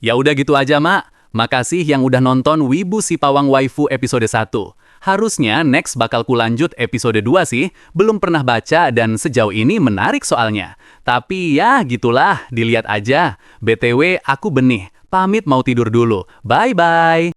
Ya udah gitu aja, Mak. Makasih yang udah nonton Wibu Si Pawang Waifu episode 1. Harusnya next bakal kulanjut episode 2 sih. Belum pernah baca dan sejauh ini menarik soalnya. Tapi ya gitulah, dilihat aja. BTW aku Benih, pamit mau tidur dulu. Bye-bye.